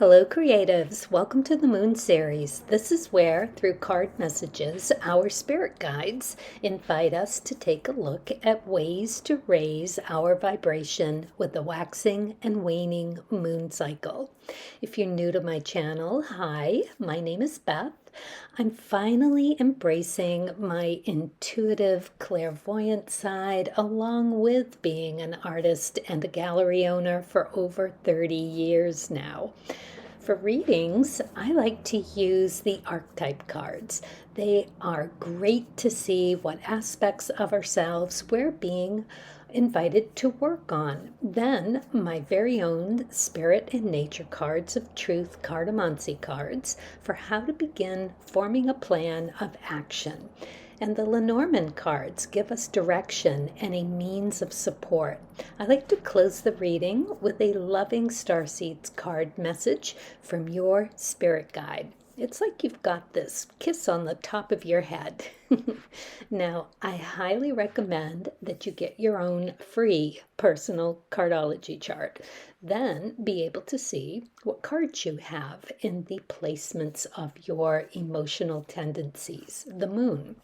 Hello, creatives. Welcome to the Moon series. This is where, through card messages, our spirit guides invite us to take a look at ways to raise our vibration with the waxing and waning moon cycle. If you're new to my channel, hi, my name is Beth. I'm finally embracing my intuitive, clairvoyant side, along with being an artist and a gallery owner for over 30 years now. For readings, I like to use the archetype cards. They are great to see what aspects of ourselves we're being invited to work on. Then my very own Spirit and Nature cards of Truth Cartomancy cards for how to begin forming a plan of action. And the Lenormand cards give us direction and a means of support. I like to close the reading with a loving starseeds card message from your spirit guide. It's like you've got this kiss on the top of your head. Now, I highly recommend that you get your own free personal cardology chart. Then be able to see what cards you have in the placements of your emotional tendencies, the moon,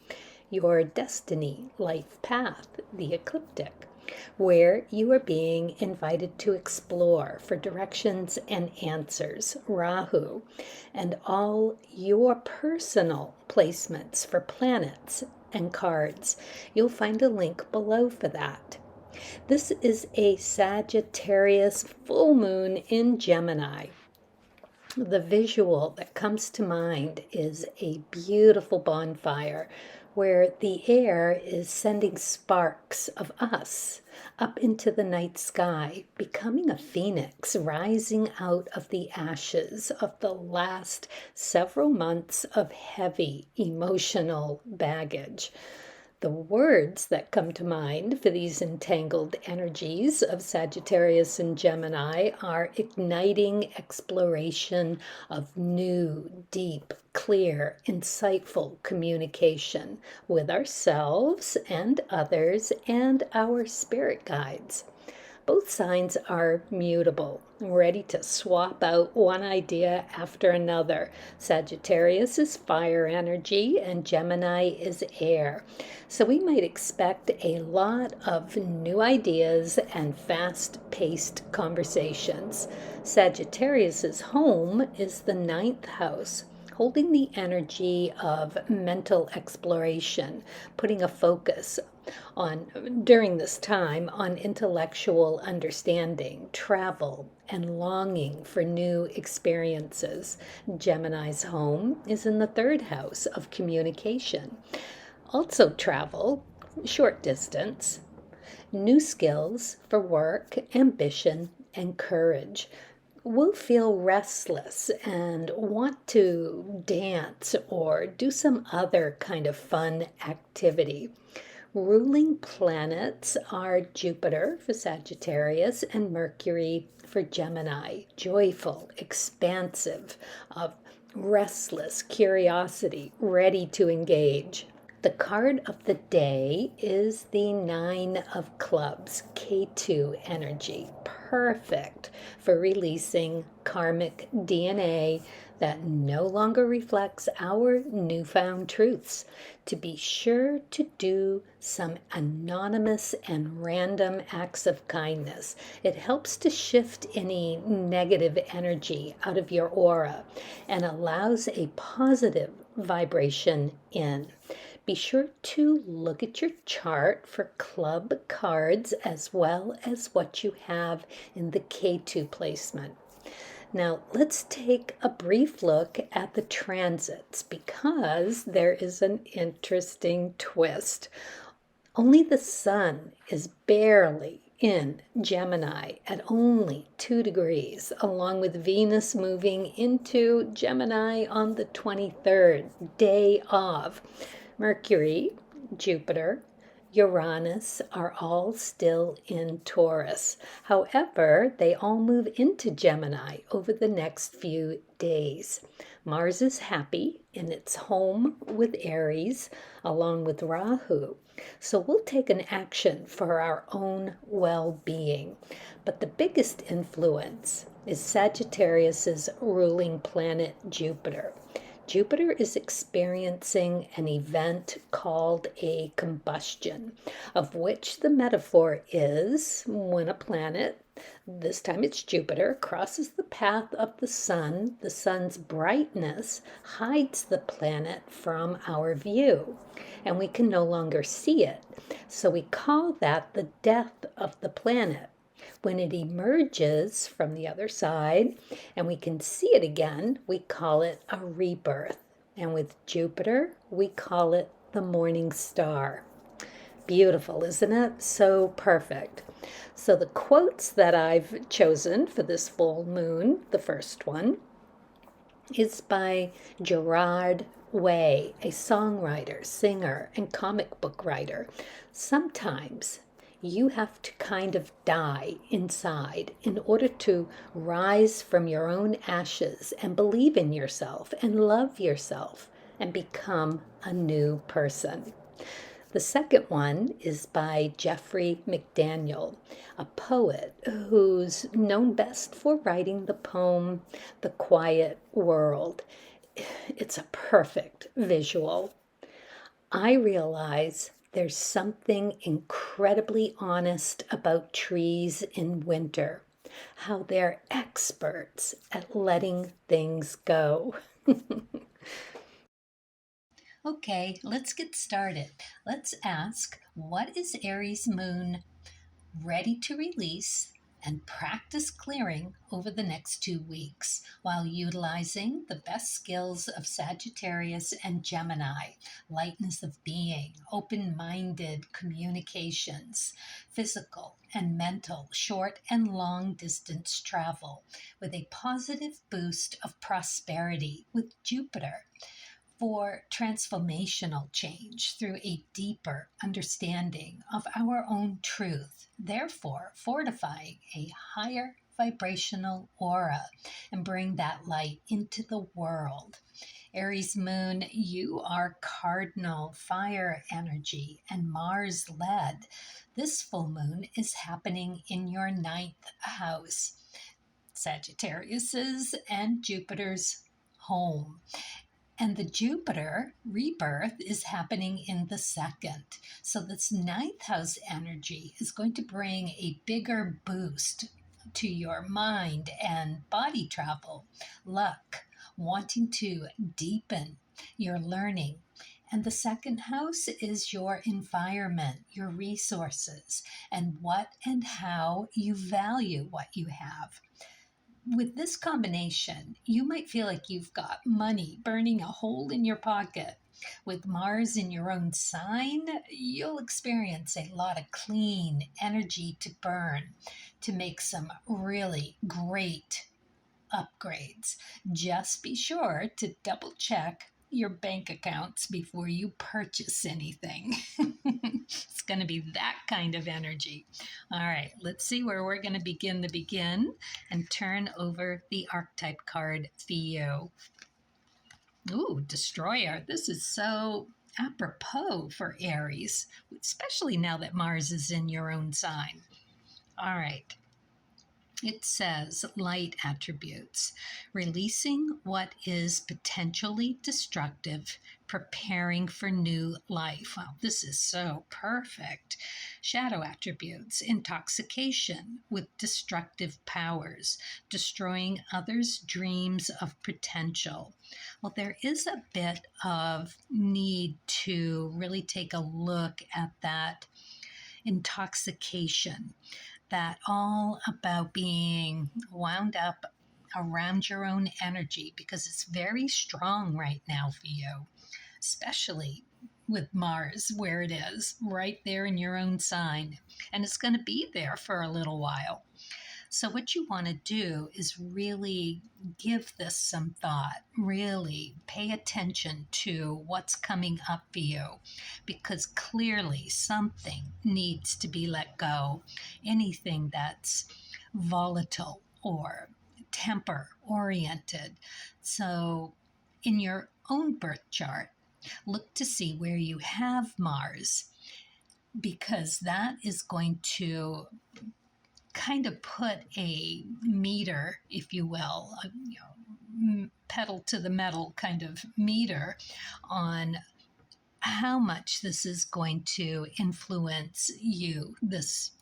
your destiny, life path, the ecliptic, where you are being invited to explore for directions and answers, Rahu, and all your personal placements for planets and cards. You'll find a link below for that. This is a Sagittarius full moon in Gemini. The visual that comes to mind is a beautiful bonfire where the air is sending sparks of us up into the night sky, becoming a phoenix rising out of the ashes of the last several months of heavy emotional baggage. The words that come to mind for these entangled energies of Sagittarius and Gemini are igniting exploration of new, deep, clear, insightful communication with ourselves and others and our spirit guides. Both signs are mutable, ready to swap out one idea after another. Sagittarius is fire energy and Gemini is air. So we might expect a lot of new ideas and fast-paced conversations. Sagittarius's home is the 9th house, holding the energy of mental exploration, putting a focus during this time on intellectual understanding, travel, and longing for new experiences. Gemini's home is in the 3rd house of communication. Also travel, short distance, new skills for work, ambition, and courage. We'll feel restless and want to dance or do some other kind of fun activity. Ruling planets are Jupiter for Sagittarius and Mercury for Gemini. Joyful, expansive, of restless curiosity, ready to engage. The card of the day is the 9 of Clubs, K2 energy. Perfect for releasing karmic DNA that no longer reflects our newfound truths. To be sure to do some anonymous and random acts of kindness. It helps to shift any negative energy out of your aura and allows a positive vibration in. Be sure to look at your chart for club cards as well as what you have in the K2 placement. Now, let's take a brief look at the transits because there is an interesting twist. Only the Sun is barely in Gemini at only 2 degrees, along with Venus moving into Gemini on the 23rd, day of. Mercury, Jupiter, Uranus are all still in Taurus. However, they all move into Gemini over the next few days. Mars is happy in its home with Aries, along with Rahu. So we'll take an action for our own well-being. But the biggest influence is Sagittarius's ruling planet Jupiter. Jupiter is experiencing an event called a combustion, of which the metaphor is when a planet, this time it's Jupiter, crosses the path of the sun's brightness hides the planet from our view, and we can no longer see it. So we call that the death of the planet. When it emerges from the other side and we can see it again, we call it a rebirth. And with Jupiter, we call it the morning star. Beautiful, isn't it? So perfect. So the quotes that I've chosen for this full moon, the first one, is by Gerard Way, a songwriter, singer, and comic book writer. Sometimes you have to kind of die inside in order to rise from your own ashes and believe in yourself and love yourself and become a new person. The second one is by Jeffrey McDaniel, a poet who's known best for writing the poem The Quiet World. It's a perfect visual. I realize there's something incredibly honest about trees in winter, how they're experts at letting things go. Okay, let's get started. Let's ask, what is Aries moon ready to release and practice clearing over the next 2 weeks while utilizing the best skills of Sagittarius and Gemini, lightness of being, open-minded communications, physical and mental, short and long distance travel, with a positive boost of prosperity with Jupiter, for transformational change through a deeper understanding of our own truth, therefore fortifying a higher vibrational aura and bring that light into the world. Aries moon, you are cardinal fire energy and Mars led. This full moon is happening in your 9th house, Sagittarius's and Jupiter's home. And the Jupiter rebirth is happening in the 2nd. So this 9th house energy is going to bring a bigger boost to your mind and body travel, luck, wanting to deepen your learning. And the 2nd house is your environment, your resources, and what and how you value what you have. With this combination, you might feel like you've got money burning a hole in your pocket. With Mars in your own sign, you'll experience a lot of clean energy to burn to make some really great upgrades. Just be sure to double check your bank accounts before you purchase anything. It's going to be that kind of energy. All right, let's see where we're going to begin and turn over the archetype card for you. Ooh, Destroyer. This is so apropos for Aries, especially now that Mars is in your own sign. All right. It says light attributes, releasing what is potentially destructive, preparing for new life. Wow, this is so perfect. Shadow attributes, intoxication with destructive powers, destroying others' dreams of potential. Well, there is a bit of need to really take a look at that intoxication, that all about being wound up around your own energy, because it's very strong right now for you, especially with Mars where it is, right there in your own sign. And it's going to be there for a little while. So what you want to do is really give this some thought, really pay attention to what's coming up for you, because clearly something needs to be let go. Anything that's volatile or temper oriented. So in your own birth chart, look to see where you have Mars, because that is going to kind of put a meter, if you will, pedal to the metal kind of meter on how much this is going to influence you this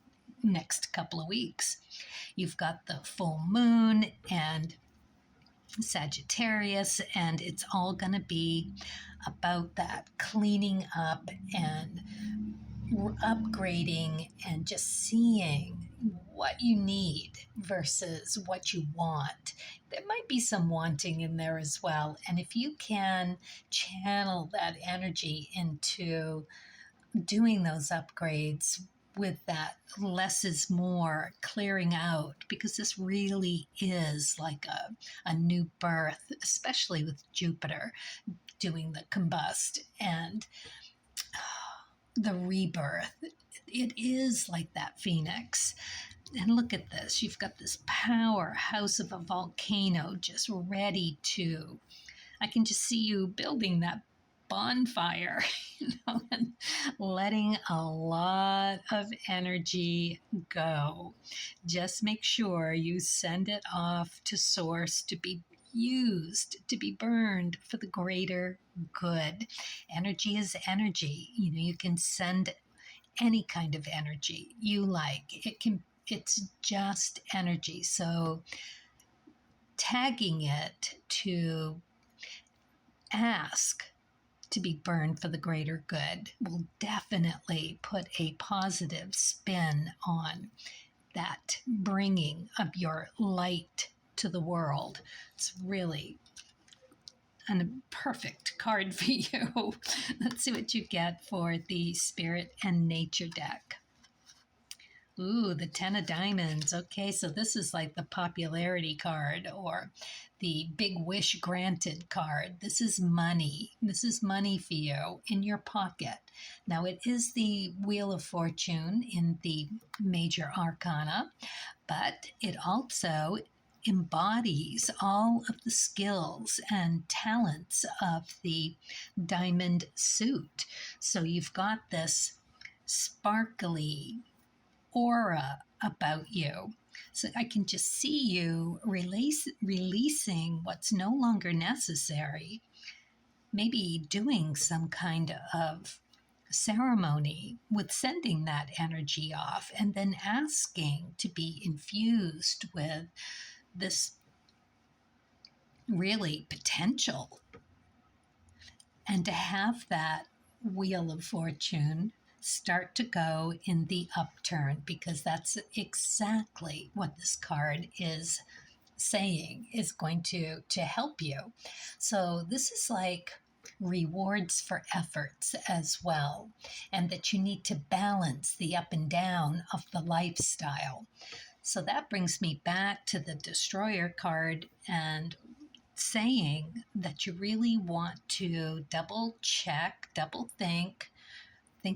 next couple of weeks. You've got the full moon and Sagittarius, and it's all going to be about that cleaning up and upgrading and just seeing what you need versus what you want. There might be some wanting in there as well. And if you can channel that energy into doing those upgrades with that less is more, clearing out, because this really is like a new birth, especially with Jupiter doing the combust and the rebirth. It is like that phoenix. And look at this. You've got this powerhouse of a volcano just ready to, I can just see you building that bonfire, and letting a lot of energy go. Just make sure you send it off to source to be used, to be burned for the greater good. Energy is energy. You can send any kind of energy you like. It's just energy. So tagging it to ask to be burned for the greater good will definitely put a positive spin on that bringing of your light to the world. It's really a perfect card for you. Let's see what you get for the Spirit and Nature deck. Ooh, the 10 of Diamonds. Okay, so this is like the popularity card or the big wish granted card. This is money. This is money for you in your pocket. Now, it is the Wheel of Fortune in the major arcana, but it also embodies all of the skills and talents of the diamond suit. So you've got this sparkly aura about you. So I can just see you releasing what's no longer necessary, maybe doing some kind of ceremony with sending that energy off and then asking to be infused with this really potential, and to have that Wheel of Fortune start to go in the upturn, because that's exactly what this card is saying is going to help you. So this is like rewards for efforts as well, and that you need to balance the up and down of the lifestyle. So that brings me back to the Destroyer card and saying that you really want to double check, double think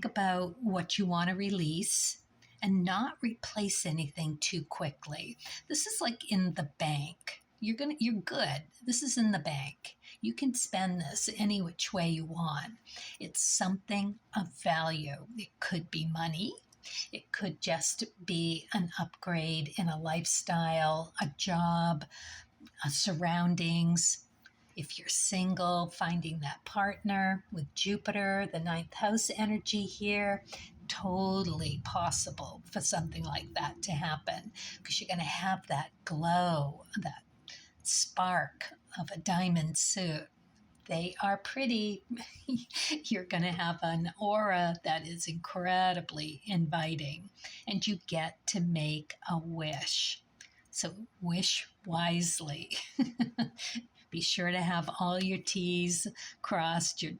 about what you want to release and not replace anything too quickly. This is like in the bank. You're good. This is in the bank. You can spend this any which way you want. It's something of value. It could be money. It could just be an upgrade in a lifestyle, a job, surroundings. If you're single, finding that partner with Jupiter, the 9th house energy here, totally possible for something like that to happen, because you're going to have that glow, that spark of a diamond suit. They are pretty. You're going to have an aura that is incredibly inviting, and you get to make a wish. So wish wisely. Be sure to have all your T's crossed, your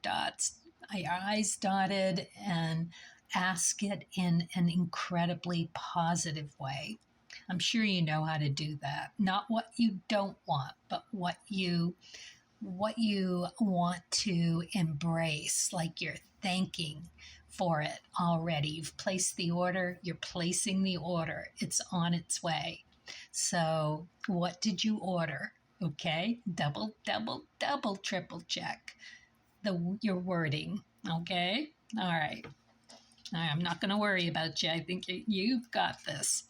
I's dotted, and ask it in an incredibly positive way. I'm sure you know how to do that. Not what you don't want, but what you want to embrace, like you're thanking for it already. You've placed the order, you're placing the order, it's on its way. So, what did you order? Okay, double, triple check your wording. Okay, all right. I'm not going to worry about you. I think you've got this.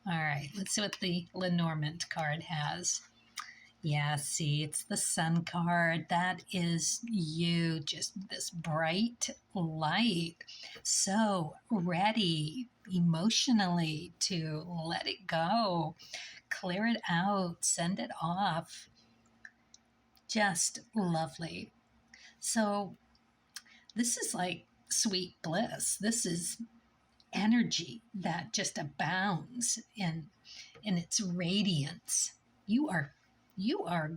All right, let's see what the Lenormand card has. Yeah, see, it's the Sun card. That is you, just this bright light. So ready emotionally to let it go, clear it out, send it off. Just lovely. So this is like sweet bliss. This is energy that just abounds in its radiance. You are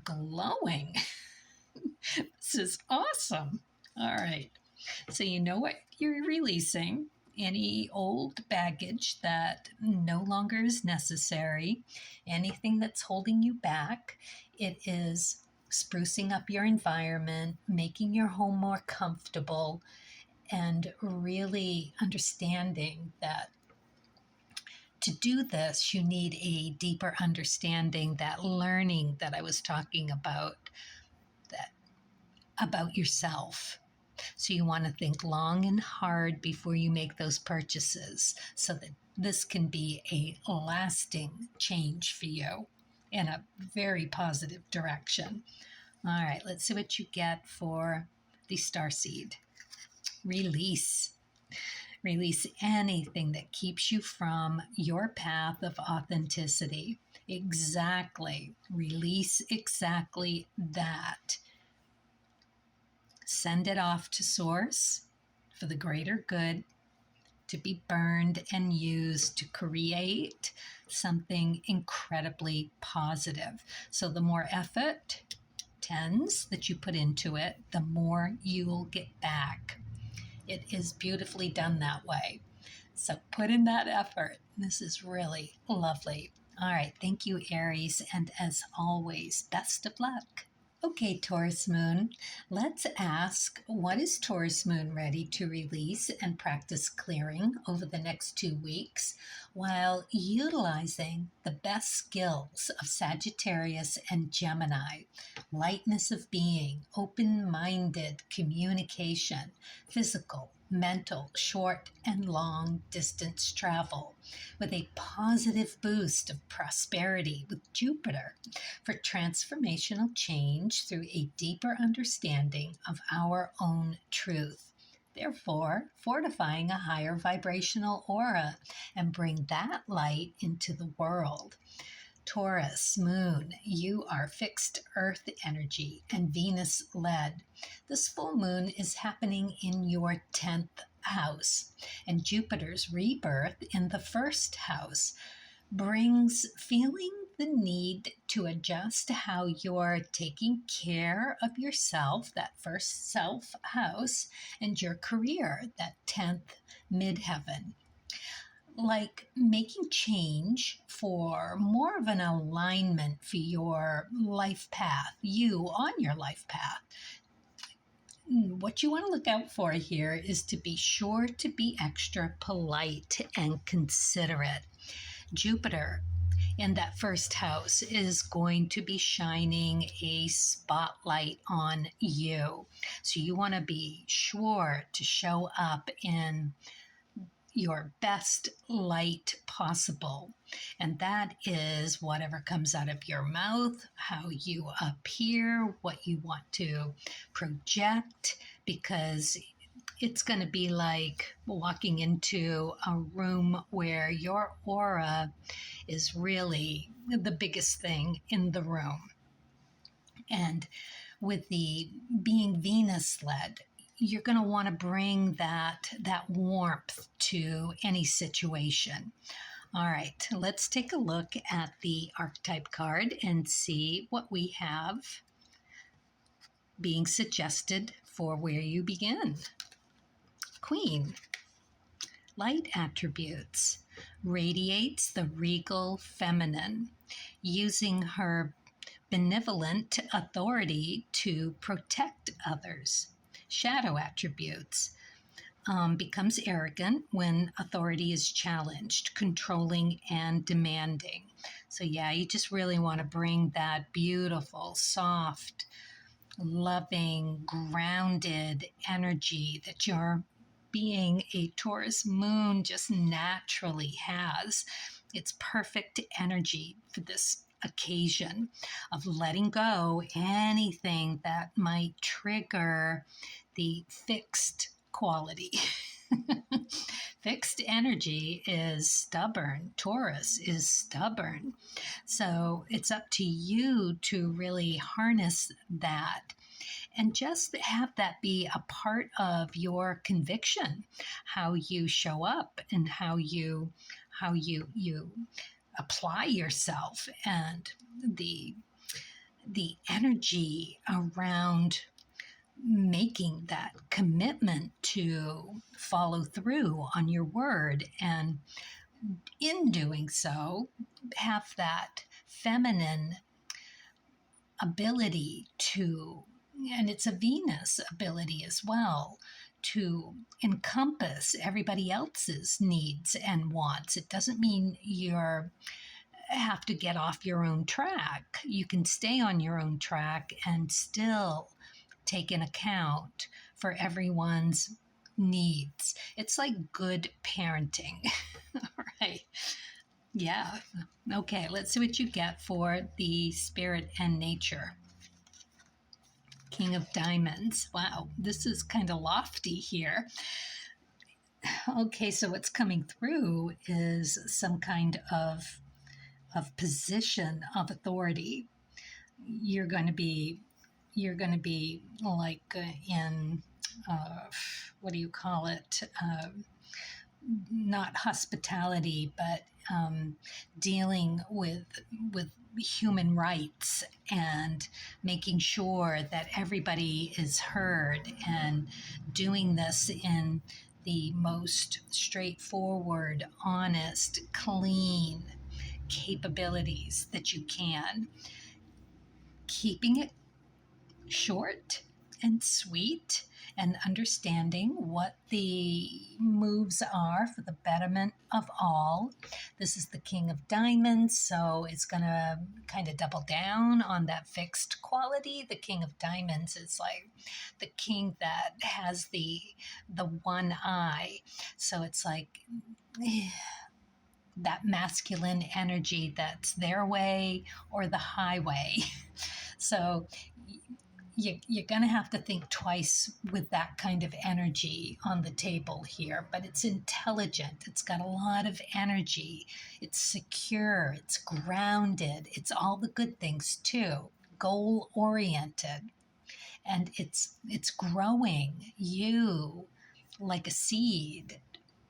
glowing. This is awesome. All right. So you know what you're releasing, any old baggage that no longer is necessary, anything that's holding you back. It is sprucing up your environment, making your home more comfortable, and really understanding that to do this, you need a deeper understanding, that learning that I was talking about, that about yourself. So you want to think long and hard before you make those purchases so that this can be a lasting change for you in a very positive direction. All right, let's see what you get for the starseed. Release. Release anything that keeps you from your path of authenticity. Exactly. Release exactly that. Send it off to Source for the greater good, to be burned and used to create something incredibly positive. So the more effort, tens, that you put into it, the more you'll get back. It is beautifully done that way. So put in that effort. This is really lovely. All right. Thank you, Aries. And as always, best of luck. Okay, Taurus Moon, let's ask, what is Taurus Moon ready to release and practice clearing over the next 2 weeks while utilizing the best skills of Sagittarius and Gemini? Lightness of being, open-minded communication, physical, mental, short and long distance travel, with a positive boost of prosperity with Jupiter for transformational change through a deeper understanding of our own truth. Therefore, fortifying a higher vibrational aura and bring that light into the world. Taurus Moon, you are fixed earth energy and Venus led. This full moon is happening in your 10th house, and Jupiter's rebirth in the first house brings feeling the need to adjust how you're taking care of yourself, that first self house, and your career, that 10th midheaven. Like making change for more of an alignment for your life path, you on your life path. What you want to look out for here is to be sure to be extra polite and considerate. Jupiter in that first house is going to be shining a spotlight on you. So you want to be sure to show up in your best light possible. And that is whatever comes out of your mouth, how you appear, what you want to project, because it's going to be like walking into a room where your aura is really the biggest thing in the room. And with the being Venus led, you're going to want to bring that warmth to any situation. All right, let's take a look at the archetype card and see what we have being suggested for where you begin. Queen, light attributes. radiates the regal feminine, using her benevolent authority to protect others. Shadow attributes. Becomes arrogant when authority is challenged, controlling and demanding. So, yeah, you just really want to bring that beautiful, soft, loving, grounded energy that your being a Taurus moon just naturally has. It's perfect energy for this occasion of letting go anything that might trigger the fixed quality. Fixed energy is stubborn. Taurus is stubborn. So it's up to you to really harness that and just have that be a part of your conviction, how you show up and how you apply yourself, and the energy around making that commitment to follow through on your word, and in doing so have that feminine ability to, and it's a Venus ability as well, to encompass everybody else's needs and wants. It doesn't mean you're have to get off your own track. You can stay on your own track and still take in account for everyone's needs. It's like good parenting. All right. Yeah. Okay, let's see what you get for the spirit and nature. King of Diamonds. Wow, this is kind of lofty here. Okay, so what's coming through is some kind of position of authority. You're going to be like in what do you call it? Not hospitality, but dealing with human rights and making sure that everybody is heard, and doing this in the most straightforward, honest, clean capabilities that you can. Keeping it short and sweet, and understanding what the moves are for the betterment of all. This is the King of Diamonds, so it's going to kind of double down on that fixed quality. The King of Diamonds is like the king that has the one eye. So it's like that masculine energy that's their way or the highway. So you're going to have to think twice with that kind of energy on the table here, but it's intelligent. It's got a lot of energy. It's secure. It's grounded. It's all the good things too. Goal oriented, and it's growing you like a seed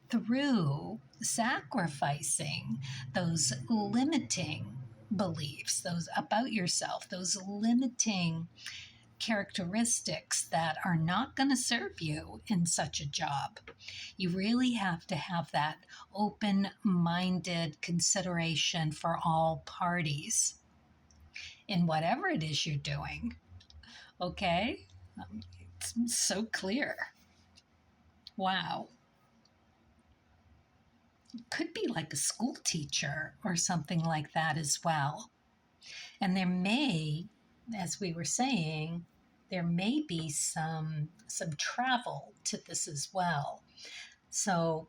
through sacrificing those limiting beliefs, those about yourself, those limiting characteristics that are not going to serve you in such a job. You really have to have that open-minded consideration for all parties in whatever it is you're doing. Okay? It's so clear. Wow. Could be like a school teacher or something like that as well. And there may, as we were saying, there may be some travel to this as well. So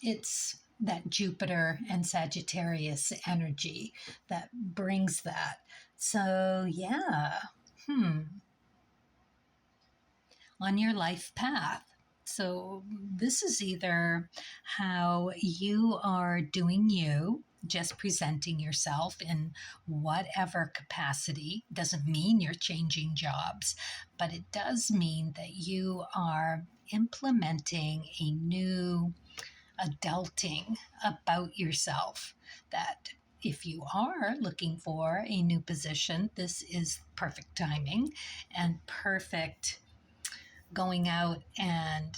it's that Jupiter and Sagittarius energy that brings that. So yeah, on your life path. So this is either how you are doing you, just presenting yourself in whatever capacity. Doesn't mean you're changing jobs, but it does mean that you are implementing a new adulting about yourself, that if you are looking for a new position, this is perfect timing and perfect going out and,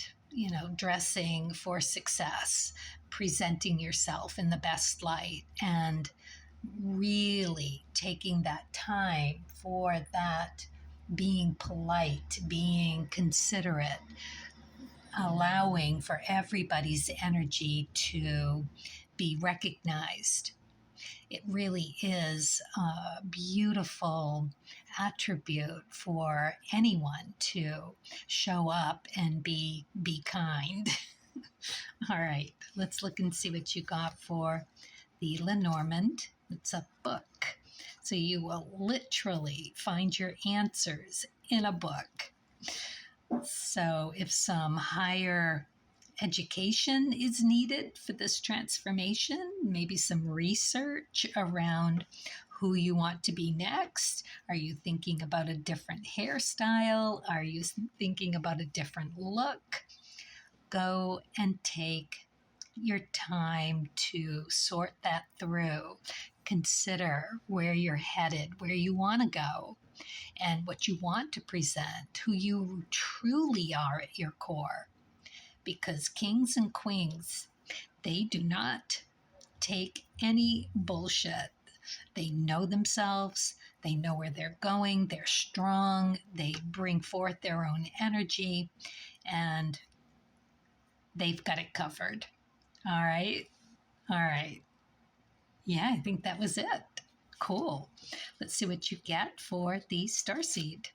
dressing for success, presenting yourself in the best light and really taking that time for that, being polite, being considerate, allowing for everybody's energy to be recognized. It really is a beautiful attribute for anyone to show up and be kind. All right, let's look and see what you got for the Lenormand. It's a book. So you will literally find your answers in a book. So if some higher education is needed for this transformation, maybe some research around who you want to be next. Are you thinking about a different hairstyle? Are you thinking about a different look? Go and take your time to sort that through. Consider where you're headed, where you want to go, and what you want to present, who you truly are at your core. Because kings and queens, they do not take any bullshit. They know themselves, they know where they're going, they're strong, they bring forth their own energy, and they've got it covered. All right. All right. Yeah, I think that was it. Cool. Let's see what you get for the starseed.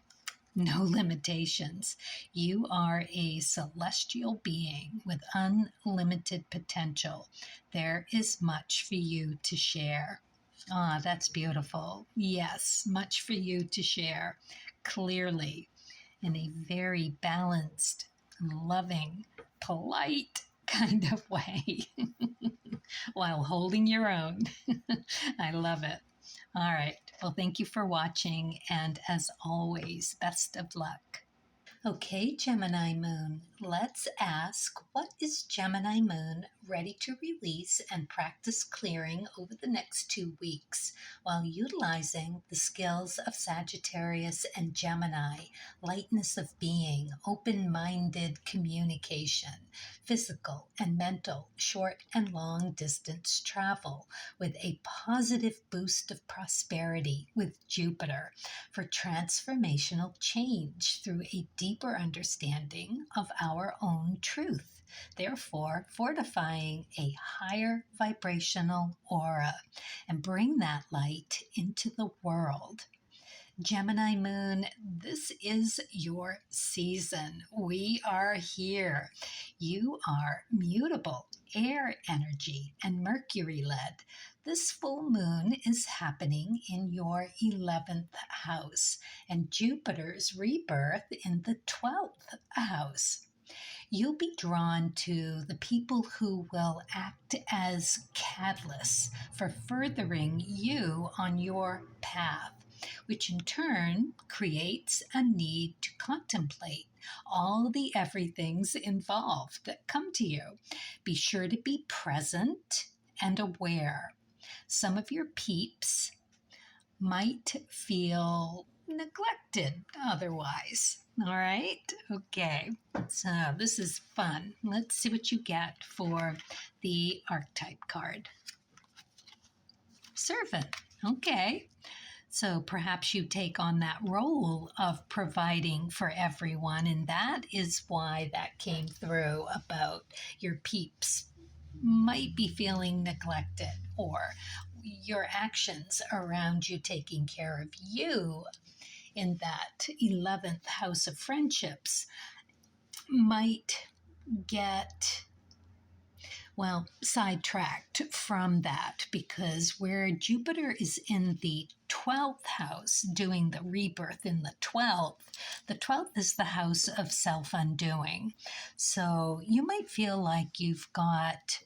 No limitations. You are a celestial being with unlimited potential. There is much for you to share. Ah, that's beautiful. Yes, much for you to share clearly in a very balanced, loving, polite kind of way while holding your own. I love it. All right. Well, thank you for watching. And as always, best of luck. Okay, Gemini Moon, let's ask, what is Gemini Moon ready to release and practice clearing over the next 2 weeks while utilizing the skills of Sagittarius and Gemini, lightness of being, open-minded communication, physical and mental, short and long distance travel with a positive boost of prosperity with Jupiter for transformational change through a deeper understanding of our own truth, therefore fortifying a higher vibrational aura and bring that light into the world. Gemini Moon, this is your season. We are here. You are mutable, air energy, and Mercury led. This full moon is happening in your 11th house and Jupiter's rebirth in the 12th house. You'll be drawn to the people who will act as catalysts for furthering you on your path, which in turn creates a need to contemplate all the everythings involved that come to you. Be sure to be present and aware. Some of your peeps might feel neglected otherwise. All right. Okay. So this is fun. Let's see what you get for the archetype card. Servant. Okay. So perhaps you take on that role of providing for everyone, and that is why that came through about your peeps might be feeling neglected, or your actions around you taking care of you in that 11th house of friendships might get, well, sidetracked from that, because where Jupiter is in the 12th house doing the rebirth in the 12th is the house of self-undoing. So you might feel like you've got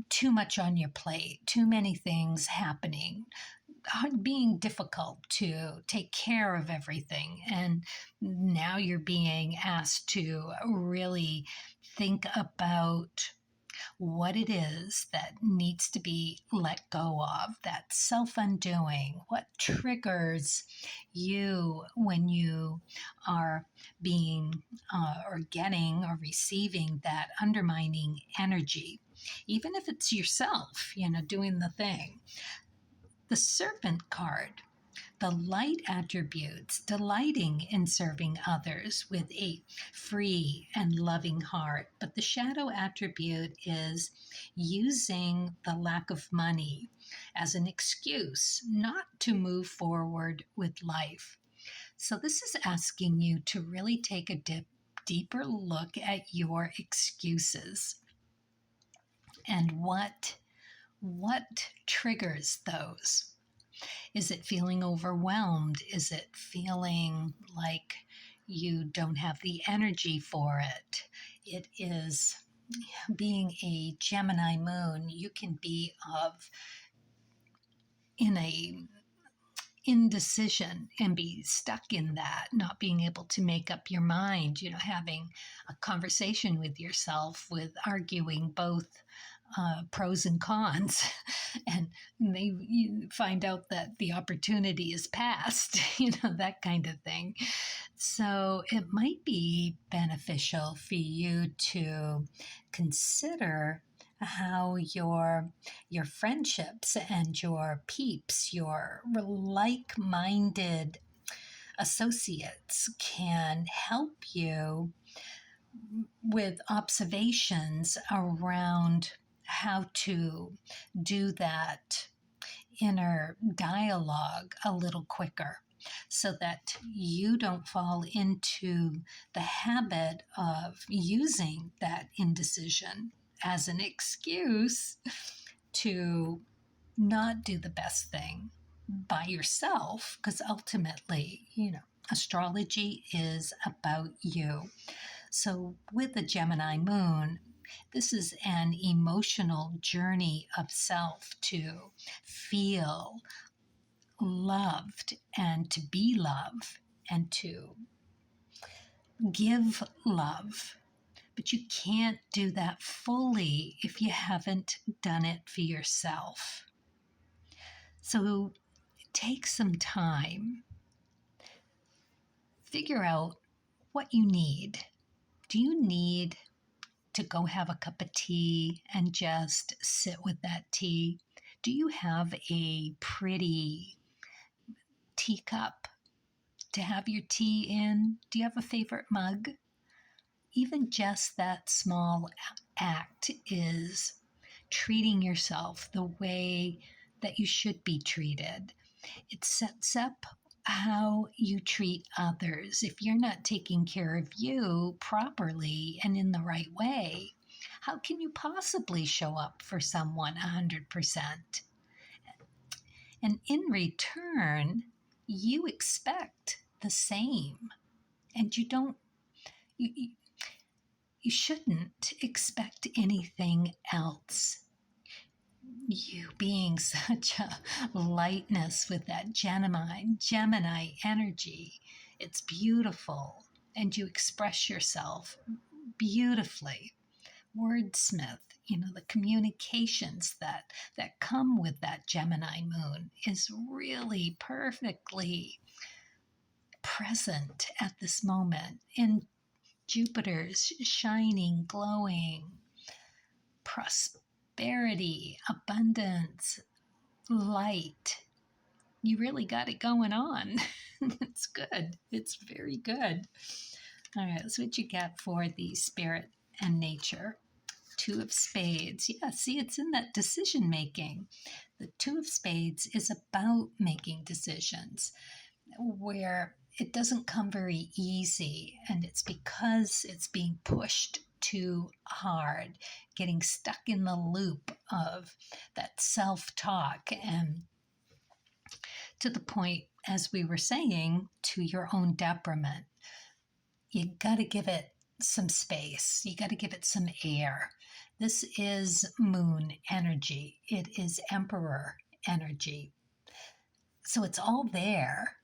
too much on your plate, too many things happening, being difficult to take care of everything. And now you're being asked to really think about what it is that needs to be let go of, that self-undoing, what triggers you when you are being or getting or receiving that undermining energy. even if it's yourself, doing the thing. The Serpent card, the light attributes, delighting in serving others with a free and loving heart. But the shadow attribute is using the lack of money as an excuse not to move forward with life. So this is asking you to really take a deeper look at your excuses and what triggers those. Is it feeling overwhelmed? Is it feeling like you don't have the energy for it? It is, being a Gemini moon, you can be in a indecision and be stuck in that, not being able to make up your mind, having a conversation with yourself, with arguing both pros and cons, and you find out that the opportunity is past, that kind of thing. So it might be beneficial for you to consider how your friendships and your peeps, your like-minded associates can help you with observations around how to do that inner dialogue a little quicker, so that you don't fall into the habit of using that indecision as an excuse to not do the best thing by yourself, because ultimately, astrology is about you. So with the Gemini moon, this is an emotional journey of self to feel loved and to be loved and to give love. But you can't do that fully if you haven't done it for yourself. So take some time. Figure out what you need. Do you need to go have a cup of tea and just sit with that tea? Do you have a pretty teacup to have your tea in? Do you have a favorite mug? Even just that small act is treating yourself the way that you should be treated. It sets up how you treat others. If you're not taking care of you properly and in the right way, how can you possibly show up for someone 100%? And in return, you expect the same. And you shouldn't expect anything else. You being such a lightness with that Gemini energy, it's beautiful, and you express yourself beautifully. Wordsmith, the communications that come with that Gemini moon is really perfectly present at this moment in Jupiter's shining, glowing prosperity, abundance, light. You really got it going on. It's good. It's very good. All right, that's what you get for the spirit and nature. Two of Spades. Yeah, see, it's in that decision making. The Two of Spades is about making decisions where it doesn't come very easy, and it's because it's being pushed too hard, getting stuck in the loop of that self-talk, and to the point, as we were saying, to your own detriment. You got to give it some space. You got to give it some air. This is moon energy. It is emperor energy. So it's all there.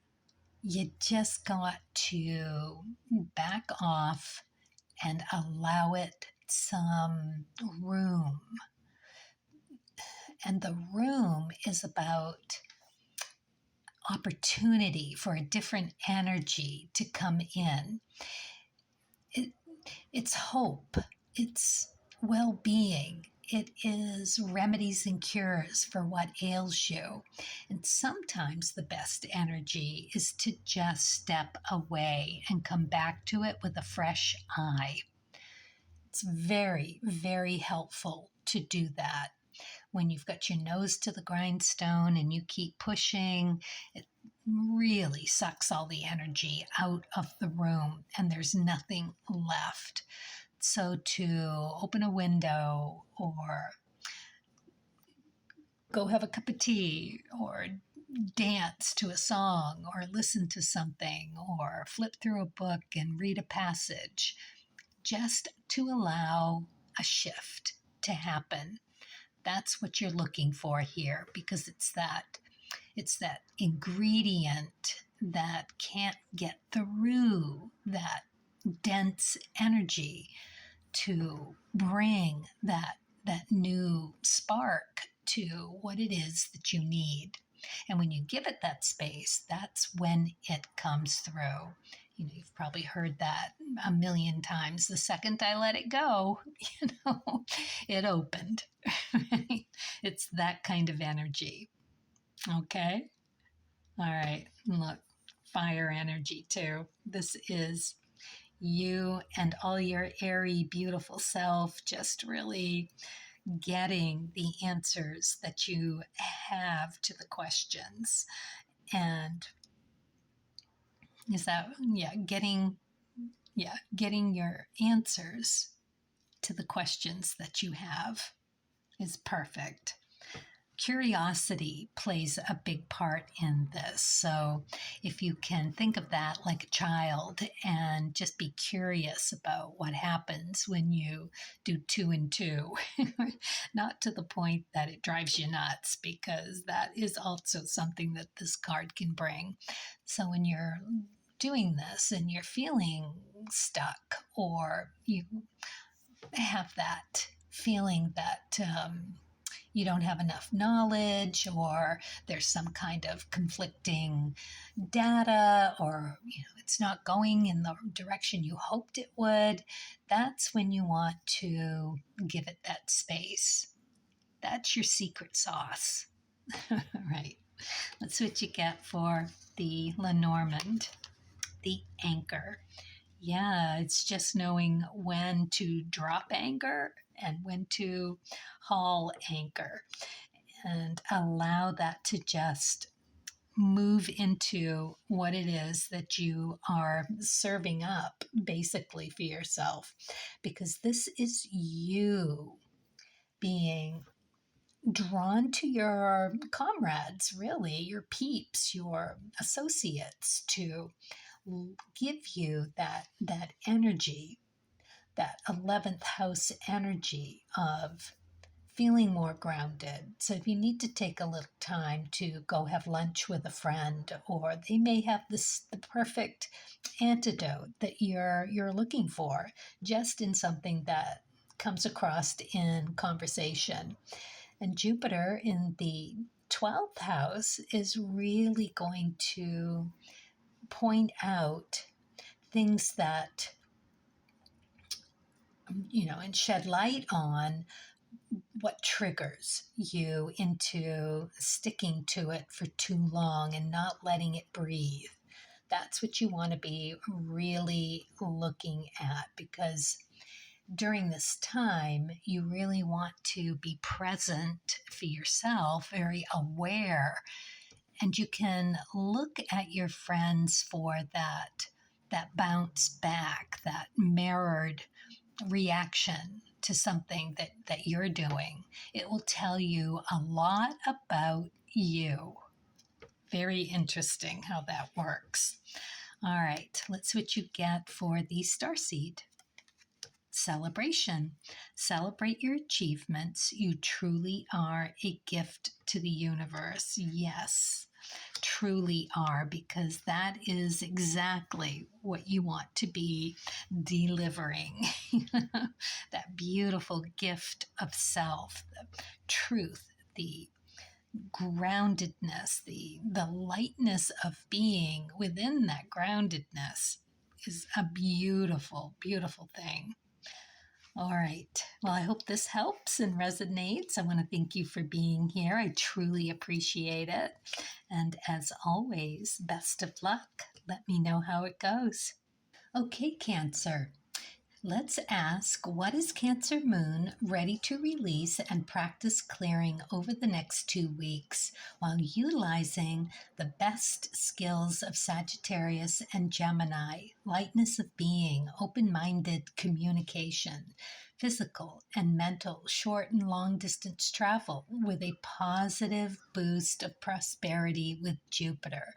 You just got to back off and allow it some room. And the room is about opportunity for a different energy to come in. It's hope. It's well-being. it is remedies and cures for what ails you. And sometimes the best energy is to just step away and come back to it with a fresh eye. It's very, very helpful to do that. When you've got your nose to the grindstone and you keep pushing, it really sucks all the energy out of the room and there's nothing left. So to open a window or go have a cup of tea or dance to a song or listen to something or flip through a book and read a passage, just to allow a shift to happen. That's what you're looking for here, because it's that ingredient that can't get through that dense energy to bring that new spark to what it is that you need. And when you give it that space, that's when it comes through. You know, you've probably heard that a million times. The second I let it go, it opened. Right? It's that kind of energy. Okay? All right. Look, fire energy too. This is you and all your airy, beautiful self just really getting the answers that you have to the questions. And is that, getting your answers to the questions that you have is perfect. Curiosity plays a big part in this. So if you can think of that like a child and just be curious about what happens when you do 2 and 2, not to the point that it drives you nuts, because that is also something that this card can bring. So when you're doing this and you're feeling stuck, or you have that feeling that you don't have enough knowledge, or there's some kind of conflicting data, or it's not going in the direction you hoped it would, that's when you want to give it that space. That's your secret sauce. Right. That's what you get for the Lenormand, the anchor. Yeah, it's just knowing when to drop anchor and when to haul anchor, and allow that to just move into what it is that you are serving up basically for yourself, because this is you being drawn to your comrades, really, your peeps, your associates, to give you that energy, that 11th house energy of feeling more grounded. So if you need to take a little time to go have lunch with a friend, or they may have the perfect antidote that you're looking for, just in something that comes across in conversation. And Jupiter in the 12th house is really going to point out things that, and shed light on what triggers you into sticking to it for too long and not letting it breathe. That's what you want to be really looking at, because during this time, you really want to be present for yourself, very aware. And you can look at your friends for that bounce back, that mirrored reaction to something that you're doing. It will tell you a lot about you. Very interesting how that works. All right, let's see what you get for the starseed. Celebration. Celebrate your achievements. You truly are a gift to the universe. Yes, truly are, because that is exactly what you want to be delivering. That beautiful gift of self, the truth, the groundedness, the lightness of being within that groundedness is a beautiful, beautiful thing. All right. Well, I hope this helps and resonates. I want to thank you for being here. I truly appreciate it. And as always, best of luck. Let me know how it goes. Okay, Cancer. Let's ask, what is Cancer Moon ready to release and practice clearing over the next 2 weeks while utilizing the best skills of Sagittarius and Gemini, lightness of being, open-minded communication, physical and mental short and long distance travel with a positive boost of prosperity with Jupiter,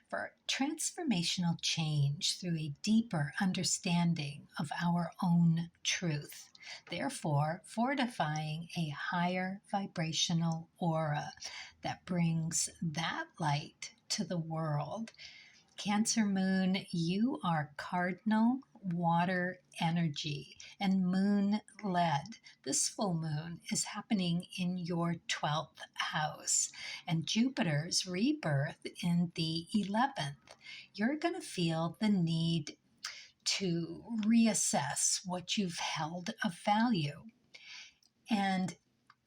for transformational change through a deeper understanding of our own truth, therefore fortifying a higher vibrational aura that brings that light to the world. Cancer Moon, you are cardinal water energy and moon led. This full moon is happening in your 12th house and Jupiter's rebirth in the 11th. You're going to feel the need to reassess what you've held of value and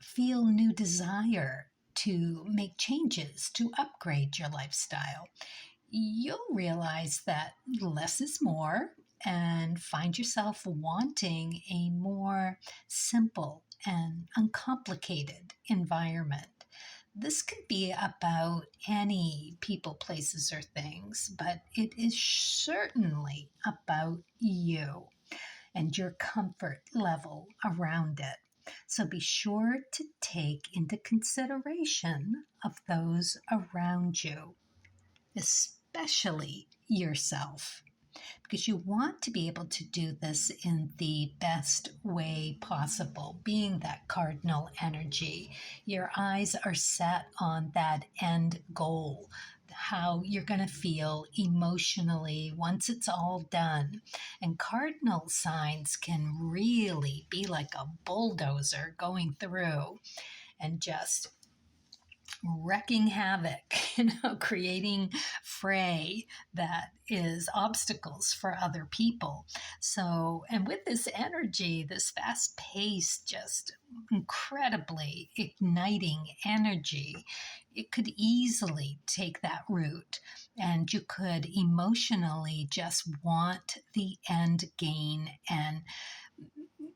feel new desire to make changes to upgrade your lifestyle. You'll realize that less is more and find yourself wanting a more simple and uncomplicated environment. This could be about any people, places, or things, but it is certainly about you and your comfort level around it. So be sure to take into consideration of those around you, especially yourself, because you want to be able to do this in the best way possible. Being that cardinal energy, your eyes are set on that end goal, how you're going to feel emotionally once it's all done. And cardinal signs can really be like a bulldozer going through and just wrecking havoc, creating fray that is obstacles for other people. So, and with this energy, this fast paced, just incredibly igniting energy, it could easily take that route. And you could emotionally just want the end gain and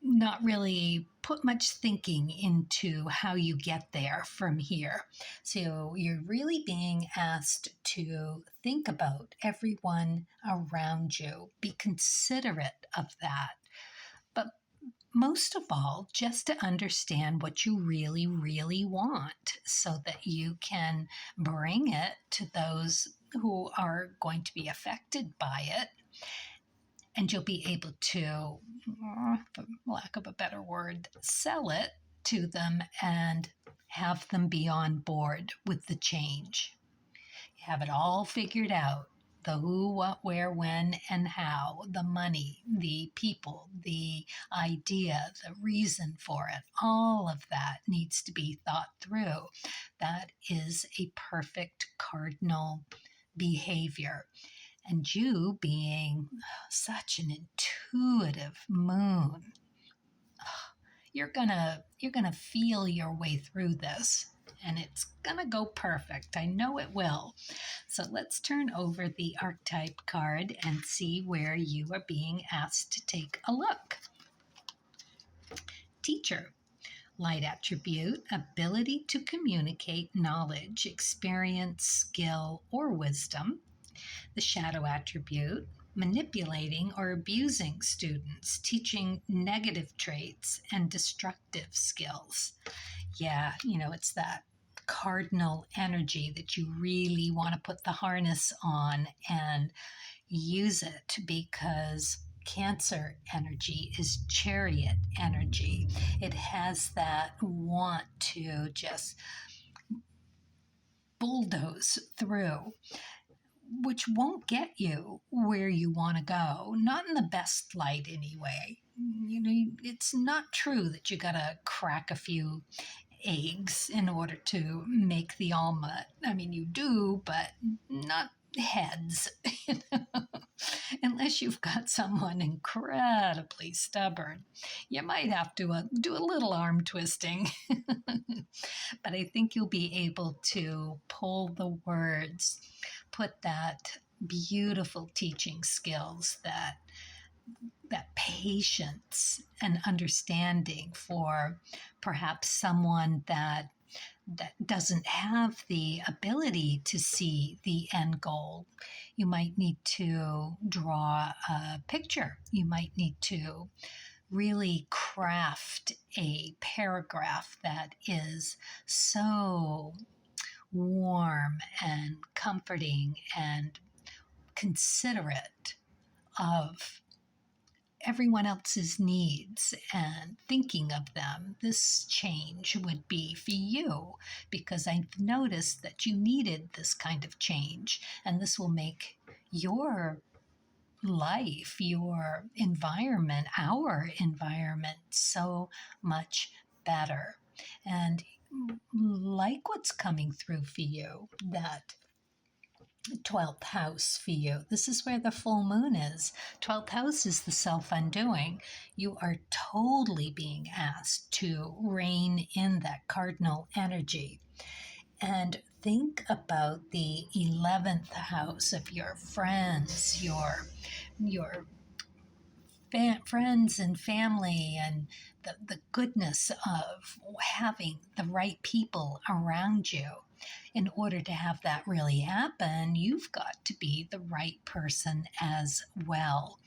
not really put much thinking into how you get there from here. So you're really being asked to think about everyone around you, be considerate of that. But most of all, just to understand what you really, really want so that you can bring it to those who are going to be affected by it. And you'll be able to, for lack of a better word, sell it to them and have them be on board with the change. You have it all figured out: the who, what, where, when, and how, the money, the people, the idea, the reason for it. All of that needs to be thought through. That is a perfect cardinal behavior. And you being such an intuitive moon, you're gonna feel your way through this, and it's gonna go perfect. I know it will. So let's turn over the archetype card and see where you are being asked to take a look. Teacher. Light attribute, ability to communicate knowledge, experience, skill, or wisdom. The shadow attribute, manipulating or abusing students, teaching negative traits and destructive skills. Yeah, it's that cardinal energy that you really want to put the harness on and use it, because Cancer energy is chariot energy. It has that want to just bulldoze through, which won't get you where you want to go, not in the best light anyway. It's not true that you got to crack a few eggs in order to make the omelet. I mean, you do, but not heads, you know? Unless you've got someone incredibly stubborn, you might have to do a little arm twisting. But I think you'll be able to pull the words, put that beautiful teaching skills, that patience and understanding for perhaps someone that doesn't have the ability to see the end goal. You might need to draw a picture. You might need to really craft a paragraph that is so warm and comforting and considerate of everyone else's needs and thinking of them. This change would be for you, because I've noticed that you needed this kind of change, and this will make your life, your environment, our environment, so much better. And like what's coming through for you, that 12th house for you. This is where the full moon is. 12th house is the self-undoing. You are totally being asked to rein in that cardinal energy. And think about the 11th house of your friends, your friends and family, and the goodness of having the right people around you. In order to have that really happen, you've got to be the right person as well.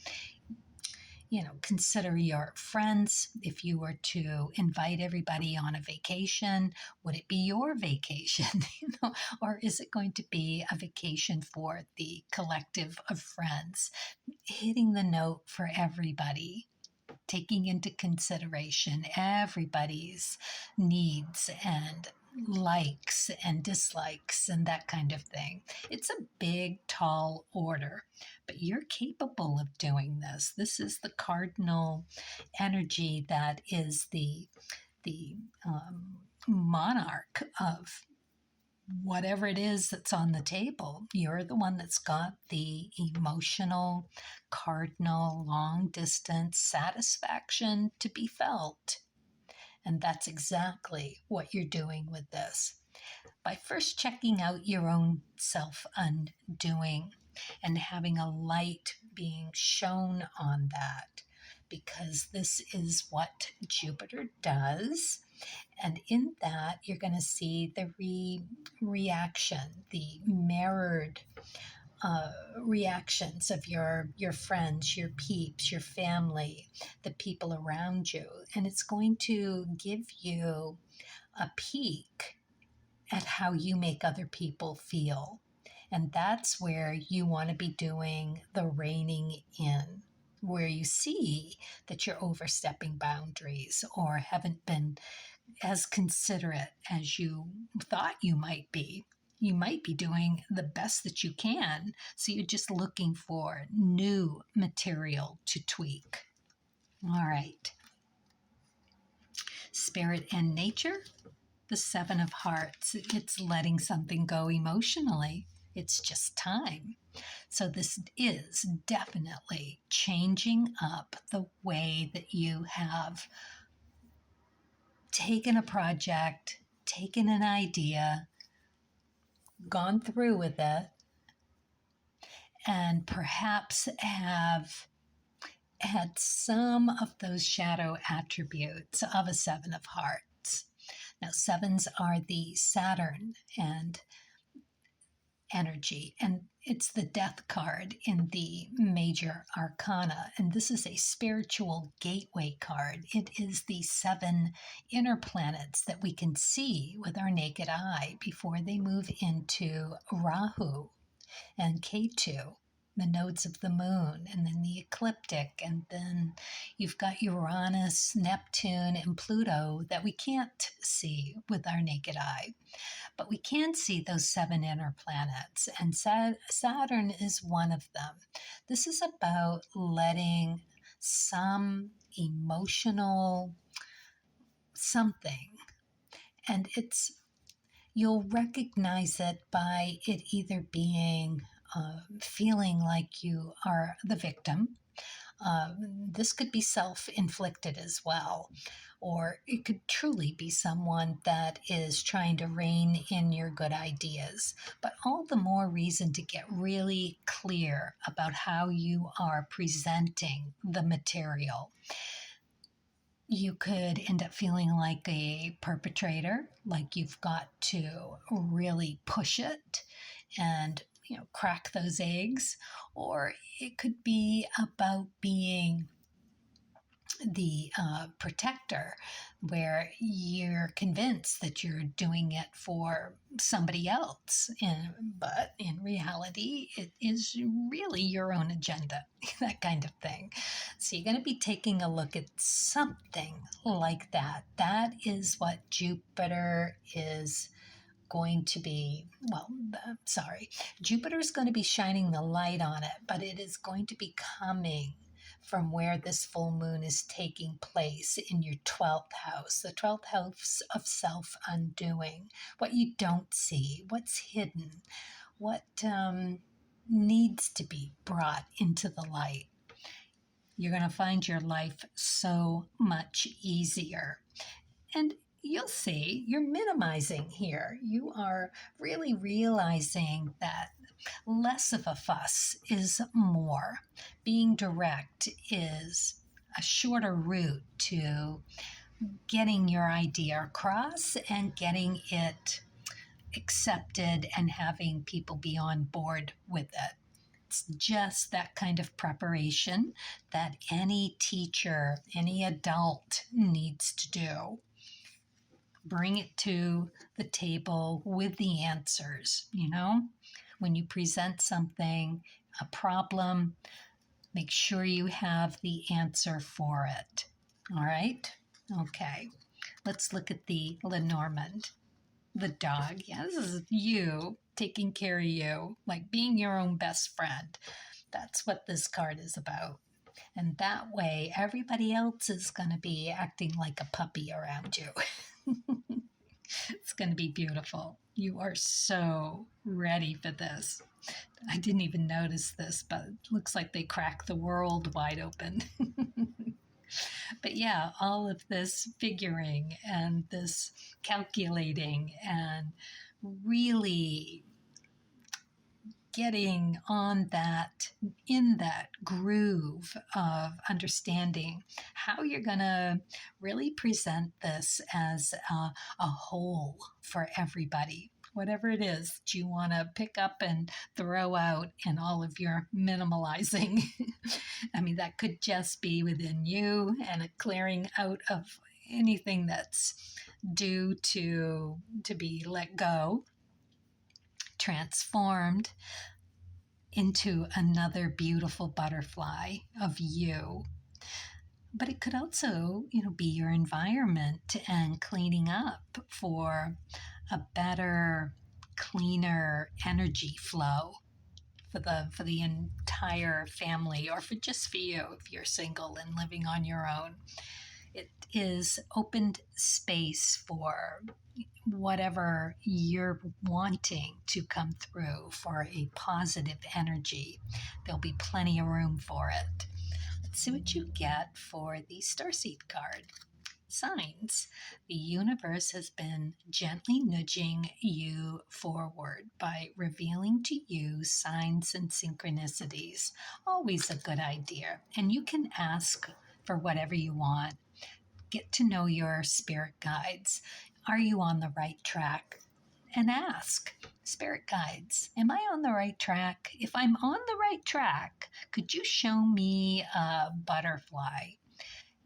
You know, consider your friends. If you were to invite everybody on a vacation, would it be your vacation? Or is it going to be a vacation for the collective of friends? Hitting the note for everybody, taking into consideration everybody's needs and likes and dislikes and that kind of thing. It's a big, tall order, but you're capable of doing this. This is the cardinal energy that is the monarch of whatever it is that's on the table. You're the one that's got the emotional, cardinal, long distance satisfaction to be felt. And that's exactly what you're doing with this. By first checking out your own self-undoing and having a light being shown on that, because this is what Jupiter does. And in that, you're going to see the reaction, the mirrored reactions of your friends, your peeps, your family, the people around you. And it's going to give you a peek at how you make other people feel. And that's where you want to be doing the reining in, where you see that you're overstepping boundaries or haven't been as considerate as you thought you might be. You might be doing the best that you can, so you're just looking for new material to tweak. All right. Spirit and nature, the 7 of Hearts. It's letting something go emotionally. It's just time. So this is definitely changing up the way that you have taken a project, taken an idea, gone through with it, and perhaps have had some of those shadow attributes of a 7 of Hearts. Now, 7s are the Saturn and energy, and it's the death card in the major arcana, and this is a spiritual gateway card. It is the 7 inner planets that we can see with our naked eye before they move into Rahu and Ketu, the nodes of the moon, and then the ecliptic, and then you've got Uranus, Neptune, and Pluto that we can't see with our naked eye. But we can see those 7 inner planets, and Saturn is one of them. This is about letting some emotional something, and you'll recognize it by it either being feeling like you are the victim. This could be self-inflicted as well, or it could truly be someone that is trying to rein in your good ideas. But all the more reason to get really clear about how you are presenting the material. You could end up feeling like a perpetrator, like you've got to really push it and crack those eggs. Or it could be about being the protector, where you're convinced that you're doing it for somebody else, but in reality it is really your own agenda, that kind of thing. So you're going to be taking a look at something like that. That is what Jupiter is going to be, Jupiter is going to be shining the light on it, but it is going to be coming from where this full moon is taking place in your 12th house, the 12th house of self-undoing, what you don't see, what's hidden, what needs to be brought into the light. You're going to find your life so much easier. And you'll see you're minimizing here. You are really realizing that less of a fuss is more. Being direct is a shorter route to getting your idea across and getting it accepted and having people be on board with it. It's just that kind of preparation that any teacher, any adult needs to do. Bring it to the table with the answers, When you present something, a problem, make sure you have the answer for it. All right? Okay. Let's look at the Lenormand, the dog. Yeah, this is you taking care of you, like being your own best friend. That's what this card is about. And that way, everybody else is going to be acting like a puppy around you. It's going to be beautiful. You are so ready for this. I didn't even notice this, but it looks like they cracked the world wide open. But yeah, all of this figuring and this calculating and really getting on that, in that groove of understanding how you're going to really present this as a whole for everybody. Whatever it is that you want to pick up and throw out in all of your minimalizing. I mean, that could just be within you and a clearing out of anything that's due to be let go, transformed into another beautiful butterfly of you. But it could also, be your environment and cleaning up for a better, cleaner energy flow for the entire family, or just for you if you're single and living on your own. It is opened space for whatever you're wanting to come through for a positive energy. There'll be plenty of room for it. Let's see what you get for the Starseed card. Signs. The universe has been gently nudging you forward by revealing to you signs and synchronicities. Always a good idea. And you can ask for whatever you want. Get to know your spirit guides. Are you on the right track? And ask, spirit guides, am I on the right track? If I'm on the right track, could you show me a butterfly?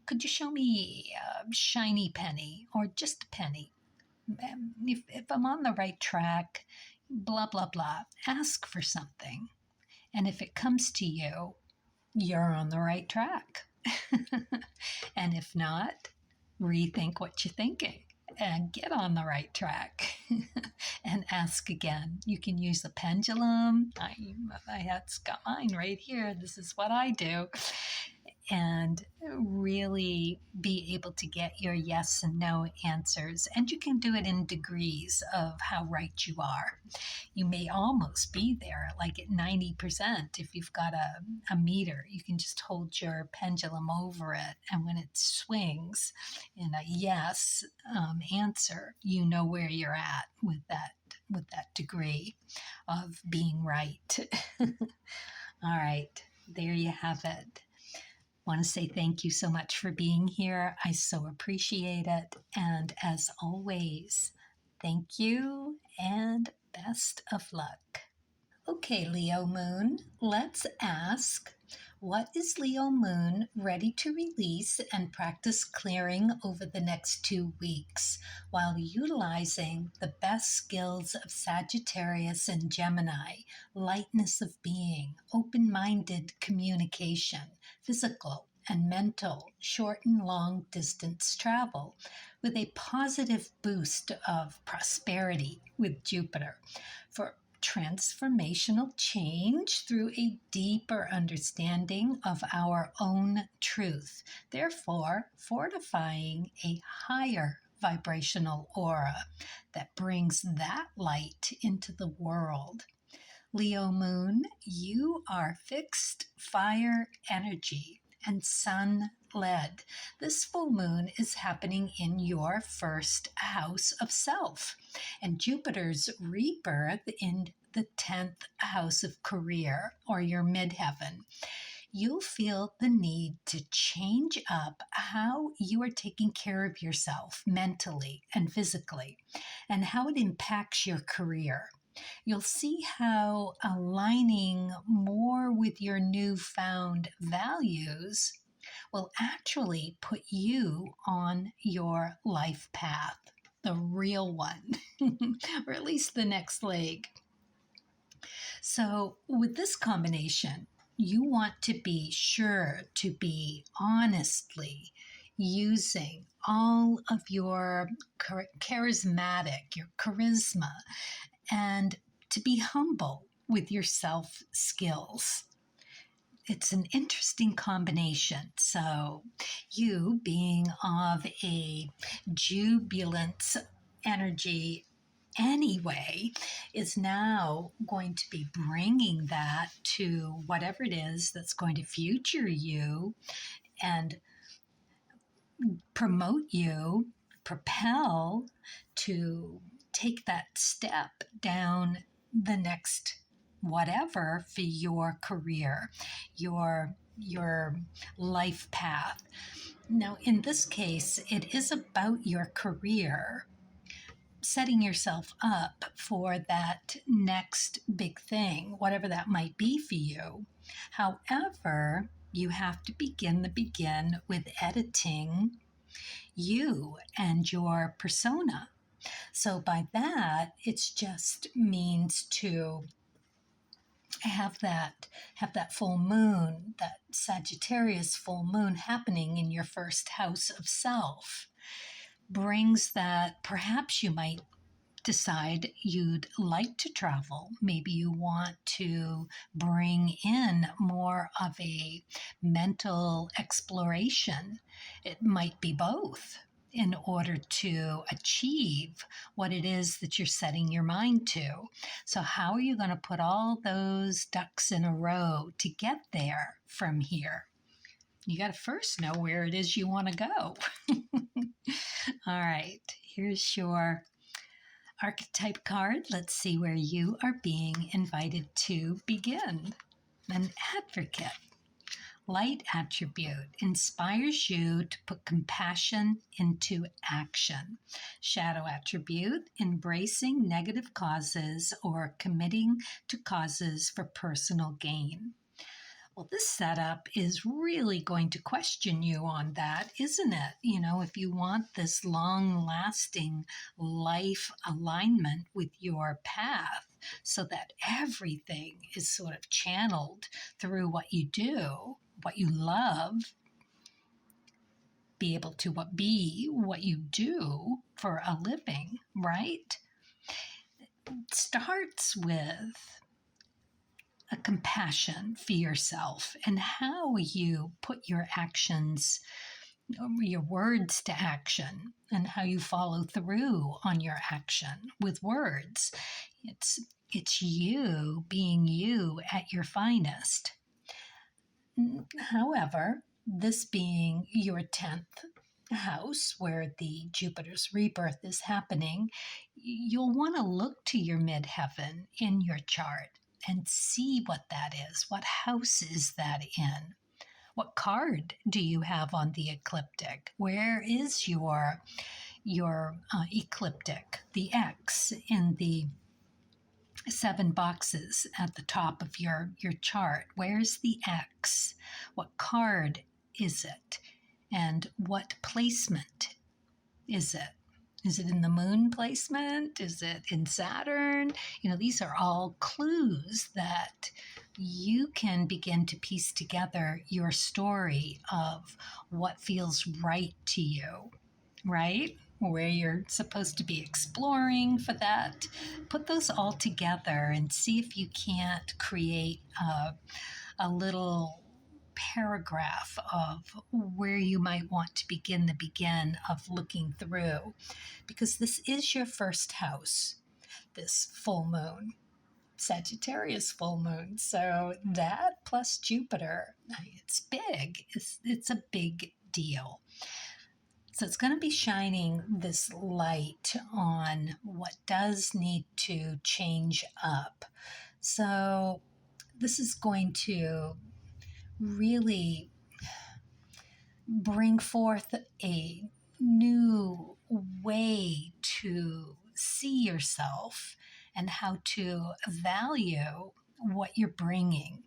Could you show me a shiny penny or just a penny? If I'm on the right track, blah, blah, blah, ask for something. And if it comes to you, you're on the right track. And if not, rethink what you're thinking and get on the right track and ask again. You can use a pendulum. I got mine right here. This is what I do. and really be able to get your yes and no answers. And you can do it in degrees of how right you are. You may almost be there, like at 90%. If you've got a meter, you can just hold your pendulum over it. And when it swings in a yes answer, you know where you're at with that degree of being right. All right, there you have it. Want to say thank you so much for being here. I so appreciate it. And as always, thank you and best of luck. Okay, Leo Moon, let's ask, what is Leo Moon ready to release and practice clearing over the next 2 weeks while utilizing the best skills of Sagittarius and Gemini, lightness of being, open-minded communication, physical and mental, short and long distance travel, with a positive boost of prosperity with Jupiter for transformational change through a deeper understanding of our own truth, therefore fortifying a higher vibrational aura that brings that light into the world. Leo Moon, you are fixed fire energy and sun led. This full moon is happening in your first house of self, and Jupiter's rebirth in the 10th house of career, or your midheaven. You'll feel the need to change up how you are taking care of yourself mentally and physically, and how it impacts your career. You'll see how aligning more with your newfound values will actually put you on your life path, the real one, or at least the next leg. So, with this combination, you want to be sure to be honestly using all of your charismatic, your charisma, and to be humble with your self skills. It's an interesting combination. So, you being of a jubilant energy anyway is now going to be bringing that to whatever it is that's going to future you and promote you, propel to take that step down the next whatever for your career, your life path. Now, in this case, it is about your career, setting yourself up for that next big thing, whatever that might be for you. However, you have to begin with editing you and your persona. So by that, it just means to have that full moon, that Sagittarius full moon happening in your first house of self, brings that perhaps you might decide you'd like to travel. Maybe you want to bring in more of a mental exploration. It might be both in order to achieve what it is that you're setting your mind to. So how are you going to put all those ducks in a row to get there from here? You got to first know where it is you want to go. All right, here's your archetype card. Let's see where you are being invited to begin. An advocate. Light attribute inspires you to put compassion into action. Shadow attribute, embracing negative causes or committing to causes for personal gain. Well, this setup is really going to question you on that, isn't it? You know, if you want this long-lasting life alignment with your path so that everything is sort of channeled through what you do, what you love, be able to be what you do for a living, right? It starts with a compassion for yourself and how you put your actions, your words to action, and how you follow through on your action with words. It's you being you at your finest. However, this being your 10th house where the Jupiter's rebirth is happening, you'll want to look to your midheaven in your chart and see what that is. What house is that in? What card do you have on the ecliptic? Where is your ecliptic, the X in the 7 boxes at the top of your chart? Where's the X? What card is it? And what placement is it? Is it in the moon placement? Is it in Saturn? These are all clues that you can begin to piece together your story of what feels right to you, right? Where you're supposed to be exploring for that. Put those all together and see if you can't create a little paragraph of where you might want to begin the begin of looking through, because this is your first house, this full moon, Sagittarius full moon. So that plus Jupiter, it's big. It's a big deal. So it's going to be shining this light on what does need to change up. So this is going to really bring forth a new way to see yourself and how to value what you're bringing.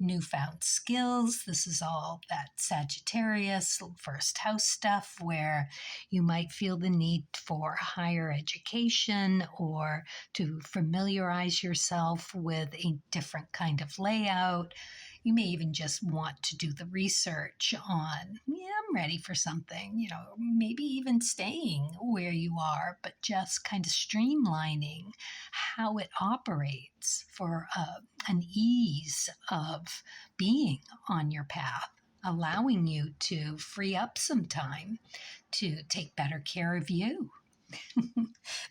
Newfound skills. This is all that Sagittarius first house stuff where you might feel the need for higher education or to familiarize yourself with a different kind of layout. You may even just want to do the research on, I'm ready for something, maybe even staying where you are, but just kind of streamlining how it operates for an ease of being on your path, allowing you to free up some time to take better care of you.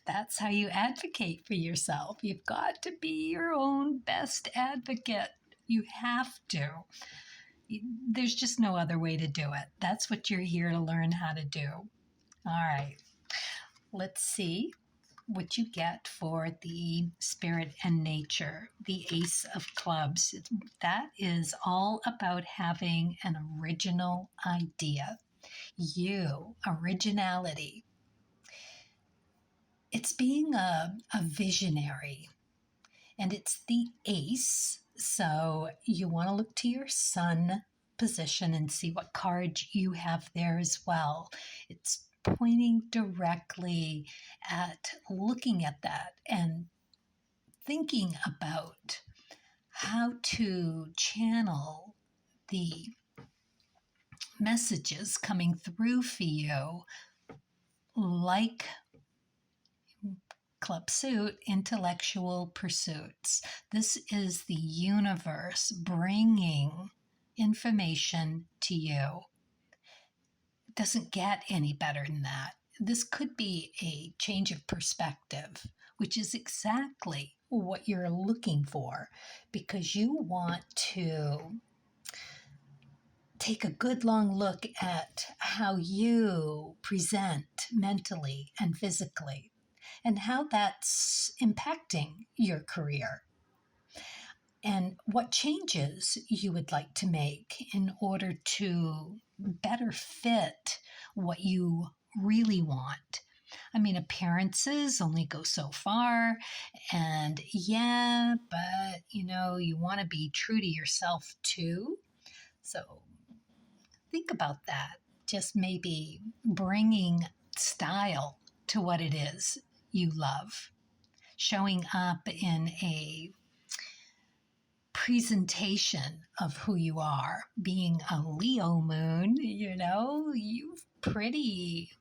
That's how you advocate for yourself. You've got to be your own best advocate. You have to. There's just no other way to do it. That's what you're here to learn how to do. All right. Let's see what you get for the spirit and nature, the Ace of Clubs. That is all about having an original idea. Originality. It's being a visionary, and it's the ace. So you want to look to your sun position and see what card you have there as well. It's pointing directly at looking at that and thinking about how to channel the messages coming through for you, like club suit, intellectual pursuits. This is the universe bringing information to you. It doesn't get any better than that. This could be a change of perspective, which is exactly what you're looking for, because you want to take a good long look at how you present mentally and physically, and how that's impacting your career, and what changes you would like to make in order to better fit what you really want. Appearances only go so far, and but you want to be true to yourself too. So think about that. Just maybe bringing style to what it is you love, showing up in a presentation of who you are. Being a Leo moon, you've pretty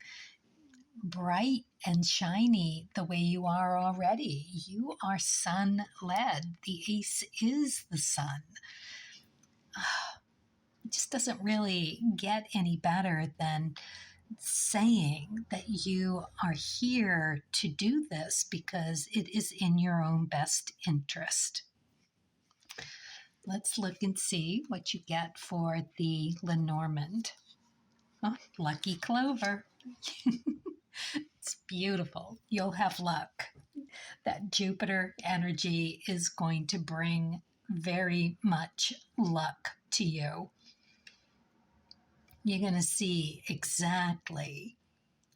bright and shiny the way you are already. You are sun-led. The ace is the sun. It just doesn't really get any better than saying that you are here to do this because it is in your own best interest. Let's look and see what you get for the Lenormand. Oh, lucky clover. It's beautiful. You'll have luck. That Jupiter energy is going to bring very much luck to you. You're going to see exactly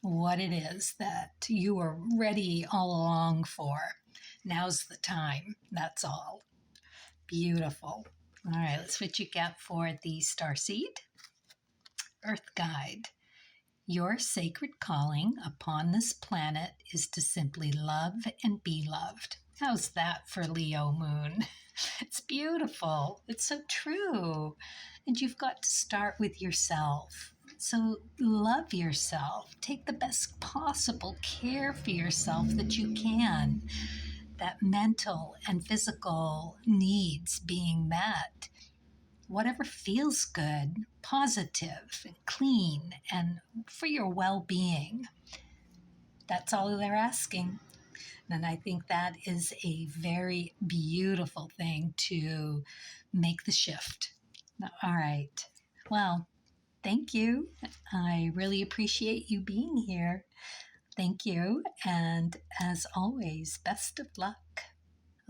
what it is that you were ready all along for. Now's the time. That's all. Beautiful. All right, let's see what you get for the starseed. Earth guide. Your sacred calling upon this planet is to simply love and be loved. How's that for Leo moon? It's beautiful. It's so true. And you've got to start with yourself. So love yourself. Take the best possible care for yourself that you can. That mental and physical needs being met. Whatever feels good, positive, and clean, and for your well-being. That's all they're asking. And I think that is a very beautiful thing to make the shift. All right. Well, thank you. I really appreciate you being here. Thank you. And as always, best of luck.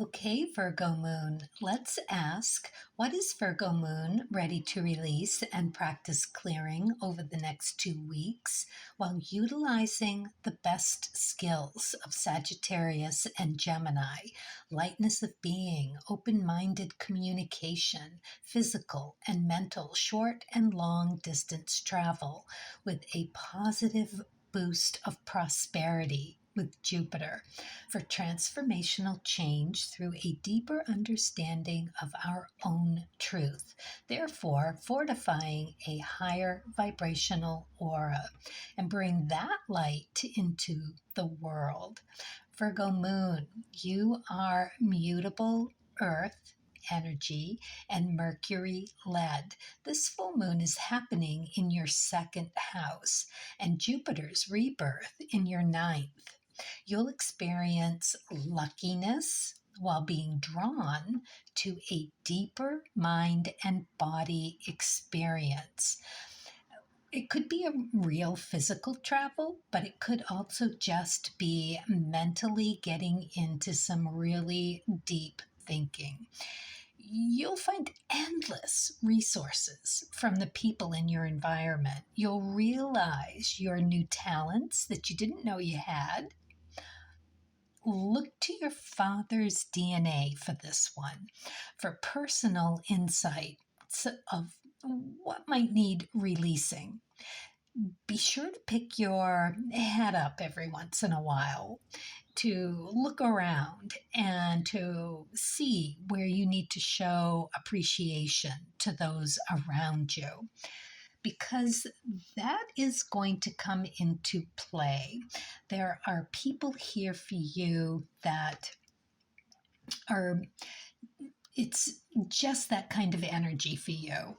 Okay, Virgo moon, let's ask, what is Virgo moon ready to release and practice clearing over the next 2 weeks while utilizing the best skills of Sagittarius and Gemini, lightness of being, open-minded communication, physical and mental short and long distance travel with a positive boost of prosperity with Jupiter for transformational change through a deeper understanding of our own truth, therefore fortifying a higher vibrational aura and bring that light into the world. Virgo moon, you are mutable earth energy and Mercury led. This full moon is happening in your second house and Jupiter's rebirth in your ninth. You'll experience luckiness while being drawn to a deeper mind and body experience. It could be a real physical travel, but it could also just be mentally getting into some really deep thinking. You'll find endless resources from the people in your environment. You'll realize your new talents that you didn't know you had. Look to your father's DNA for this one, for personal insights of what might need releasing. Be sure to pick your head up every once in a while to look around and to see where you need to show appreciation to those around you, because that is going to come into play. There are people here for you that are, it's just that kind of energy for you.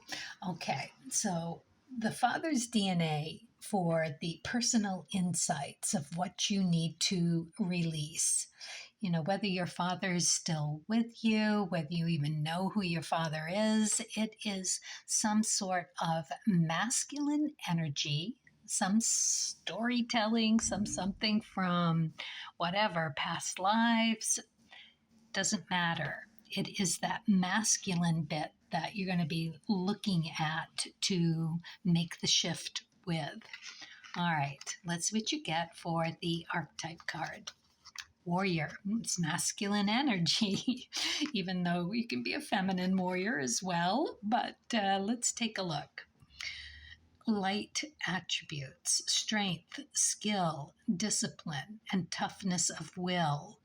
Okay, so the father's DNA for the personal insights of what you need to release. You know, whether your father is still with you, whether you even know who your father is, it is some sort of masculine energy, some storytelling, something from whatever, past lives, doesn't matter. It is that masculine bit that you're going to be looking at to make the shift with. All right, let's see what you get for the archetype card. Warrior. It's masculine energy, even though you can be a feminine warrior as well. But let's take a look. Light attributes, strength, skill, discipline, and toughness of will.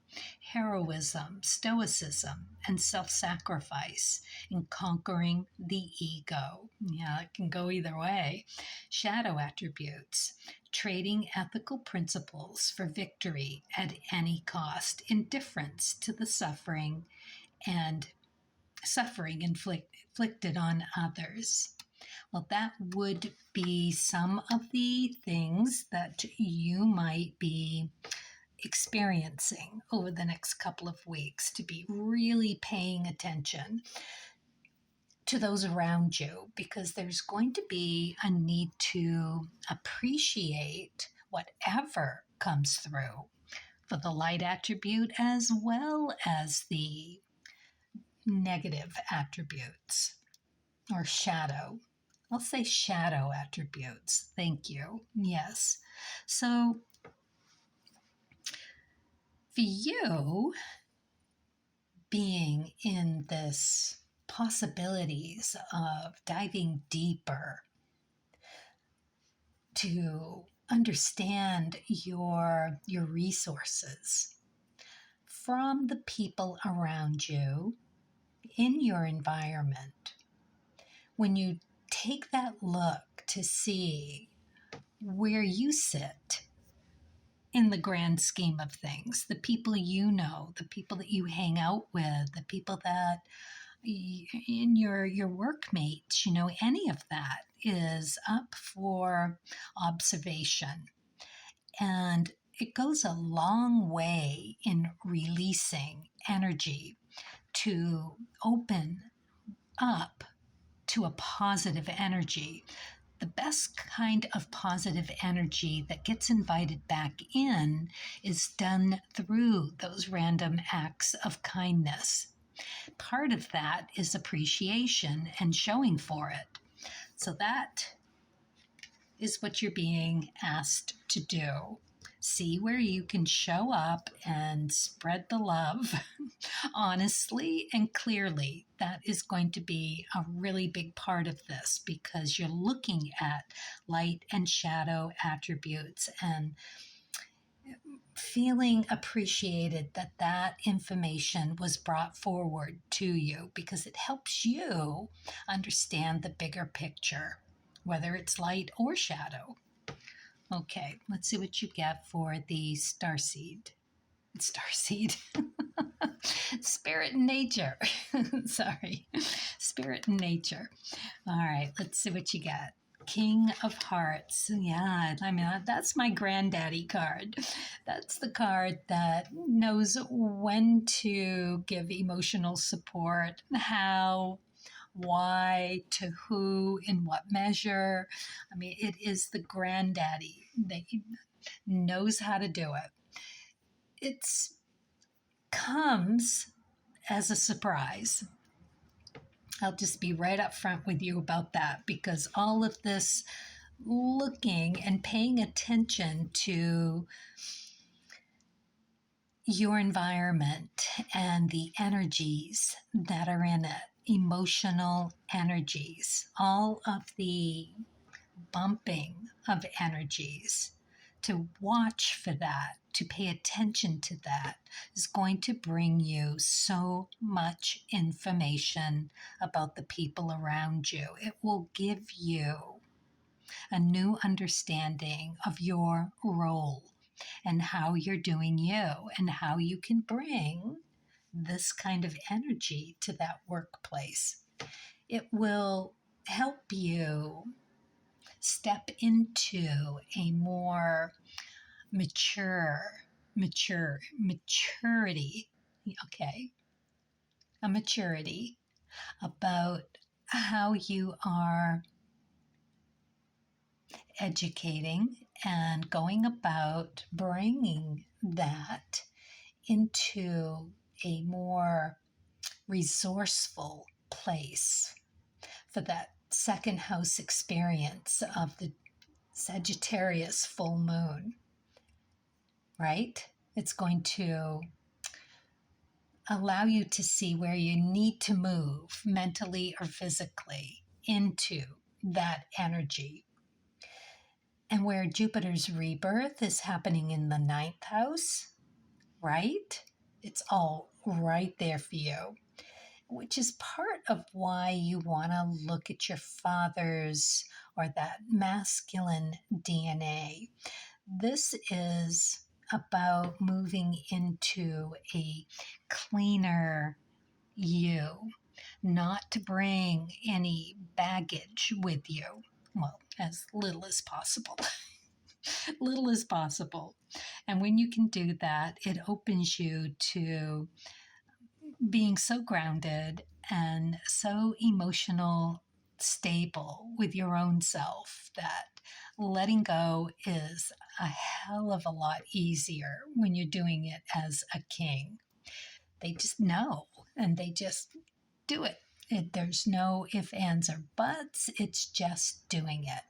Heroism, stoicism, and self-sacrifice in conquering the ego. Yeah, it can go either way. Shadow attributes, trading ethical principles for victory at any cost, indifference to the suffering and suffering inflicted on others. Well, that would be some of the things that you might be experiencing over the next couple of weeks, to be really paying attention to those around you, because there's going to be a need to appreciate whatever comes through for the light attribute as well as the negative attributes or shadow. I'll say shadow attributes. Thank you. Yes. So for you, being in this possibilities of diving deeper to understand your resources from the people around you in your environment, when you take that look to see where you sit in the grand scheme of things, the people you know, the people that you hang out with, the people that in your workmates, any of that is up for observation. And it goes a long way in releasing energy to open up to a positive energy. The best kind of positive energy that gets invited back in is done through those random acts of kindness. Part of that is appreciation and showing for it. So that is what you're being asked to do. See where you can show up and spread the love honestly and clearly. That is going to be a really big part of this, because you're looking at light and shadow attributes and feeling appreciated that information was brought forward to you, because it helps you understand the bigger picture, whether it's light or shadow. Okay, let's see what you get for the starseed. Spirit and nature. Sorry. Spirit and nature. All right, let's see what you got. King of Hearts. Yeah, I mean, that's my granddaddy card. That's the card that knows when to give emotional support, how, why, to who, in what measure. I mean, it is the granddaddy that knows how to do it. It comes as a surprise. I'll just be right up front with you about that, because all of this looking and paying attention to your environment and the energies that are in it, emotional energies, all of the bumping of energies, to watch for that, to pay attention to that, is going to bring you so much information about the people around you. It will give you a new understanding of your role and how you're doing you and how you can bring this kind of energy to that workplace. It will help you step into a more maturity, okay, a maturity about how you are educating and going about bringing that into a more resourceful place for that second house experience of the Sagittarius full moon, right? It's going to allow you to see where you need to move mentally or physically into that energy. And where Jupiter's rebirth is happening in the 9th house, right? It's all right there for you. which is part of why you want to look at your father's or that masculine DNA. This is about moving into a cleaner you, not to bring any baggage with you. Well, as little as possible. Little as possible. And when you can do that, it opens you to being so grounded and so emotional stable with your own self that letting go is a hell of a lot easier when you're doing it as a king. They just know and they just do it. There's no ifs, ands, or buts. It's just doing it.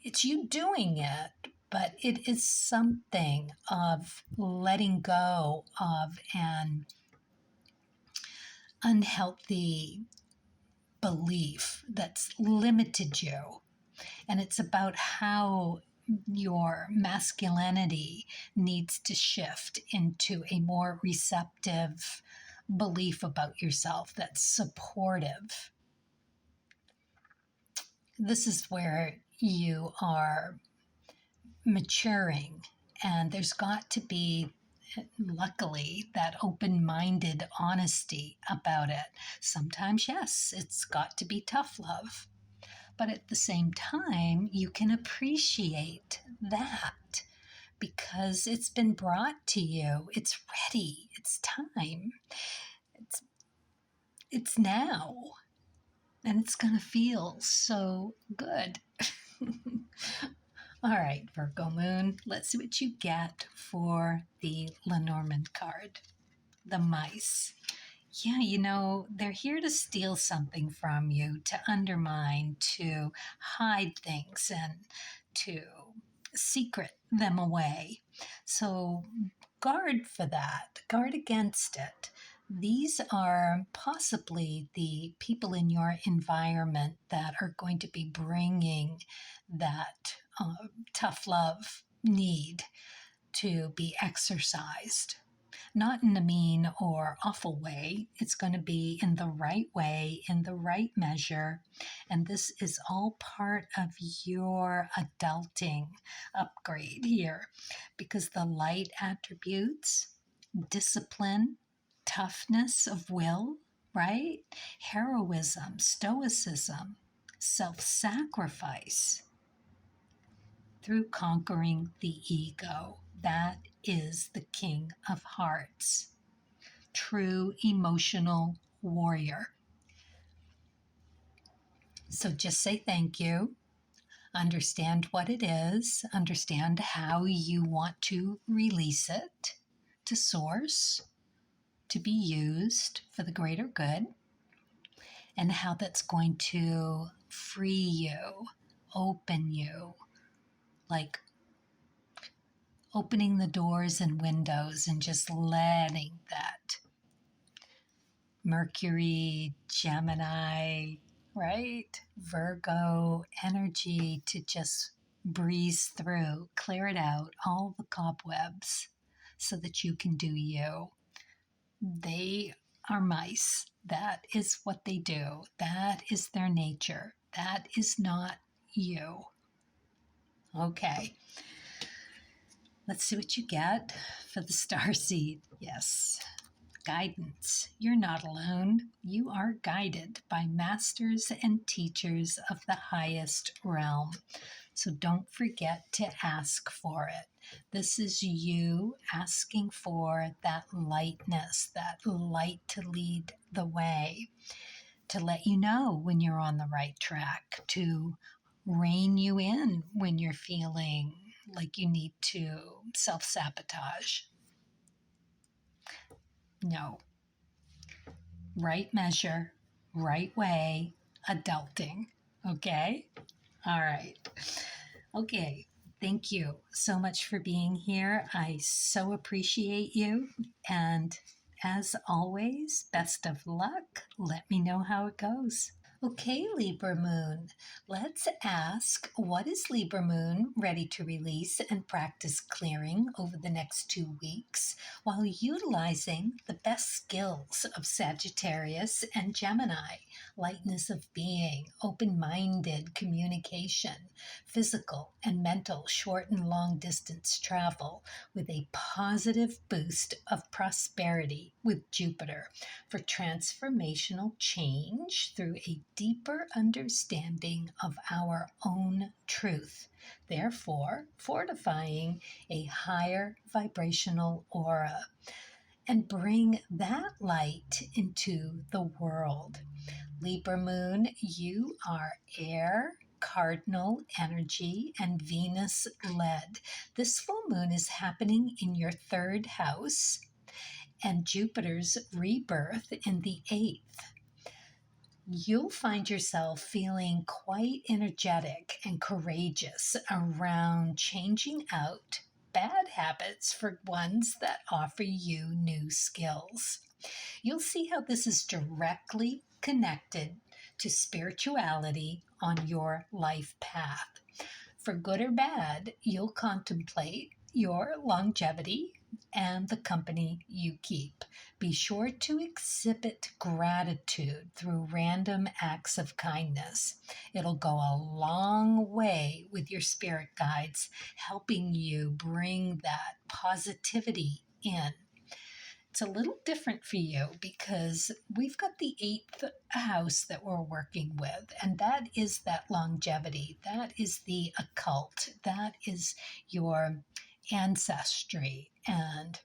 It's you doing it, but it is something of letting go of an unhealthy belief that's limited you. And it's about how your masculinity needs to shift into a more receptive belief about yourself that's supportive. This is where you are maturing, and there's got to be, luckily, that open-minded honesty about it. Sometimes, yes, it's got to be tough love, but at the same time, you can appreciate that because it's been brought to you. It's ready. It's time. It's now, and it's going to feel so good. All right, Virgo Moon, let's see what you get for the Lenormand card, the mice. Yeah, you know, they're here to steal something from you, to undermine, to hide things, and to secret them away. So guard for that, guard against it. These are possibly the people in your environment that are going to be bringing that tough love need to be exercised. Not in a mean or awful way. It's going to be in the right way, in the right measure. And this is all part of your adulting upgrade here, because the light attributes, discipline, toughness of will, right? Heroism, stoicism, self-sacrifice through conquering the ego. That is the King of Hearts, true emotional warrior. So just say thank you, understand what it is, understand how you want to release it to source, to be used for the greater good, and how that's going to free you, open you, like opening the doors and windows and just letting that Mercury, Gemini, right? Virgo energy to just breeze through, clear it out, all the cobwebs, so that you can do you. They are mice. That is what they do. That is their nature. That is not you. Okay. Let's see what you get for the starseed. Yes. Guidance. You're not alone. You are guided by masters and teachers of the highest realm. So don't forget to ask for it. This is you asking for that lightness, that light to lead the way, to let you know when you're on the right track, to rein you in when you're feeling like you need to self-sabotage. No. Right measure, right way, adulting. Okay? All right. Okay. Thank you so much for being here. I so appreciate you. And as always, best of luck. Let me know how it goes. Okay, Libra Moon, let's ask, what is Libra Moon ready to release and practice clearing over the next 2 weeks while utilizing the best skills of Sagittarius and Gemini? Lightness of being, open-minded communication, physical and mental short and long distance travel with a positive boost of prosperity with Jupiter for transformational change through a deeper understanding of our own truth, therefore fortifying a higher vibrational aura, and bring that light into the world. Libra Moon, you are air, cardinal energy, and Venus led. This full moon is happening in your third house and Jupiter's rebirth in the eighth. You'll find yourself feeling quite energetic and courageous around changing out bad habits for ones that offer you new skills. You'll see how this is directly connected to spirituality on your life path. For good or bad, you'll contemplate your longevity and the company you keep. Be sure to exhibit gratitude through random acts of kindness. It'll go a long way with your spirit guides, helping you bring that positivity in. It's a little different for you because we've got the eighth house that we're working with, and that is that longevity. That is the occult. That is your ancestry and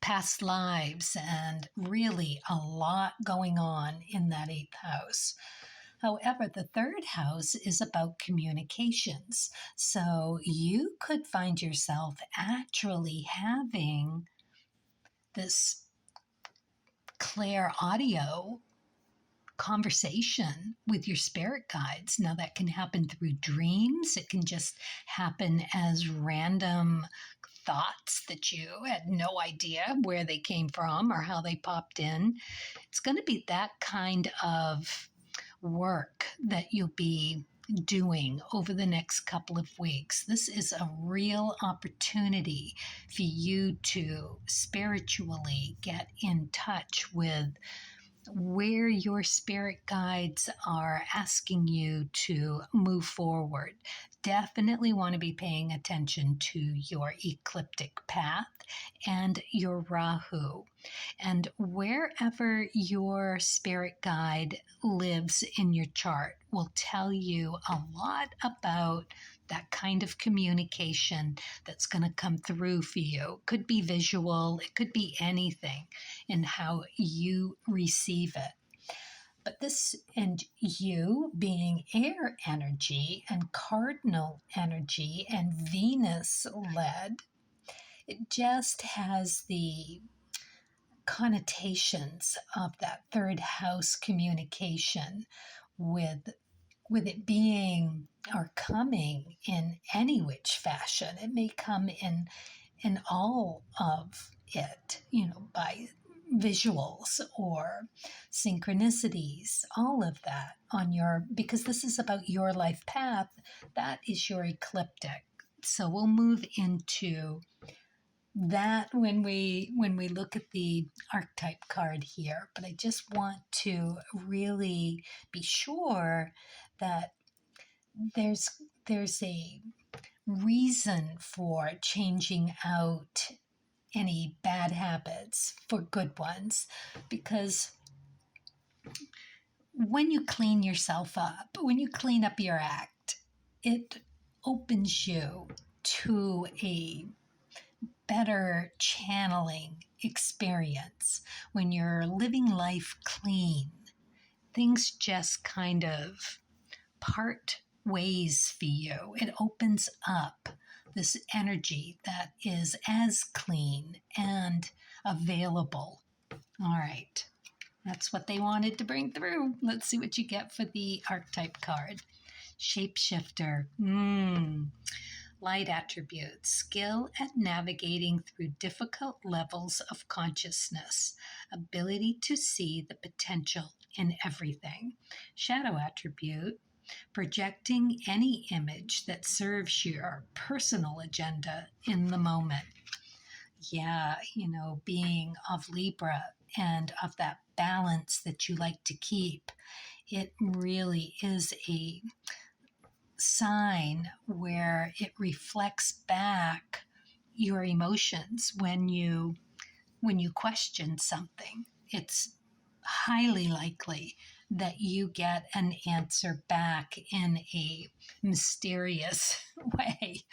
past lives, and really a lot going on in that eighth house. However, the third house is about communications. So you could find yourself actually having this clear audio conversation with your spirit guides. Now, that can happen through dreams. It can just happen as random thoughts that you had no idea where they came from or how they popped in. It's going to be that kind of work that you'll be doing over the next couple of weeks. This is a real opportunity for you to spiritually get in touch with where your spirit guides are asking you to move forward. Definitely want to be paying attention to your ecliptic path and your Rahu. And wherever your spirit guide lives in your chart will tell you a lot about that kind of communication that's going to come through for you. It could be visual, it could be anything in how you receive it. But this, and you being air energy and cardinal energy and Venus led, it just has the connotations of that third house communication with it being or coming in any which fashion. It may come in all of it, by visuals or synchronicities, all of that because this is about your life path. That is your ecliptic. So we'll move into that when we look at the archetype card here, but I just want to really be sure that there's a reason for changing out any bad habits for good ones, because when you clean yourself up, when you clean up your act, it opens you to a better channeling experience. When you're living life clean, things just kind of part ways for you. It opens up this energy that is as clean and available. All right. That's what they wanted to bring through. Let's see what you get for the archetype card. Shapeshifter. Light attributes, skill at navigating through difficult levels of consciousness, ability to see the potential in everything. Shadow attribute, projecting any image that serves your personal agenda in the moment. Yeah, being of Libra and of that balance that you like to keep, it really is a sign where it reflects back your emotions when you question something. It's highly likely that you get an answer back in a mysterious way.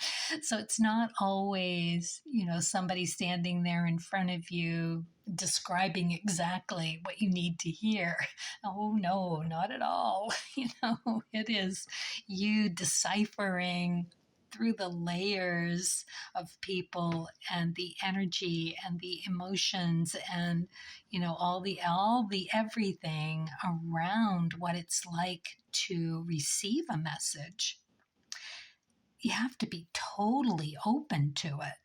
So it's not always, somebody standing there in front of you describing exactly what you need to hear. Oh, no, not at all. It is you deciphering through the layers of people and the energy and the emotions and all the everything around what it's like to receive a message. You have to be totally open to it.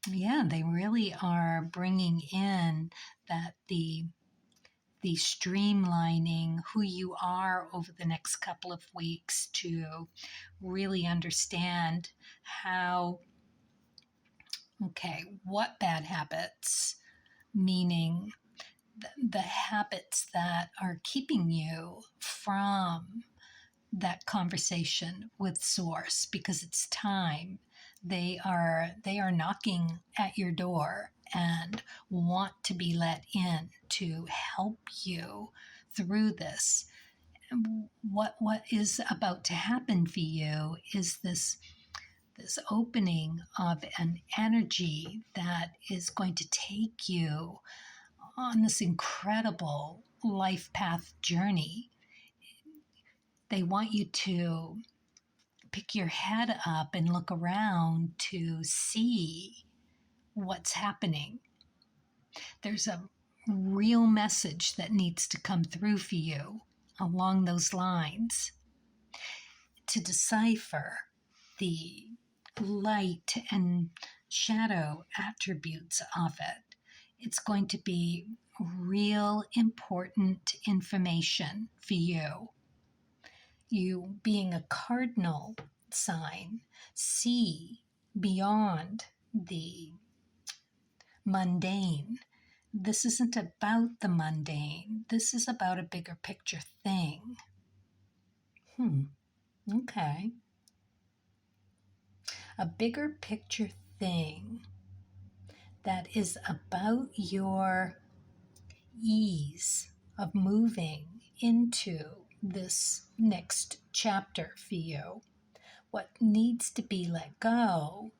Yeah, they really are bringing in that the streamlining who you are over the next couple of weeks to really understand what bad habits, meaning the habits that are keeping you from that conversation with Source, because it's time. They are knocking at your door and want to be let in to help you through this. What is about to happen for you is this opening of an energy that is going to take you on this incredible life path journey. They want you to pick your head up and look around to see what's happening. There's a real message that needs to come through for you along those lines to decipher the light and shadow attributes of it. It's going to be real important information for you. You, being a cardinal sign, see beyond the mundane. This isn't about the mundane. This is about a bigger picture thing. Okay. A bigger picture thing that is about your ease of moving into this next chapter for you. What needs to be let go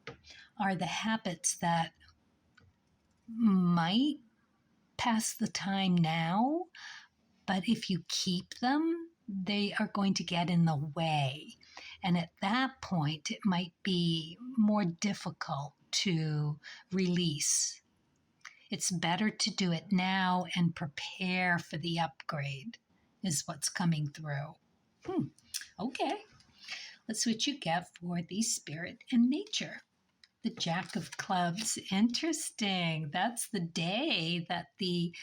are the habits that might pass the time now, but if you keep them, they are going to get in the way. And at that point, it might be more difficult to release. It's better to do it now and prepare for the upgrade, is what's coming through. Okay. Let's see what you get for the spirit and nature. The Jack of Clubs. Interesting. That's the day that the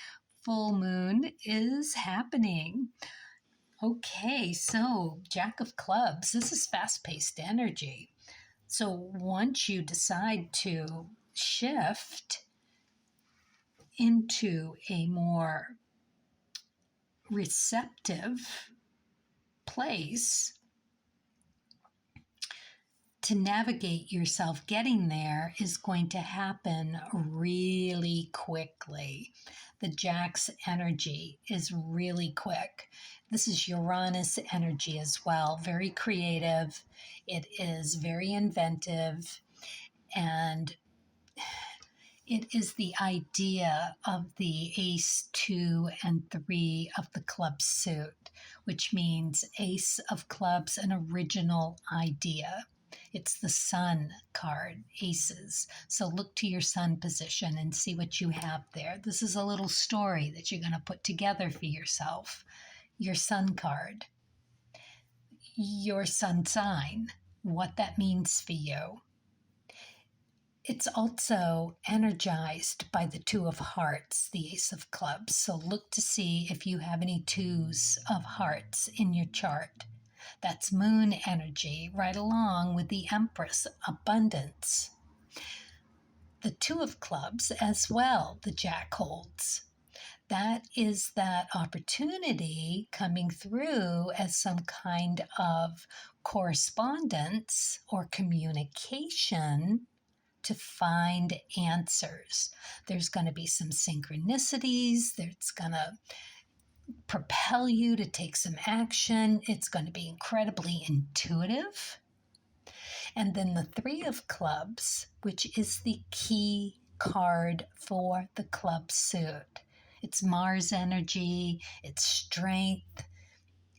full moon is happening. Okay, so Jack of Clubs, this is fast-paced energy. So once you decide to shift into a more receptive place, to navigate yourself getting there is going to happen really quickly. The Jack's energy is really quick. This is Uranus energy as well, very creative. It is very inventive, and it is the idea of the ace, 2, and 3 of the club suit, which means ace of clubs, an original idea. It's the sun card, aces. So look to your sun position and see what you have there. This is a little story that you're going to put together for yourself. Your sun card. your sun sign, what that means for you. It's also energized by the Two of Hearts, the Ace of Clubs. So look to see if you have any twos of hearts in your chart. That's moon energy, right along with the Empress, abundance. The Two of Clubs as well, the Jack holds. That is that opportunity coming through as some kind of correspondence or communication to find answers. There's going to be some synchronicities. That's going to propel you to take some action. It's going to be incredibly intuitive. And then the Three of Clubs, which is the key card for the club suit. It's Mars energy, it's strength,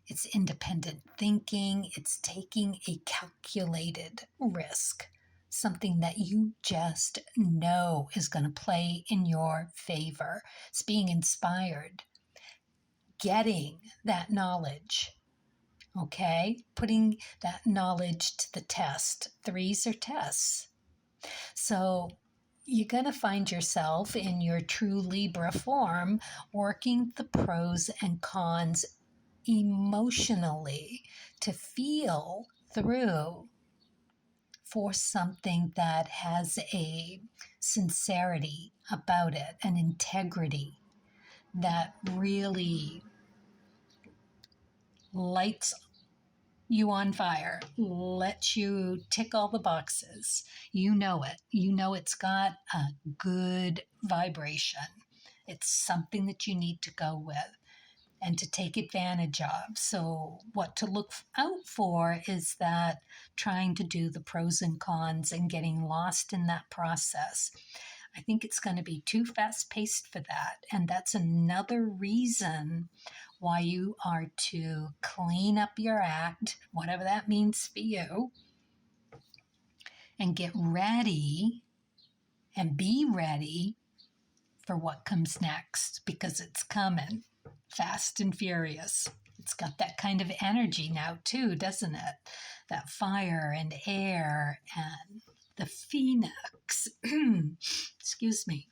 it's independent thinking, it's taking a calculated risk, something that you just know is going to play in your favor. It's being inspired, getting that knowledge, okay? Putting that knowledge to the test. Threes are tests. So you're going to find yourself in your true Libra form working the pros and cons emotionally to feel through for something that has a sincerity about it, an integrity that really lights you on fire, lets you tick all the boxes. You know it. You know it's got a good vibration. It's something that you need to go with and to take advantage of. So what to look out for is that trying to do the pros and cons and getting lost in that process. I think it's going to be too fast-paced for that. And that's another reason why you are to clean up your act, whatever that means for you, and get ready and be ready for what comes next, because it's coming fast and furious. It's got that kind of energy now too, doesn't it? That fire and air and the phoenix, excuse me,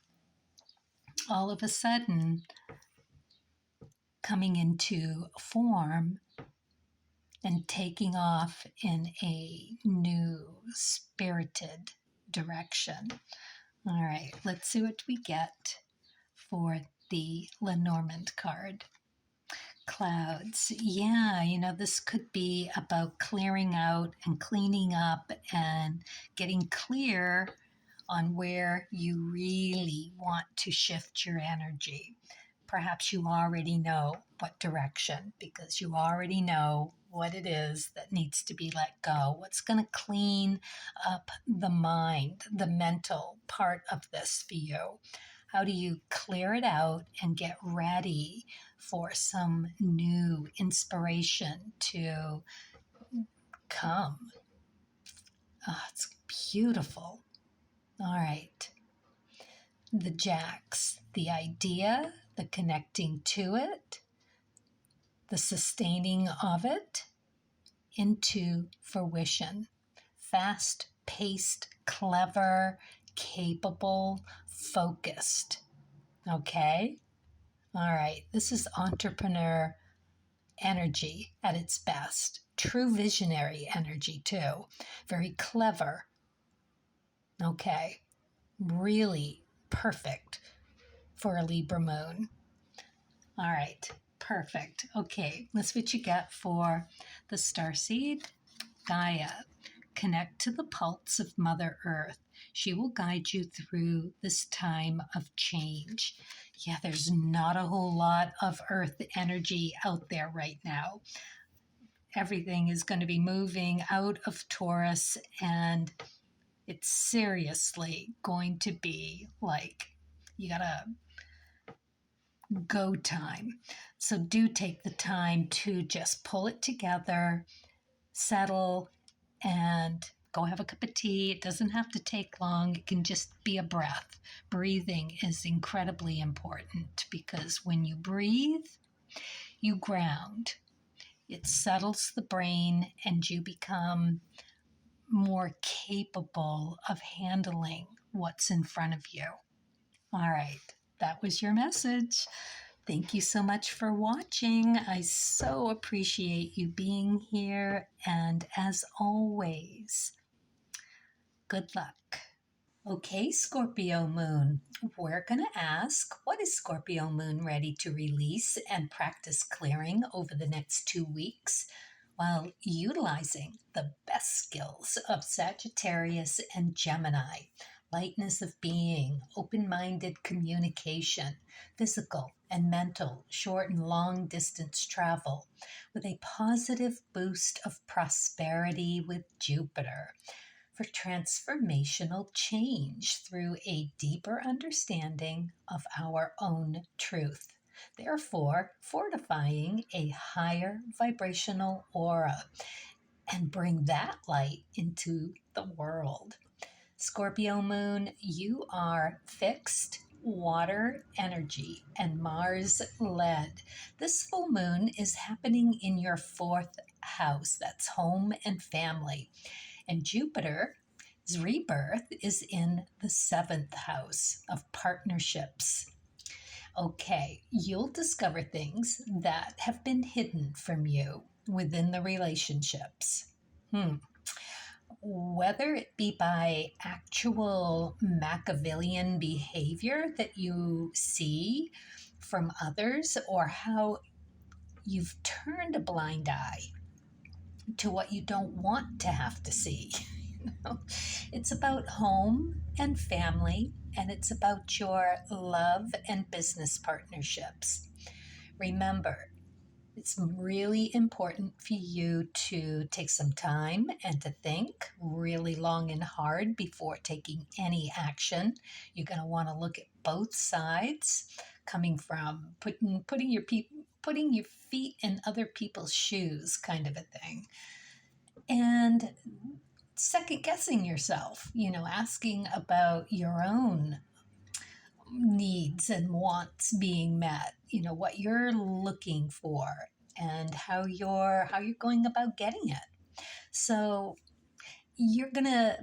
all of a sudden coming into form and taking off in a new spirited direction. All right, let's see what we get for the Lenormand card. Clouds. Yeah, this could be about clearing out and cleaning up and getting clear on where you really want to shift your energy. Perhaps you already know what direction, because you already know what it is that needs to be let go. What's going to clean up the mind, the mental part of this for you? How do you clear it out and get ready for some new inspiration to come? Oh, it's beautiful. All right. The Jacks, the idea, the connecting to it, the sustaining of it into fruition. Fast-paced, clever, capable, focused. Okay? All right. This is entrepreneur energy at its best. True visionary energy, too. Very clever. Okay. Really perfect for a Libra moon. All right. Perfect. Okay. Let's see what you get for the starseed. Gaia. Connect to the pulse of Mother Earth. She will guide you through this time of change. Yeah, there's not a whole lot of Earth energy out there right now. Everything is going to be moving out of Taurus, and it's seriously going to be like you gotta go time. So do take the time to just pull it together, settle, and go have a cup of tea. It doesn't have to take long. It can just be a breath. Breathing is incredibly important, because when you breathe, you ground. It settles the brain and you become more capable of handling what's in front of you. All right, that was your message. Thank you so much for watching. I so appreciate you being here. And as always, good luck. Okay, Scorpio Moon, we're going to ask, what is Scorpio Moon ready to release and practice clearing over the next 2 weeks while utilizing the best skills of Sagittarius and Gemini? Lightness of being, open-minded communication, physical and mental, short and long distance travel, with a positive boost of prosperity with Jupiter, for transformational change through a deeper understanding of our own truth, therefore fortifying a higher vibrational aura and bring that light into the world. Scorpio Moon, you are fixed water energy and Mars led. This full moon is happening in your 4th house. That's home and family. And Jupiter's rebirth is in the 7th house of partnerships. Okay, you'll discover things that have been hidden from you within the relationships. Whether it be by actual Machiavellian behavior that you see from others, or how you've turned a blind eye to what you don't want to have to see. It's about home and family, and it's about your love and business partnerships. Remember, it's really important for you to take some time and to think really long and hard before taking any action. You're going to want to look at both sides, coming from putting your feet in other people's shoes, kind of a thing. And second guessing yourself, asking about your own needs and wants being met, what you're looking for and how you're going about getting it. So you're gonna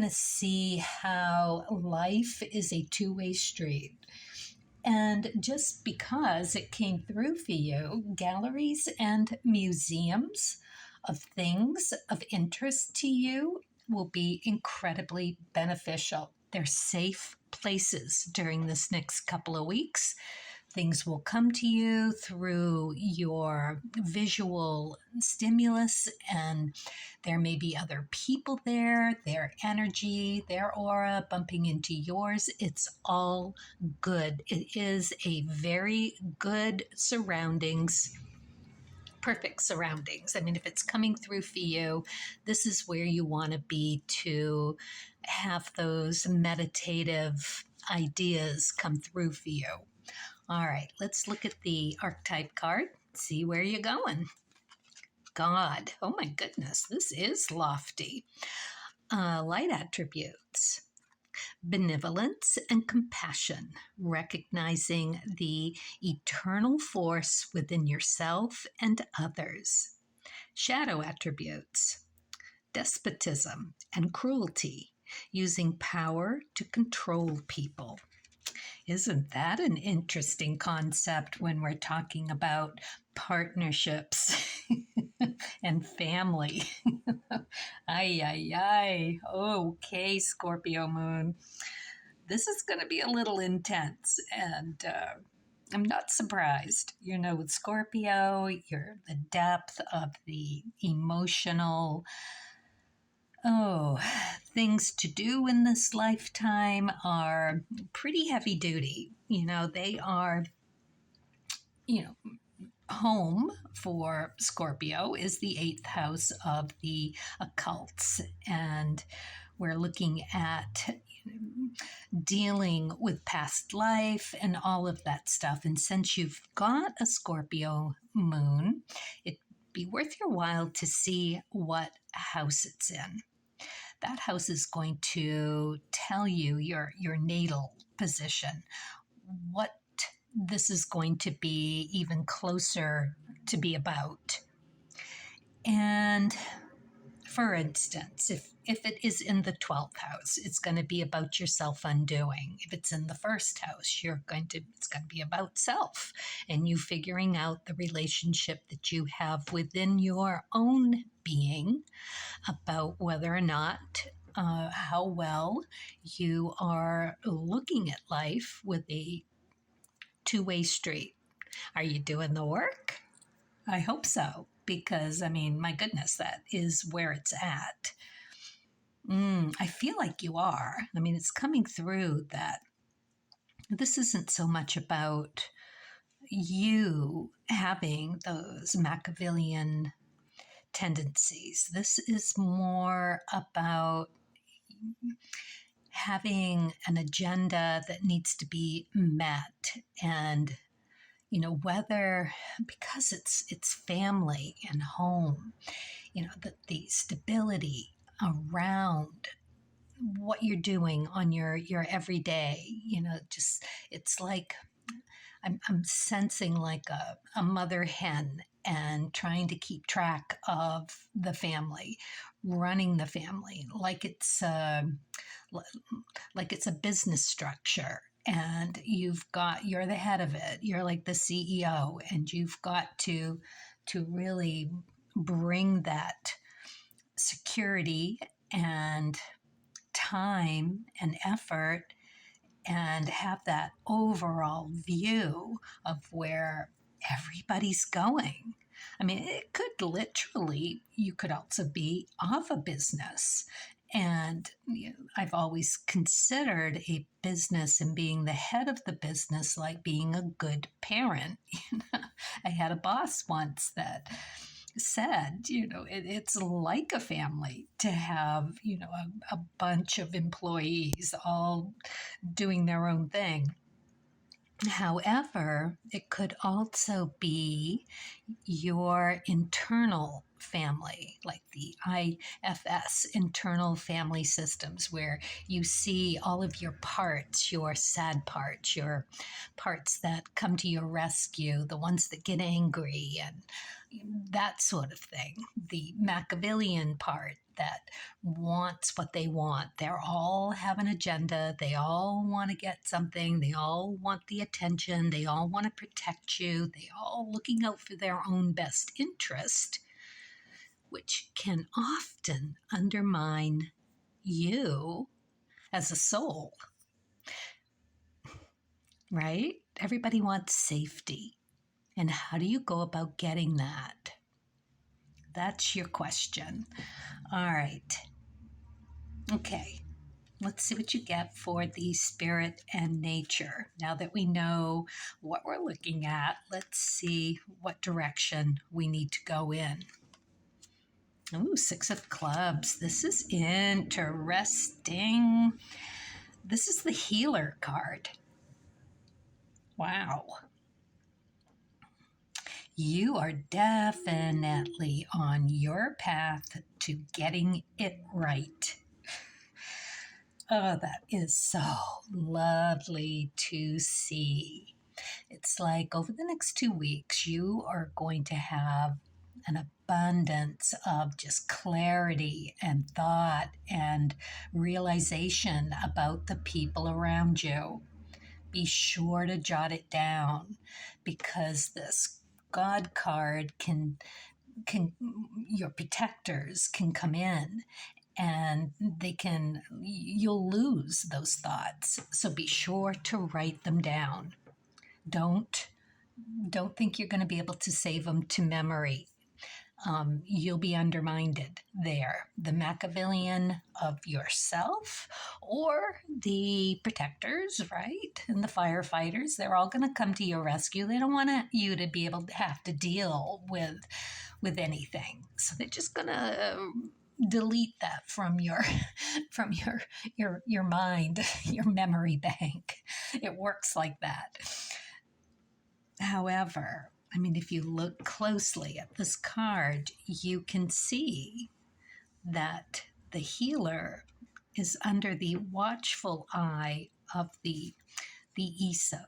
see how life is a two-way street. And just because it came through for you, galleries and museums of things of interest to you will be incredibly beneficial. They're safe places during this next couple of weeks. Things will come to you through your visual stimulus, and there may be other people there, their energy, their aura bumping into yours. It's all good. It is a very good surroundings. Perfect surroundings. I mean, if it's coming through for you, this is where you want to be to have those meditative ideas come through for you. All right, let's look at the archetype card, see where you're going. God, oh my goodness, this is lofty. Light attributes. Benevolence and compassion, recognizing the eternal force within yourself and others. Shadow attributes. Despotism and cruelty, using power to control people. Isn't that an interesting concept when we're talking about partnerships and family? Ay, ay, ay. Okay, Scorpio Moon. This is going to be a little intense, and I'm not surprised. With Scorpio, the depth of the emotional things to do in this lifetime are pretty heavy duty. They are, home for Scorpio is the 8th house of the occults. And we're looking at dealing with past life and all of that stuff. And since you've got a Scorpio moon, it'd be worth your while to see what house it's in. That house is going to tell you your natal position, what this is going to be even closer to be about. And for instance, if it is in the 12th house, it's going to be about your self-undoing. If it's in the first house, it's going to be about self and you figuring out the relationship that you have within your own being about whether or not how well you are looking at life with a two-way street. Are you doing the work? I hope so, because I mean, my goodness, that is where it's at. I feel like you are. I mean, it's coming through that this isn't so much about you having those Machiavellian tendencies. This is more about having an agenda that needs to be met, and whether, because it's family and home, the stability around what you're doing on your everyday, just, it's like I'm sensing like a mother hen and trying to keep track of the family, running the family like it's a business structure, and you're the head of it. You're like the CEO, and you've got to really bring that security and time and effort and have that overall view of where everybody's going. I mean, it could literally, you could also be of a business. And I've always considered a business and being the head of the business like being a good parent. I had a boss once that said, it's like a family to have, a bunch of employees all doing their own thing. However, it could also be your internal family, like the IFS, internal family systems, where you see all of your parts, your sad parts, your parts that come to your rescue, the ones that get angry, and that sort of thing. The Machiavellian part that wants what they want. They all have an agenda. They all want to get something. They all want the attention. They all want to protect you. They all looking out for their own best interest, which can often undermine you as a soul, right? Everybody wants safety. And how do you go about getting that? That's your question. All right. Okay. Let's see what you get for the spirit and nature. Now that we know what we're looking at, let's see what direction we need to go in. Ooh, 6 of Clubs. This is interesting. This is the healer card. Wow. You are definitely on your path to getting it right. Oh, that is so lovely to see. It's like over the next 2 weeks, you are going to have an abundance of just clarity and thought and realization about the people around you. Be sure to jot it down, because this God card can your protectors can come in, and you'll lose those thoughts. So be sure to write them down. Don't think you're going to be able to save them to memory. You'll be undermined there. The Machiavellian of yourself, or the protectors, right? And the firefighters, they're all going to come to your rescue. They don't want you to be able to have to deal with anything. So they're just going to delete that from your mind, your memory bank. It works like that. However, I mean, if you look closely at this card, you can see that the healer is under the watchful eye of the the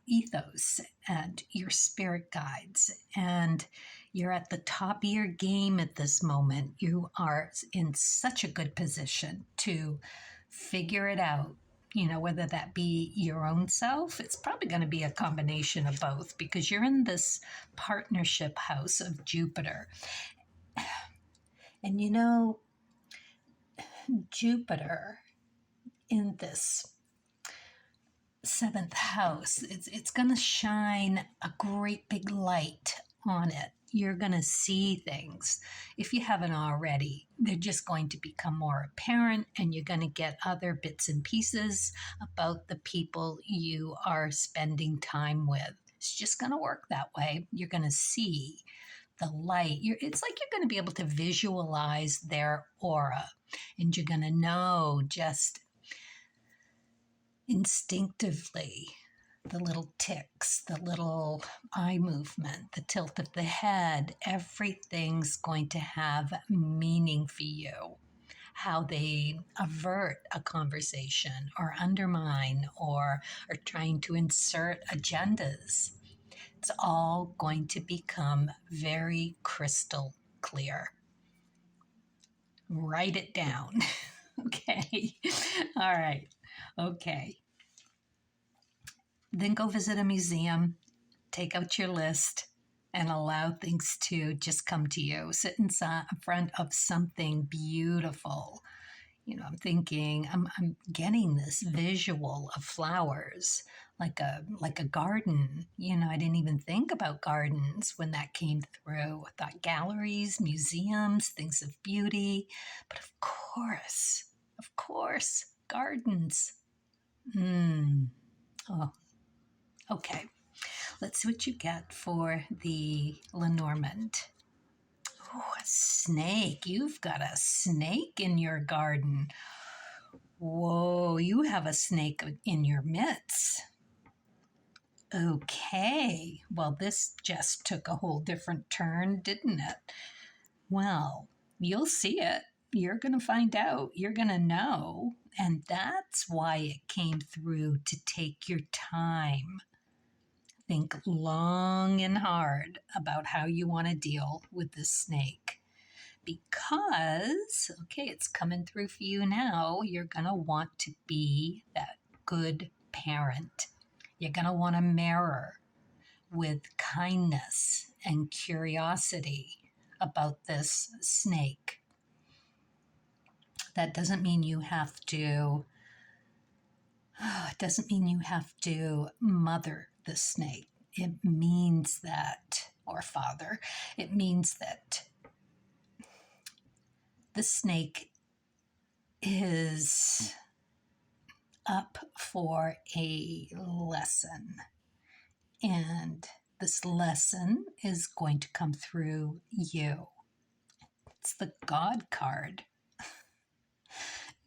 ethos and your spirit guides. And you're at the top of your game at this moment. You are in such a good position to figure it out, whether that be your own self. It's probably going to be a combination of both, because you're in this partnership house of Jupiter. And Jupiter in this seventh house, it's going to shine a great big light on it. You're going to see things. If you haven't already, they're just going to become more apparent, and you're going to get other bits and pieces about the people you are spending time with. It's just going to work that way. You're going to see the light. It's like you're going to be able to visualize their aura, and you're going to know just instinctively the little ticks, the little eye movement, the tilt of the head. Everything's going to have meaning for you. How they avert a conversation or undermine or are trying to insert agendas. It's all going to become very crystal clear. Write it down. Okay. All right. Okay. Then go visit a museum, take out your list, and allow things to just come to you. Sit in front of something beautiful. I'm thinking, I'm getting this visual of flowers, like a garden. I didn't even think about gardens when that came through. I thought galleries, museums, things of beauty, but of course, gardens. Oh, okay. Let's see what you get for the Lenormand. Oh, a snake. You've got a snake in your garden. Whoa, you have a snake in your midst. Okay. Well, this just took a whole different turn, didn't it? Well, you'll see it. You're going to find out. You're going to know. And that's why it came through to take your time. Think long and hard about how you want to deal with this snake. Because, okay, it's coming through for you now. You're going to want to be that good parent. You're going to want to mirror with kindness and curiosity about this snake. That doesn't mean you have to, mother the snake. It means that, or father, it means that the snake is up for a lesson. And this lesson is going to come through you. It's the God card.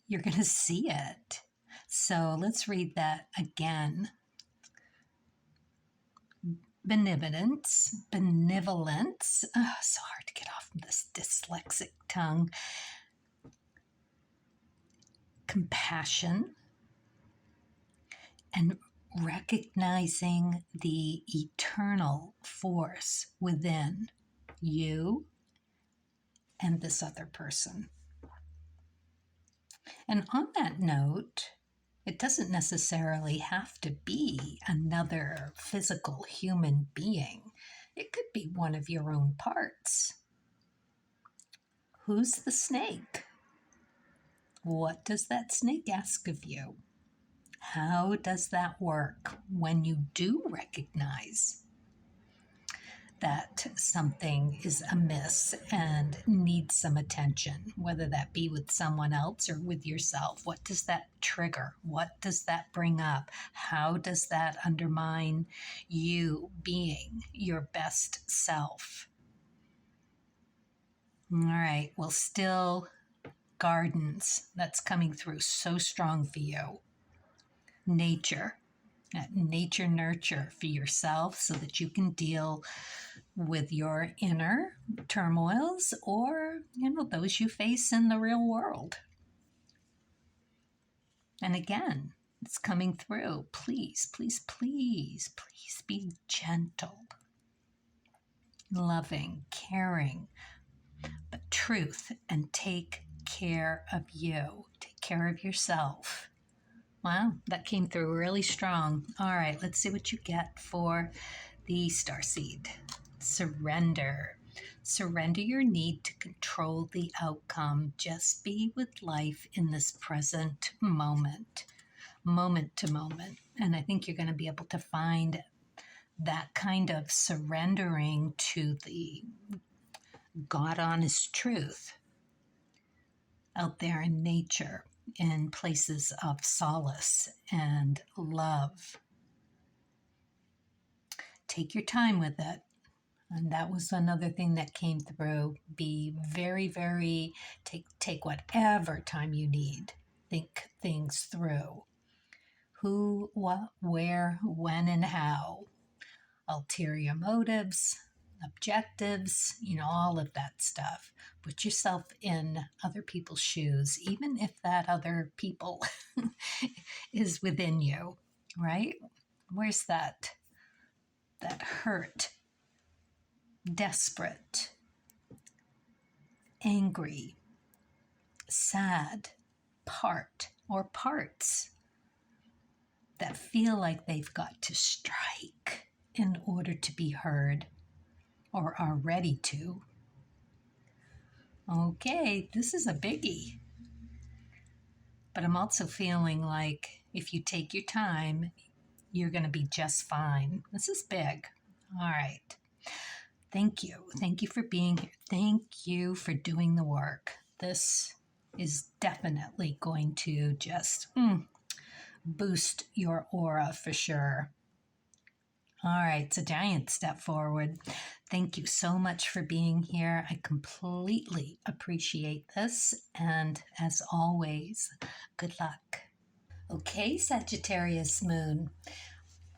You're going to see it. So let's read that again. Benevolence. Oh, so hard to get off this dyslexic tongue. Compassion. And recognizing the eternal force within you and this other person. And on that note, it doesn't necessarily have to be another physical human being. It could be one of your own parts. Who's the snake? What does that snake ask of you? How does that work when you do recognize that something is amiss and needs some attention, whether that be with someone else or with yourself? What does that trigger? What does that bring up? How does that undermine you being your best self? All right, well, still gardens. That's coming through so strong for you. Nature. That nature nurture for yourself so that you can deal with your inner turmoils or, those you face in the real world. And again, that's coming through. Please, please, please, please be gentle, loving, caring, but truth, and take care of you. Take care of yourself. Wow, that came through really strong. All right, let's see what you get for the starseed. Surrender. Surrender your need to control the outcome. Just be with life in this present moment, moment to moment. And I think you're going to be able to find that kind of surrendering to the God honest truth out there in nature, in places of solace and love. Take your time with it. And that was another thing that came through. Be very, very, take whatever time you need. Think things through. Who, what, where, when, and how. Ulterior motives, objectives, all of that stuff. Put yourself in other people's shoes, even if that other people is within you, right? Where's that hurt, desperate, angry, sad part or parts that feel like they've got to strike in order to be heard or are ready to? Okay, this is a biggie. But I'm also feeling like if you take your time, you're going to be just fine. This is big. All right. Thank you. Thank you for being here. Thank you for doing the work. This is definitely going to just boost your aura for sure. All right, it's a giant step forward. Thank you so much for being here. I completely appreciate this. And as always, good luck. Okay, Sagittarius Moon.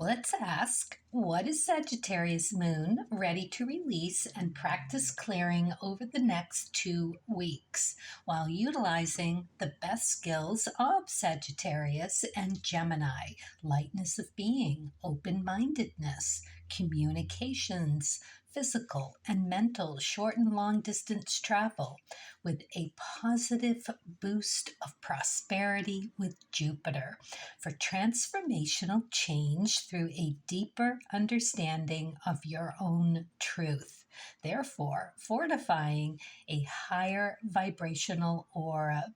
Let's ask, what is Sagittarius Moon ready to release and practice clearing over the next 2 weeks while utilizing the best skills of Sagittarius and Gemini: lightness of being, open-mindedness, communications, physical and mental short and long distance travel, with a positive boost of prosperity with Jupiter for transformational change through a deeper understanding of your own truth, therefore fortifying a higher vibrational aura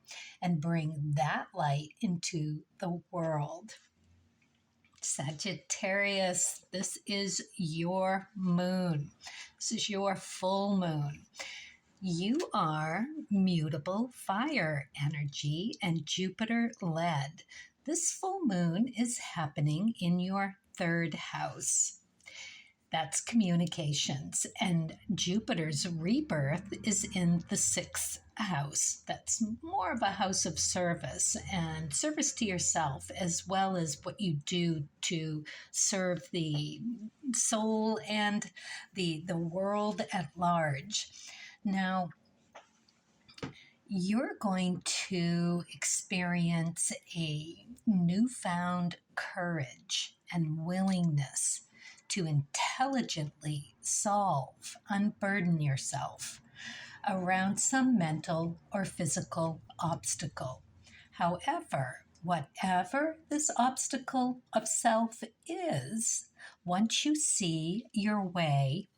and bring that light into the world. Sagittarius, this is your moon. This is your full moon. You are mutable fire energy and Jupiter led. This full moon is happening in your 3rd house. That's communications, and Jupiter's rebirth is in the 6th house. That's more of a house of service and service to yourself, as well as what you do to serve the soul and the world at large. Now, you're going to experience a newfound courage and willingness to intelligently unburden yourself around some mental or physical obstacle. However, whatever this obstacle of self is, once you see your way,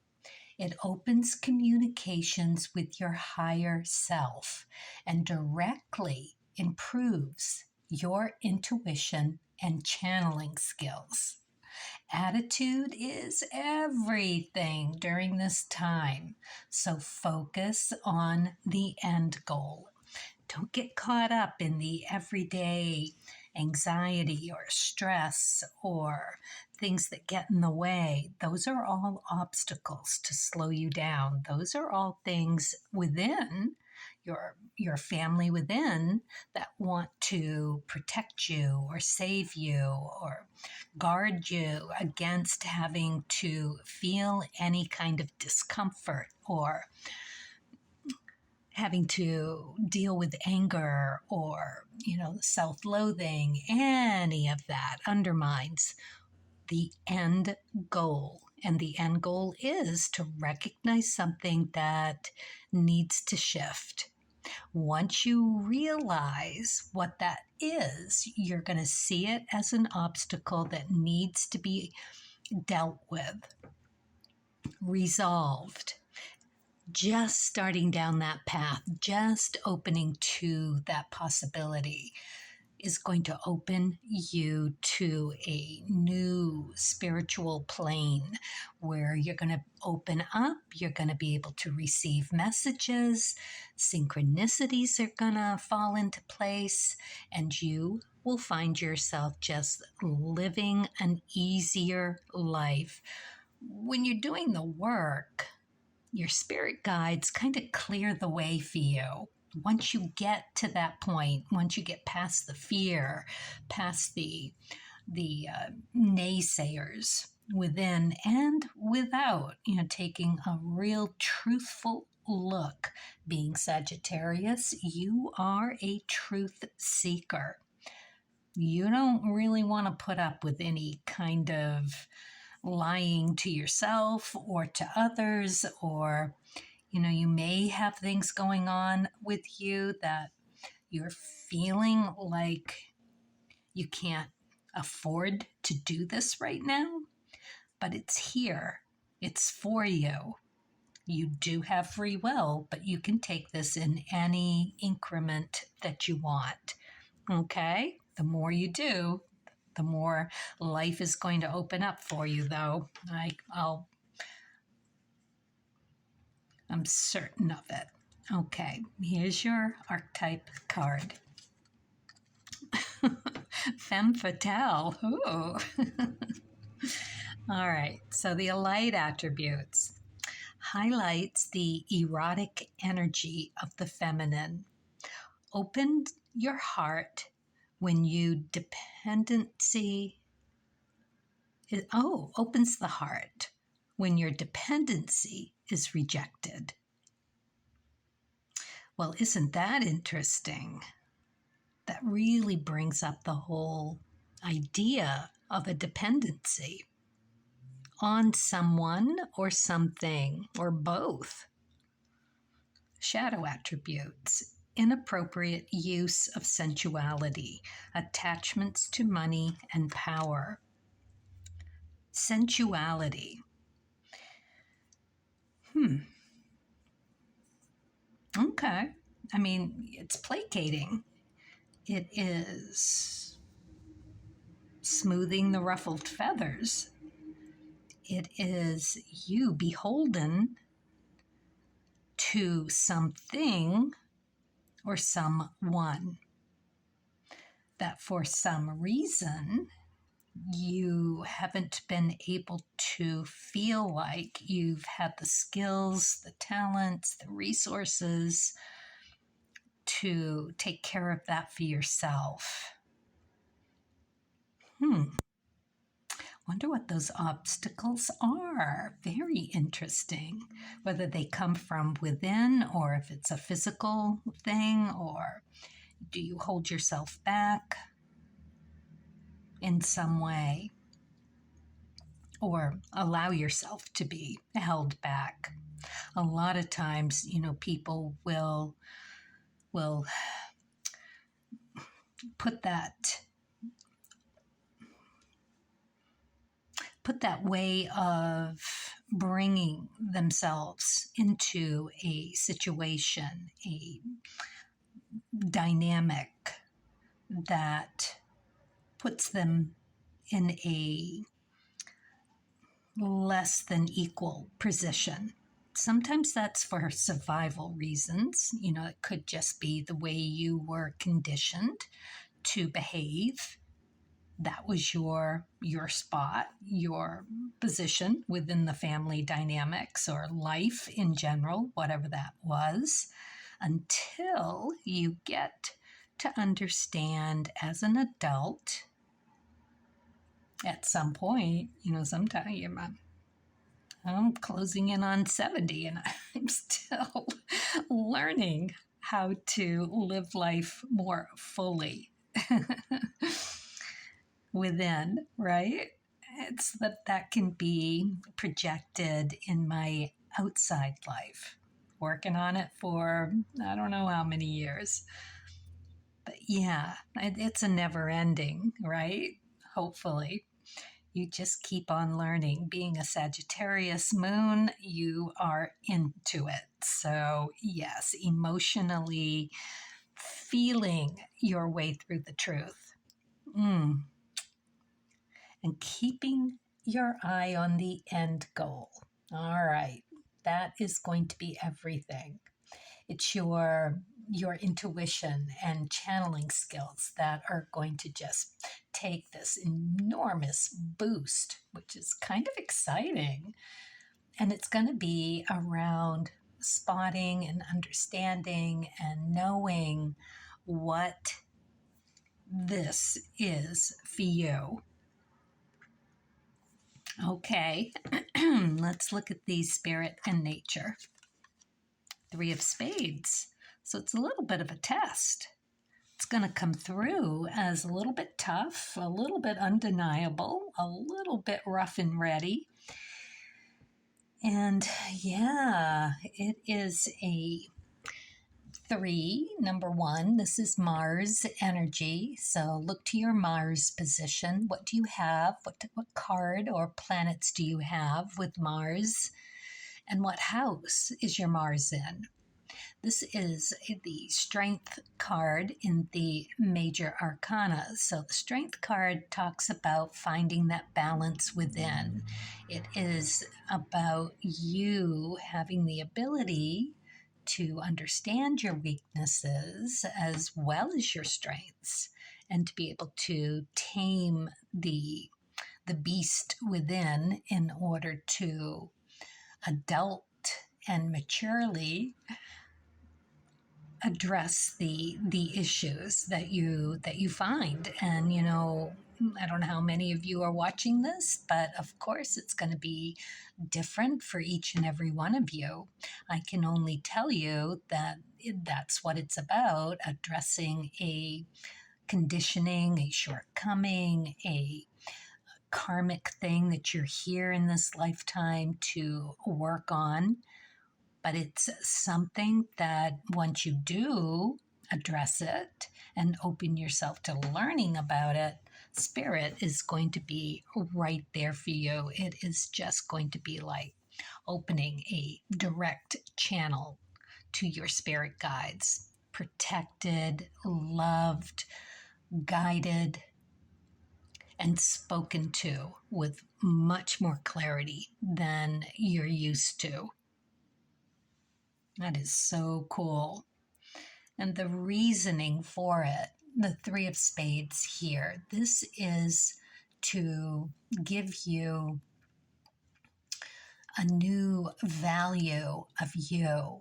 it opens communications with your higher self and directly improves your intuition and channeling skills. Attitude is everything during this time, so focus on the end goal. Don't get caught up in the everyday anxiety or stress or things that get in the way. Those are all obstacles to slow you down. Those are all things within your family within that want to protect you or save you or guard you against having to feel any kind of discomfort or having to deal with anger or, self-loathing, any of that undermines the end goal. And the end goal is to recognize something that needs to shift. Once you realize what that is, you're going to see it as an obstacle that needs to be dealt with, resolved. Just starting down that path, just opening to that possibility is going to open you to a new spiritual plane where you're going to open up, you're going to be able to receive messages, synchronicities are going to fall into place, and you will find yourself just living an easier life. When you're doing the work, your spirit guides kind of clear the way for you. Once you get to that point, once you get past the fear, past the naysayers within and without, taking a real truthful look. Being Sagittarius, you are a truth seeker. You don't really want to put up with any kind of lying to yourself or to others, or you may have things going on with you that you're feeling like you can't afford to do this right now, but it's here. It's for you. You do have free will, but you can take this in any increment that you want. Okay? The more you do, the more life is going to open up for you, though. I'm certain of it. Okay, here's your archetype card. Femme fatale. Ooh. All right, so the light attributes highlights the erotic energy of the feminine. Open your heart when you opens the heart when your dependency is rejected. Well, isn't that interesting? That really brings up the whole idea of a dependency on someone or something or both. Shadow attributes: inappropriate use of sensuality, attachments to money and power. Sensuality. Okay. I mean, it's placating. It is smoothing the ruffled feathers. It is you beholden to something or someone that for some reason you haven't been able to feel like you've had the skills, the talents, the resources to take care of that for yourself. Wonder what those obstacles are. Very interesting. Whether they come from within or if it's a physical thing, or do you hold yourself back in some way or allow yourself to be held back? A lot of times, people will put that way of bringing themselves into a situation, a dynamic that puts them in a less than equal position. Sometimes that's for survival reasons. It could just be the way you were conditioned to behave. That was your spot, your position within the family dynamics or life in general, whatever that was, until you get to understand as an adult at some point, sometime I'm closing in on 70 and I'm still learning how to live life more fully within, right? It's that can be projected in my outside life. Working on it for I don't know how many years. But yeah, it's a never ending, right? Hopefully. You just keep on learning. Being a Sagittarius moon, you are into it. So, yes, emotionally feeling your way through the truth. And keeping your eye on the end goal. All right, that is going to be everything. It's your intuition and channeling skills that are going to just take this enormous boost, which is kind of exciting. And it's going to be around spotting and understanding and knowing what this is for you. Okay, let's look at the spirit and nature. 3 of Spades. So it's a little bit of a test. It's going to come through as a little bit tough, a little bit undeniable, a little bit rough and ready. And yeah, it is a 3, number 1. This is Mars energy. So look to your Mars position. What do you have? What card or planets do you have with Mars? And what house is your Mars in? This is the Strength card in the major arcana. So the Strength card talks about finding that balance within. It is about you having the ability to understand your weaknesses as well as your strengths and to be able to tame the beast within in order to adult and maturely address the issues that you find. And I don't know how many of you are watching this, but of course it's going to be different for each and every one of you. I can only tell you that that's what it's about, addressing a conditioning, a shortcoming, a karmic thing that you're here in this lifetime to work on. But it's something that once you do address it and open yourself to learning about it, Spirit is going to be right there for you. It is just going to be like opening a direct channel to your spirit guides, protected, loved, guided, and spoken to with much more clarity than you're used to. That is so cool. And the reasoning for it, the 3 of Spades here, this is to give you a new value of you,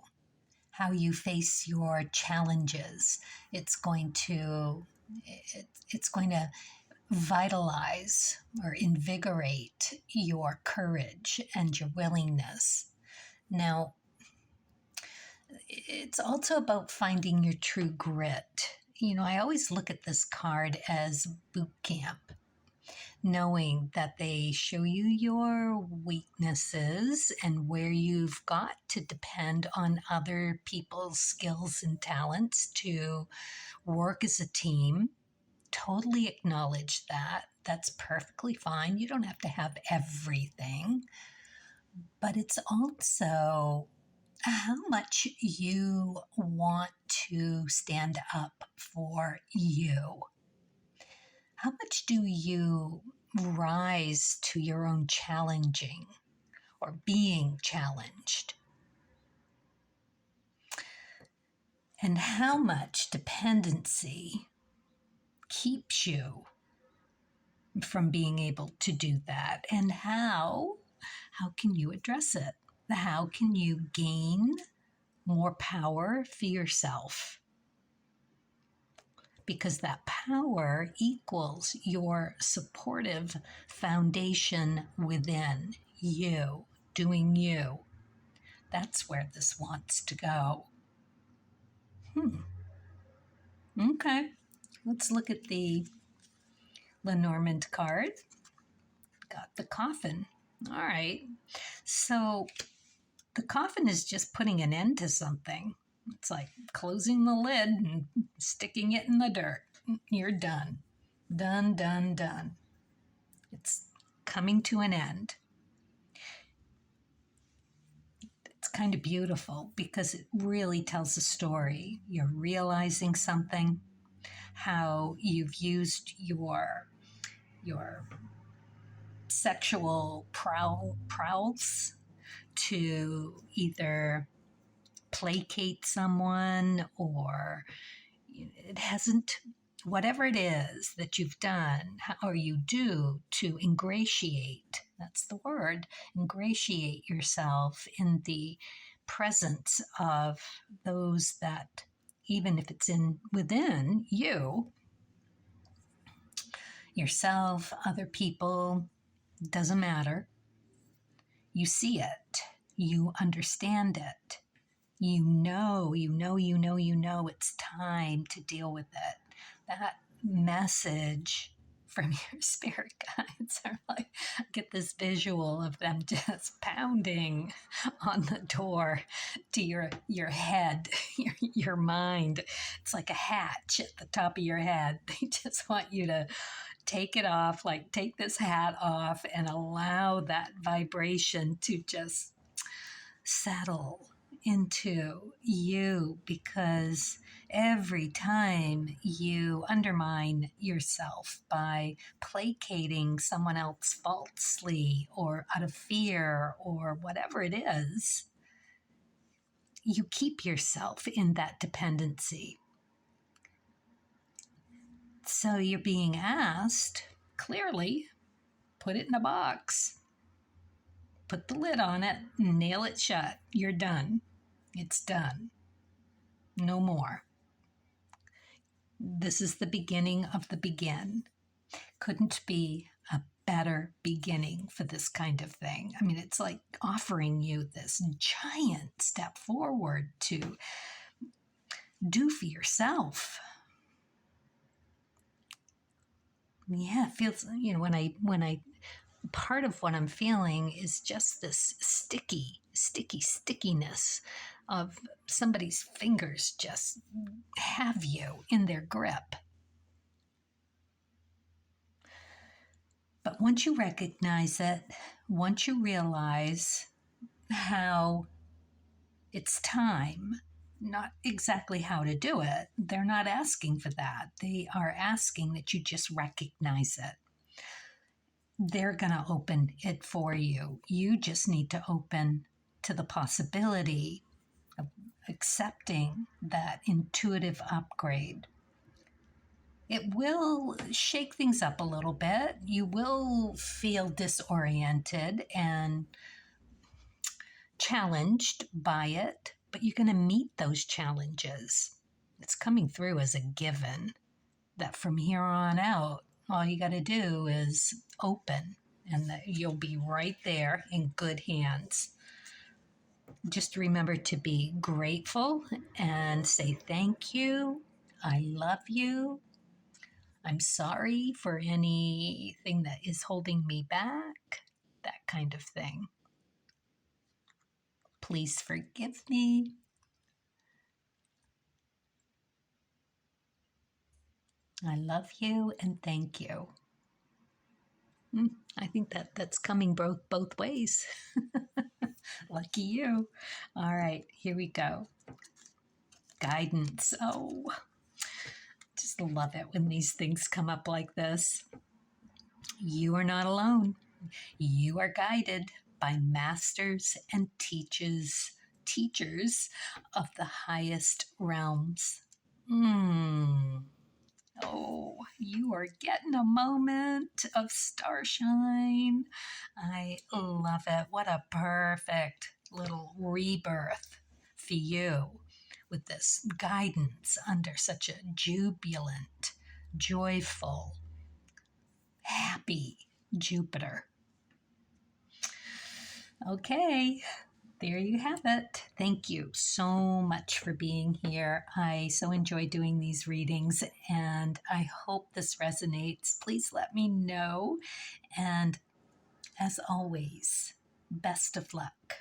how you face your challenges. It's going to vitalize or invigorate your courage and your willingness. Now, it's also about finding your true grit. I always look at this card as boot camp, knowing that they show you your weaknesses and where you've got to depend on other people's skills and talents to work as a team. Totally acknowledge that. That's perfectly fine. You don't have to have everything. But it's also how much you want to stand up for you. How much do you rise to your own challenging or being challenged? And how much dependency keeps you from being able to do that? And how can you address it? How can you gain more power for yourself? Because that power equals your supportive foundation within you. doing you. That's where this wants to go. Okay, let's look at the Lenormand card. Got the coffin. All right. So the coffin is just putting an end to something. It's like closing the lid and sticking it in the dirt. You're done. Done, done, done. It's coming to an end. It's kind of beautiful because it really tells a story. You're realizing something, how you've used your sexual prowls to either placate someone, or it hasn't, whatever it is that you've done or you do to ingratiate, that's the word, ingratiate yourself in the presence of those that, even if it's within you, yourself, other people, doesn't matter. You see it. You understand it. You know it's time to deal with it. That message from your spirit guides are like, I get this visual of them just pounding on the door to your head, your mind. It's like a hatch at the top of your head. They just want you to take it off, like take this hat off and allow that vibration to just settle into you, because every time you undermine yourself by placating someone else falsely or out of fear or whatever it is, you keep yourself in that dependency. So you're being asked, clearly, put it in a box, put the lid on it, nail it shut. You're done. It's done. No more. This is the beginning of the begin. Couldn't be a better beginning for this kind of thing. I mean, it's like offering you this giant step forward to do for yourself. Yeah, it feels, when I part of what I'm feeling is just this stickiness of somebody's fingers just have you in their grip. But once you recognize it, once you realize how it's time, not exactly how to do it, they're not asking for that. They are asking that you just recognize it. They're going to open it for you. You just need to open to the possibility of accepting that intuitive upgrade. It will shake things up a little bit. You will feel disoriented and challenged by it, but you're going to meet those challenges. It's coming through as a given that from here on out, all you got to do is open, and that you'll be right there in good hands. Just remember to be grateful and say thank you. I love you. I'm sorry for anything that is holding me back. That kind of thing. Please forgive me. I love you and thank you. I think that's coming both ways. Lucky you. All right, here we go. Guidance. Oh, just love it when these things come up like this. You are not alone. You are guided by masters and teachers of the highest realms. Oh, you are getting a moment of starshine. I love it. What a perfect little rebirth for you with this guidance under such a jubilant, joyful, happy Jupiter. Okay, there you have it. Thank you so much for being here. I so enjoy doing these readings and I hope this resonates. Please let me know. And as always, best of luck.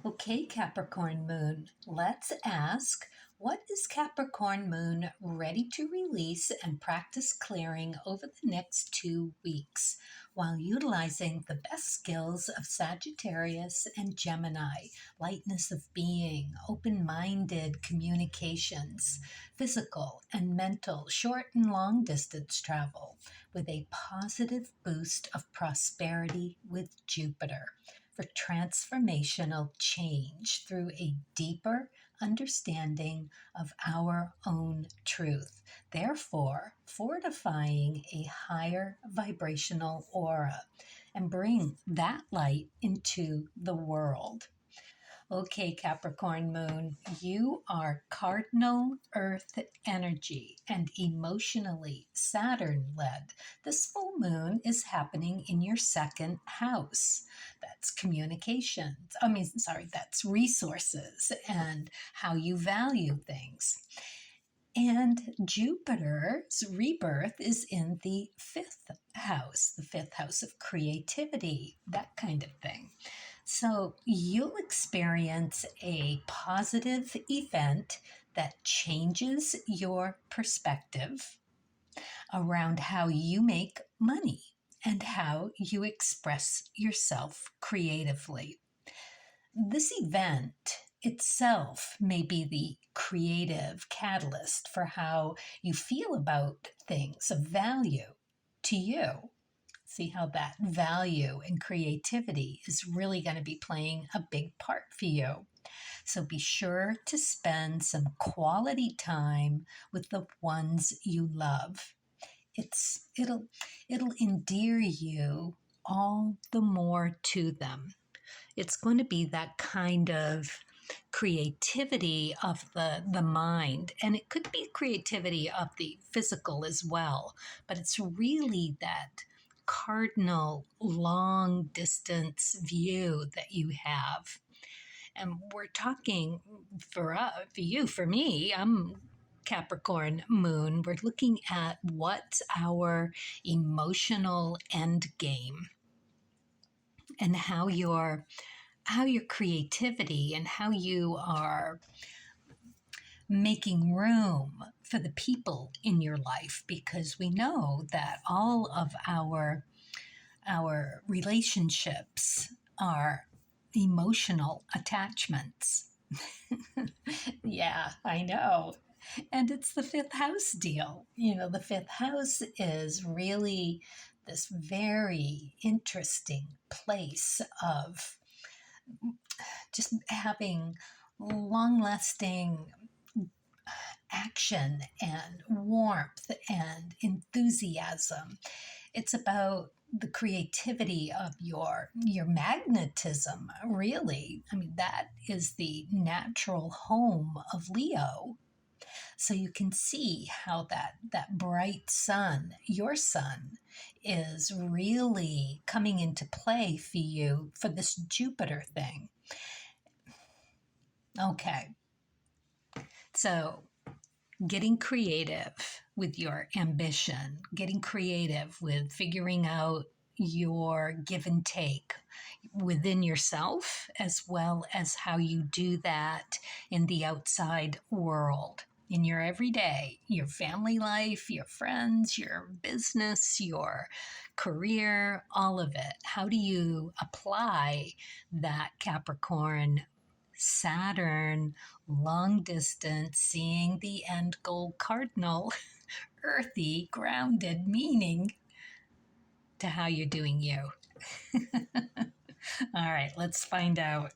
Okay, Capricorn Moon, let's ask, what is Capricorn Moon ready to release and practice clearing over the next 2 weeks while utilizing the best skills of Sagittarius and Gemini, lightness of being, open-minded communications, physical and mental short and long distance travel, with a positive boost of prosperity with Jupiter, for transformational change through a deeper understanding of our own truth, therefore fortifying a higher vibrational aura and bring that light into the world. Okay, Capricorn Moon, you are cardinal earth energy and emotionally Saturn led. This full moon is happening in your second house. That's communications. That's resources and how you value things. And Jupiter's rebirth is in the fifth house of creativity, that kind of thing. So you'll experience a positive event that changes your perspective around how you make money and how you express yourself creatively. This event itself may be the creative catalyst for how you feel about things of value to you. See how that value and creativity is really going to be playing a big part for you. So be sure to spend some quality time with the ones you love. It'll endear you all the more to them. It's going to be that kind of creativity of the mind, and it could be creativity of the physical as well, but it's really that cardinal long distance view that you have. And we're talking for me, I'm Capricorn Moon. We're looking at what's our emotional end game and how your creativity and how you are making room for the people in your life, because we know that all of our relationships are emotional attachments. Yeah, I know. And it's the fifth house deal. The fifth house is really this very interesting place of just having long-lasting action and warmth and enthusiasm. It's about the creativity of your magnetism, really. That is the natural home of Leo. So you can see how that bright sun, your sun, is really coming into play for you for this Jupiter thing. Okay. So getting creative with your ambition, getting creative with figuring out your give and take within yourself, as well as how you do that in the outside world, in your everyday, your family life, your friends, your business, your career, all of it. How do you apply that Capricorn Saturn long distance, seeing the end goal cardinal, earthy, grounded meaning to how you're doing you? All right, let's find out.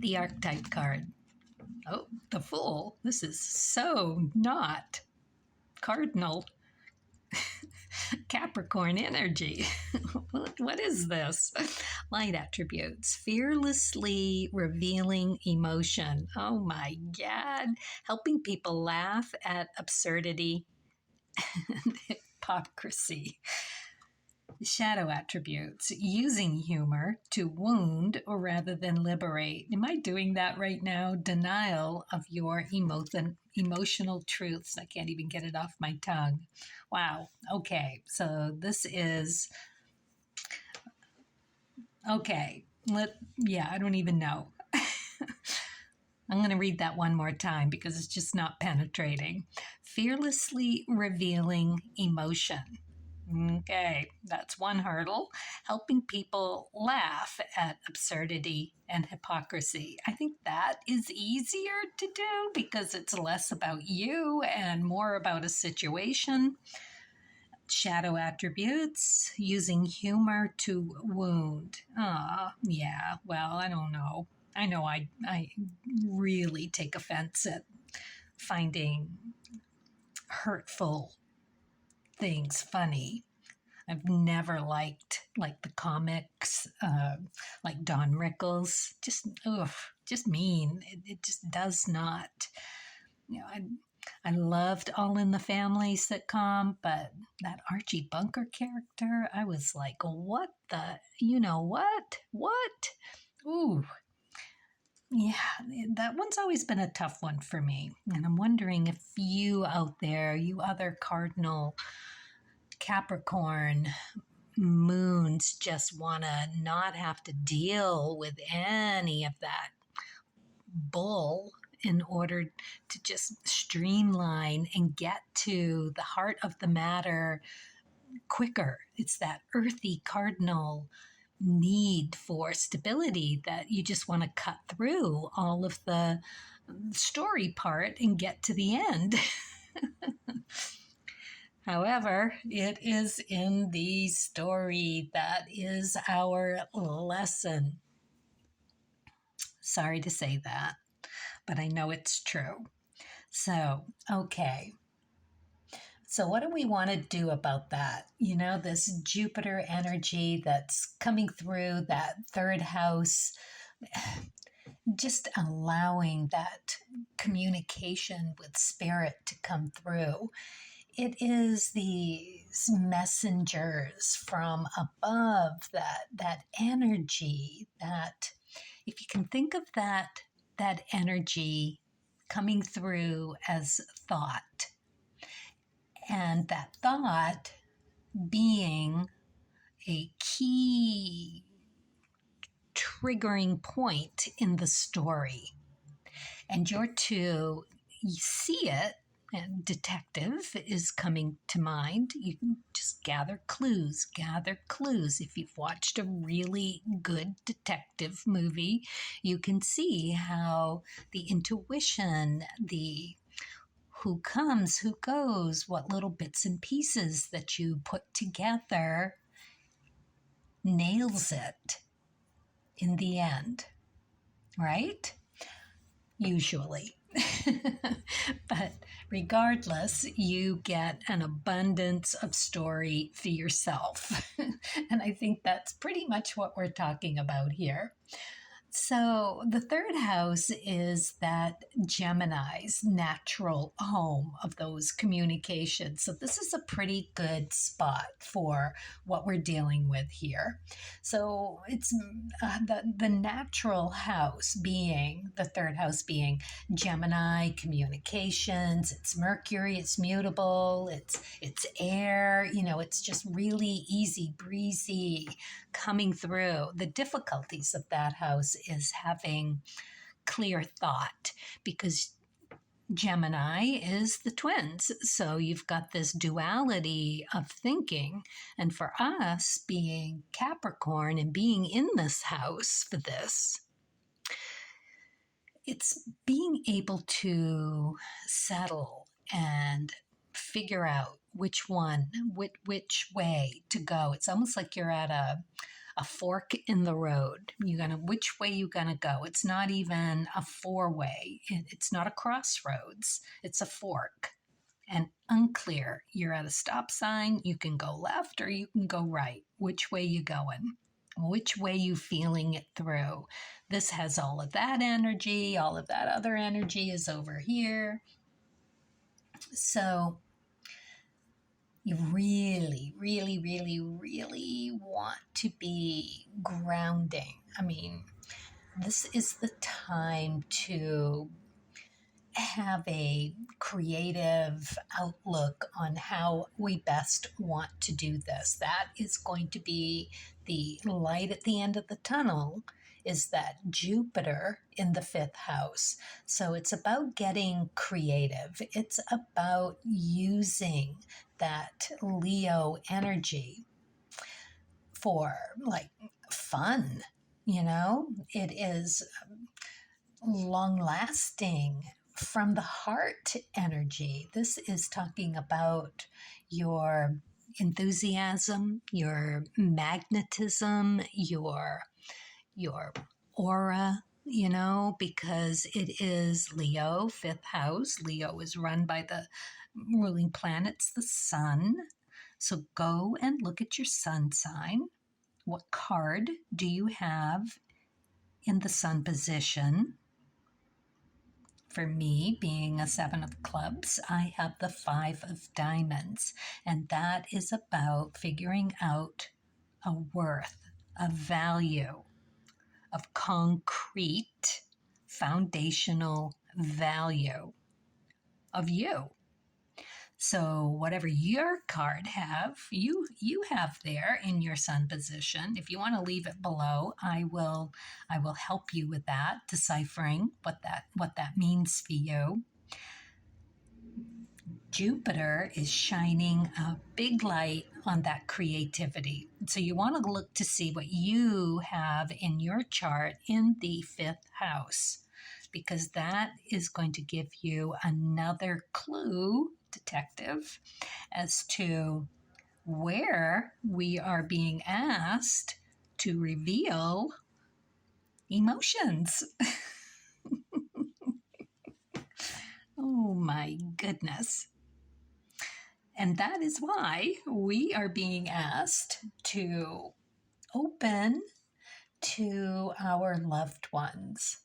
The archetype card. Oh, the Fool. This is so not cardinal Capricorn energy. What is this? Light attributes. Fearlessly revealing emotion. Oh my God. Helping people laugh at absurdity and hypocrisy. Shadow attributes, using humor to wound or rather than liberate. Am I doing that right now? Denial of your emotional truths. I can't even get it off my tongue. Wow. Okay. So this is, okay. I don't even know. I'm going to read that one more time because it's just not penetrating. Fearlessly revealing emotion. Okay, that's one hurdle. Helping people laugh at absurdity and hypocrisy. I think that is easier to do because it's less about you and more about a situation. Shadow attributes, using humor to wound. Yeah, well, I don't know. I know I really take offense at finding hurtful things funny. I've never liked like the comics, like Don Rickles. Just mean. It just does not. You know, I loved All in the Family sitcom, but that Archie Bunker character, I was like, what the? You know what? What? Ooh. Yeah, that one's always been a tough one for me. And I'm wondering if you out there, you other cardinal Capricorn moons, just want to not have to deal with any of that bull in order to just streamline and get to the heart of the matter quicker. It's that earthy cardinal need for stability that you just want to cut through all of the story part and get to the end. However, it is in the story that is our lesson. Sorry to say that, but I know it's true. So, okay. So, what do we want to do about that? You know, this Jupiter energy that's coming through that third house, just allowing that communication with spirit to come through. It is these messengers from above, that energy, that if you can think of that energy coming through as thought, and that thought being a key triggering point in the story. And you're to see it, and detective is coming to mind. You can just gather clues. If you've watched a really good detective movie, you can see how the intuition, the who comes, who goes, what little bits and pieces that you put together nails it in the end, right? Usually. But regardless, you get an abundance of story for yourself. And I think that's pretty much what we're talking about here. So the third house is that Gemini's natural home of those communications. So this is a pretty good spot for what we're dealing with here. So it's the natural house being, the third house being Gemini communications. It's Mercury, it's mutable, it's air, you know, it's just really easy breezy coming through. The difficulties of that house is having clear thought because Gemini is the twins. So you've got this duality of thinking. And for us being Capricorn and being in this house for this, it's being able to settle and figure out which way to go. It's almost like you're at a fork in the road. Which way you gonna go? It's not even a four-way. It's not a crossroads. It's a fork. And unclear. You're at a stop sign. You can go left or you can go right. Which way you going? Which way you feeling it through? This has all of that energy. All of that other energy is over here. So You really, really, really, really want to be grounding. I mean, this is the time to have a creative outlook on how we best want to do this. That is going to be the light at the end of the tunnel, is that Jupiter in the fifth house. So it's about getting creative. It's about using that Leo energy for like fun. It is long lasting from the heart energy. This is talking about your enthusiasm, your magnetism, your aura, because it is Leo, fifth house. Leo is run by the ruling planets, the sun. So go and look at your sun sign. What card do you have in the sun position? For me, being a seven of clubs, I have the five of diamonds, and that is about figuring out a worth, a value, of concrete foundational value of you. So whatever your card you have there in your sun position. If you want to leave it below, I will help you with that, deciphering what that means for you. Jupiter is shining a big light on that creativity. So you want to look to see what you have in your chart in the fifth house, because that is going to give you another clue, detective, as to where we are being asked to reveal emotions. Oh my goodness. And that is why we are being asked to open to our loved ones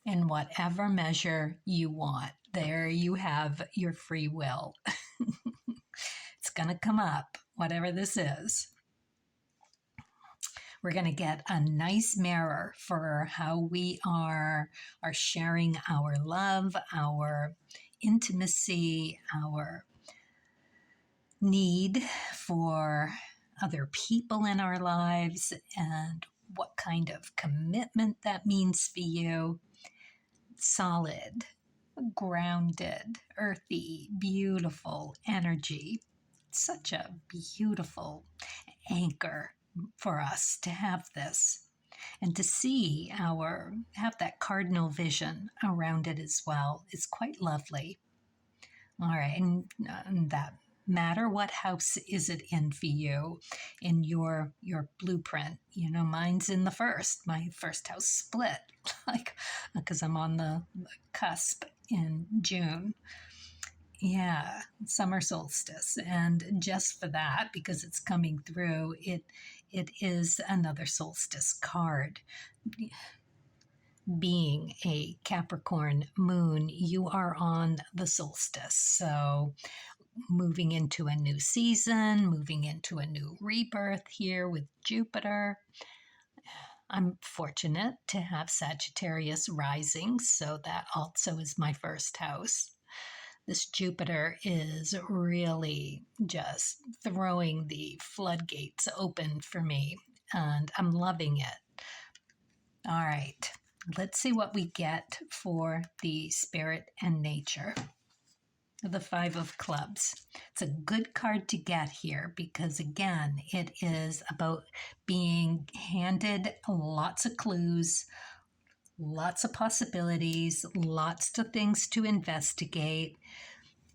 in whatever measure you want. There you have your free will. It's going to come up, whatever this is. We're going to get a nice mirror for how we are sharing our love, our intimacy, our need for other people in our lives, and what kind of commitment that means for you. Solid, grounded, earthy, beautiful energy. Such a beautiful anchor for us to have this, and to see have that cardinal vision around it as well is quite lovely. All right, and that matter what house is it in for you in your blueprint. Mine's in the first. My first house split, like, because I'm on the cusp in June. Yeah, summer solstice. And just for that, because it's coming through, it is another solstice card. Being a Capricorn moon, you are on the solstice. So moving into a new season, moving into a new rebirth here with Jupiter. I'm fortunate to have Sagittarius rising, so that also is my first house. This Jupiter is really just throwing the floodgates open for me, and I'm loving it. All right, let's see what we get for the spirit and nature. The Five of Clubs. It's a good card to get here because, again, it is about being handed lots of clues, lots of possibilities, lots of things to investigate.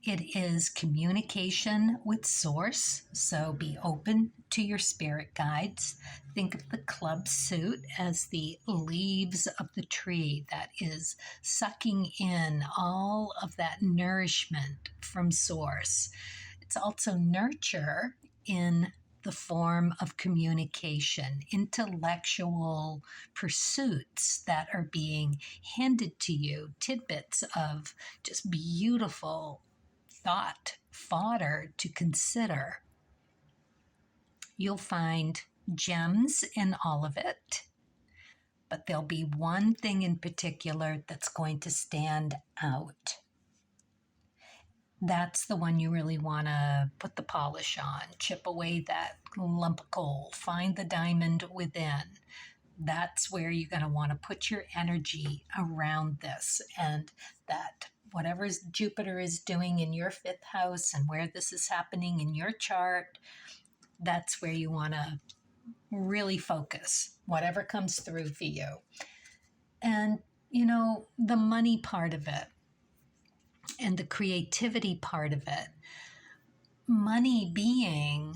It is communication with source, so be open to your spirit guides. Think of the club suit as the leaves of the tree that is sucking in all of that nourishment from source. It's also nurture in the form of communication, intellectual pursuits that are being handed to you, tidbits of just beautiful thought fodder to consider. You'll find gems in all of it, but there'll be one thing in particular that's going to stand out. That's the one you really want to put the polish on, chip away that lump of coal, find the diamond within. That's where you're going to want to put your energy around this, and that whatever Jupiter is doing in your 5th house and where this is happening in your chart, that's where you want to really focus, whatever comes through for you. And, you know, the money part of it and the creativity part of it, money being,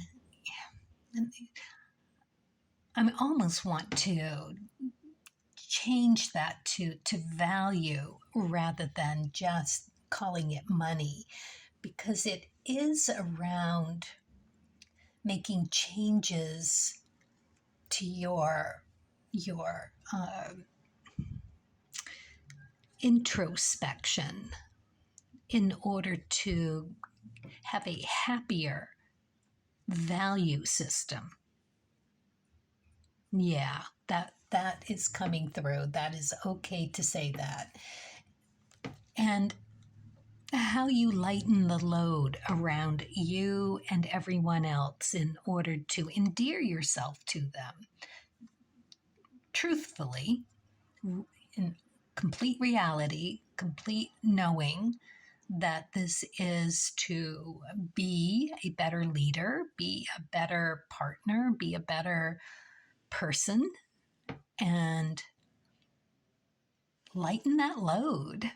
I almost want to change that to value rather than just calling it money, because it is around making changes to your introspection in order to have a happier value system. Yeah, that is coming through. That is okay to say that. And how you lighten the load around you and everyone else in order to endear yourself to them. Truthfully, in complete reality, complete knowing that this is to be a better leader, be a better partner, be a better person, and lighten that load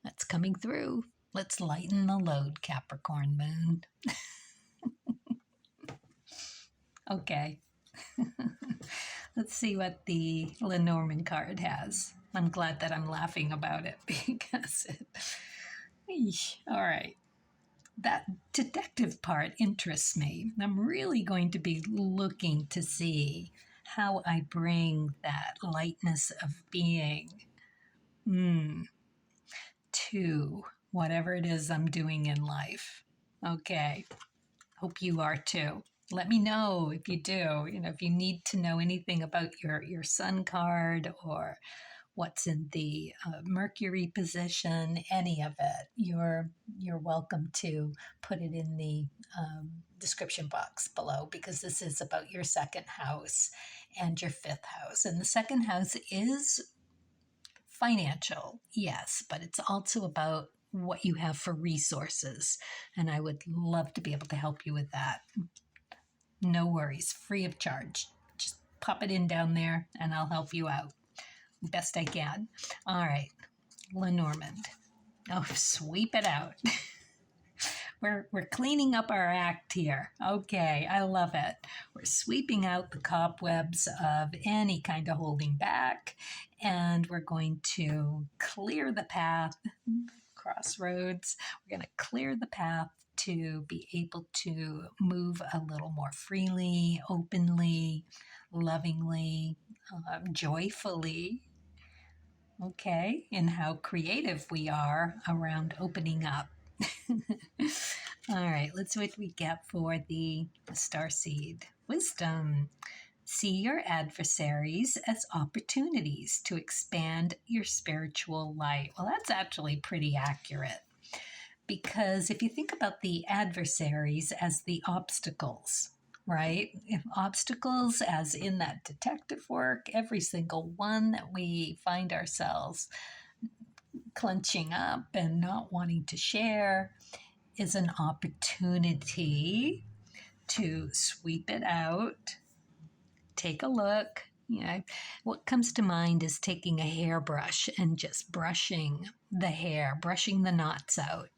that's coming through. Let's lighten the load, Capricorn Moon. Okay. Let's see what the Lenormand card has. I'm glad that I'm laughing about it because all right. That detective part interests me. I'm really going to be looking to see how I bring that lightness of being to whatever it is I'm doing in life. Okay. Hope you are too. Let me know if you do. You know, if you need to know anything about your sun card or what's in the Mercury position, any of it, you're welcome to put it in the description box below, because this is about your 2nd house and your 5th house. And the 2nd house is financial, yes, but it's also about what you have for resources. And I would love to be able to help you with that. No worries, free of charge. Just pop it in down there and I'll help you out best I can. All right, Lenormand. Oh, sweep it out. We're cleaning up our act here. Okay, I love it. We're sweeping out the cobwebs of any kind of holding back, and we're going to clear the path, crossroads. We're going to clear the path to be able to move a little more freely, openly, lovingly, joyfully. Okay, and how creative we are around opening up. All right, let's see what we get for the starseed. Wisdom. See your adversaries as opportunities to expand your spiritual light. Well, that's actually pretty accurate, because if you think about the adversaries as the obstacles, right? If obstacles, as in that detective work, every single one that we find ourselves clenching up and not wanting to share, is an opportunity to sweep it out, take a look. You know, what comes to mind is taking a hairbrush and just brushing the hair, brushing the knots out.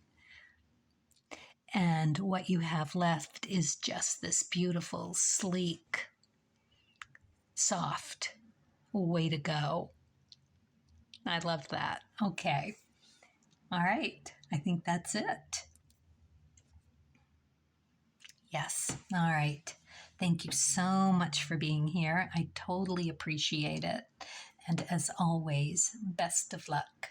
And what you have left is just this beautiful, sleek, soft way to go. I love that. Okay. All right. I think that's it. Yes. All right. Thank you so much for being here. I totally appreciate it. And as always, best of luck.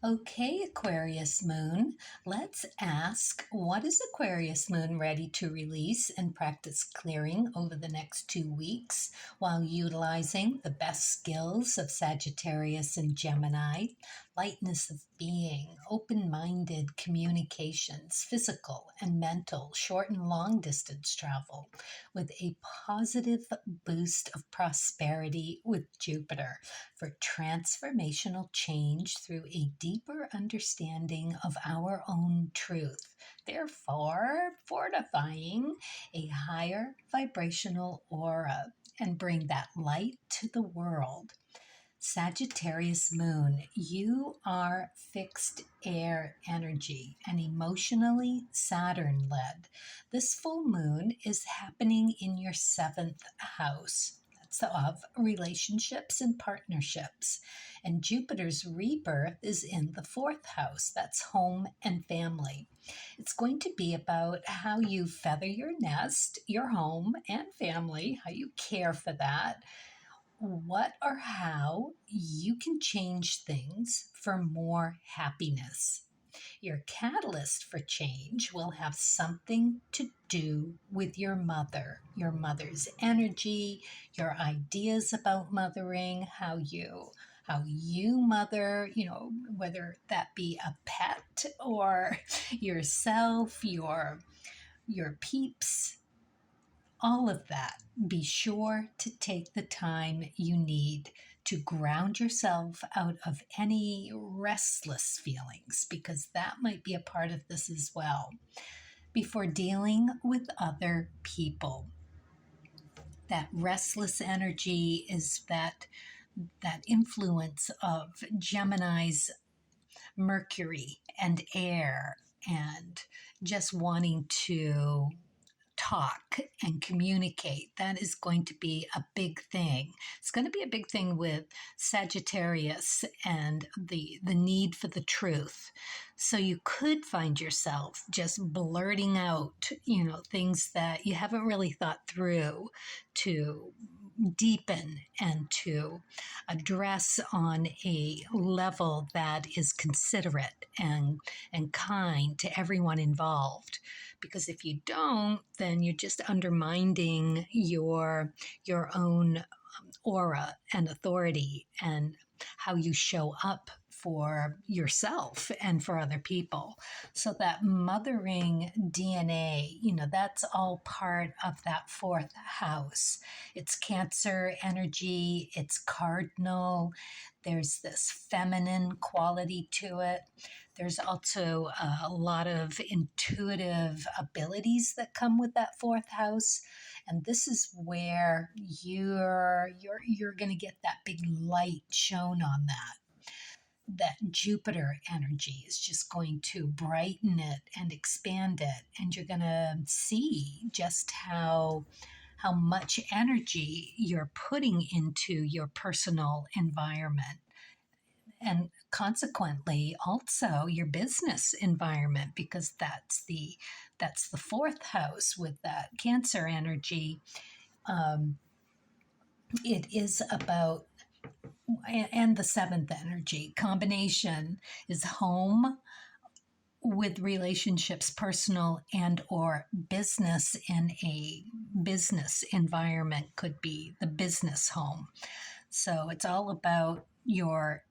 Okay, Aquarius Moon, let's ask, what is Aquarius Moon ready to release and practice clearing over the next 2 weeks while utilizing the best skills of Sagittarius and Gemini? Lightness of being, open-minded communications, physical and mental, short and long distance travel, with a positive boost of prosperity with Jupiter for transformational change through a deeper understanding of our own truth, therefore fortifying a higher vibrational aura and bring that light to the world. Sagittarius Moon, you are fixed air energy and emotionally Saturn led. This full moon is happening in your seventh house. That's of relationships and partnerships. And Jupiter's rebirth is in the fourth house. That's home and family. It's going to be about how you feather your nest, your home and family, how you care for that, what or how you can change things for more happiness. Your catalyst for change will have something to do with your mother's energy, your ideas about mothering, how you mother, whether that be a pet or yourself, your peeps, all of that. Be sure to take the time you need to ground yourself out of any restless feelings, because that might be a part of this as well, before dealing with other people. That restless energy is that influence of Gemini's Mercury and air, and just wanting to talk and communicate. That is going to be a big thing. It's going to be a big thing with Sagittarius and the need for the truth. So you could find yourself just blurting out, things that you haven't really thought through, to deepen and to address on a level that is considerate and kind to everyone involved. Because if you don't, then you're just undermining your own aura and authority and how you show up for yourself and for other people. So that mothering DNA, that's all part of that fourth house. It's Cancer energy, it's cardinal. There's this feminine quality to it. There's also a lot of intuitive abilities that come with that fourth house. And this is where you're going to get that big light shown on that Jupiter energy is just going to brighten it and expand it. And you're going to see just how much energy you're putting into your personal environment. And consequently, also your business environment, because that's the fourth house with that Cancer energy. It is about, and the seventh energy combination is home with relationships, personal and or business. In a business environment could be the business home. So it's all about your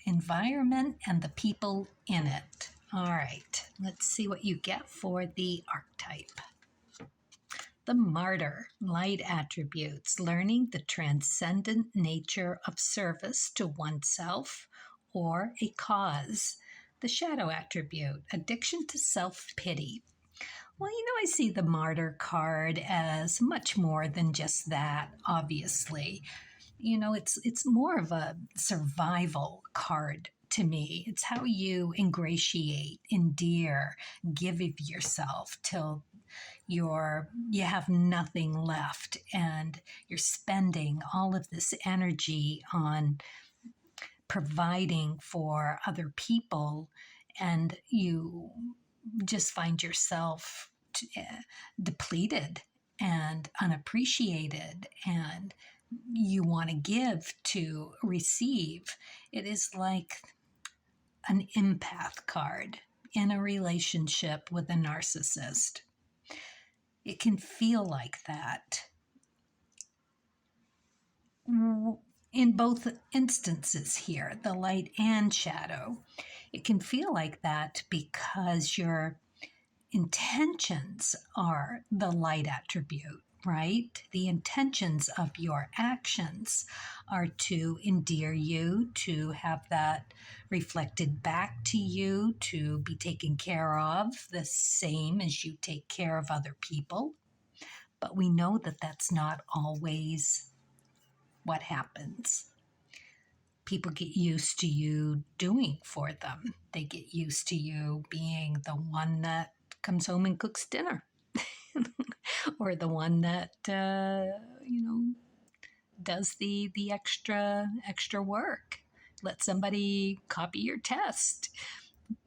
environment and the people in it. All right, let's see what you get for the archetype. The martyr, light attributes, learning the transcendent nature of service to oneself or a cause. The shadow attribute, addiction to self-pity. Well, I see the martyr card as much more than just that, obviously. It's more of a survival card to me. It's how you ingratiate, endear, give of yourself till you have nothing left, and you're spending all of this energy on providing for other people, and you just find yourself depleted and unappreciated, and you want to give to receive. It is like an empath card in a relationship with a narcissist. It can feel like that in both instances here, the light and shadow. It can feel like that because your intentions are the light attribute, right? The intentions of your actions are to endear you, to have that reflected back to you, to be taken care of, the same as you take care of other people. But we know that that's not always what happens. People get used to you doing for them. They get used to you being the one that comes home and cooks dinner or the one that does the extra work. Let somebody copy your test,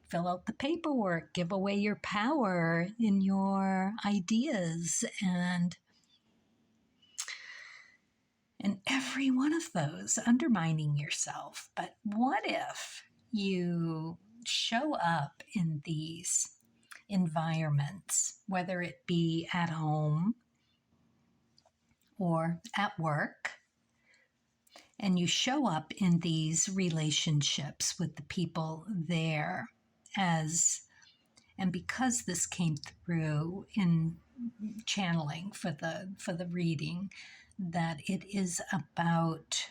fill out the paperwork, give away your power in your ideas, and every one of those undermining yourself. But what if you show up in these environments, whether it be at home or at work, and you show up in these relationships with the people there and because this came through in channeling for the reading, that it is about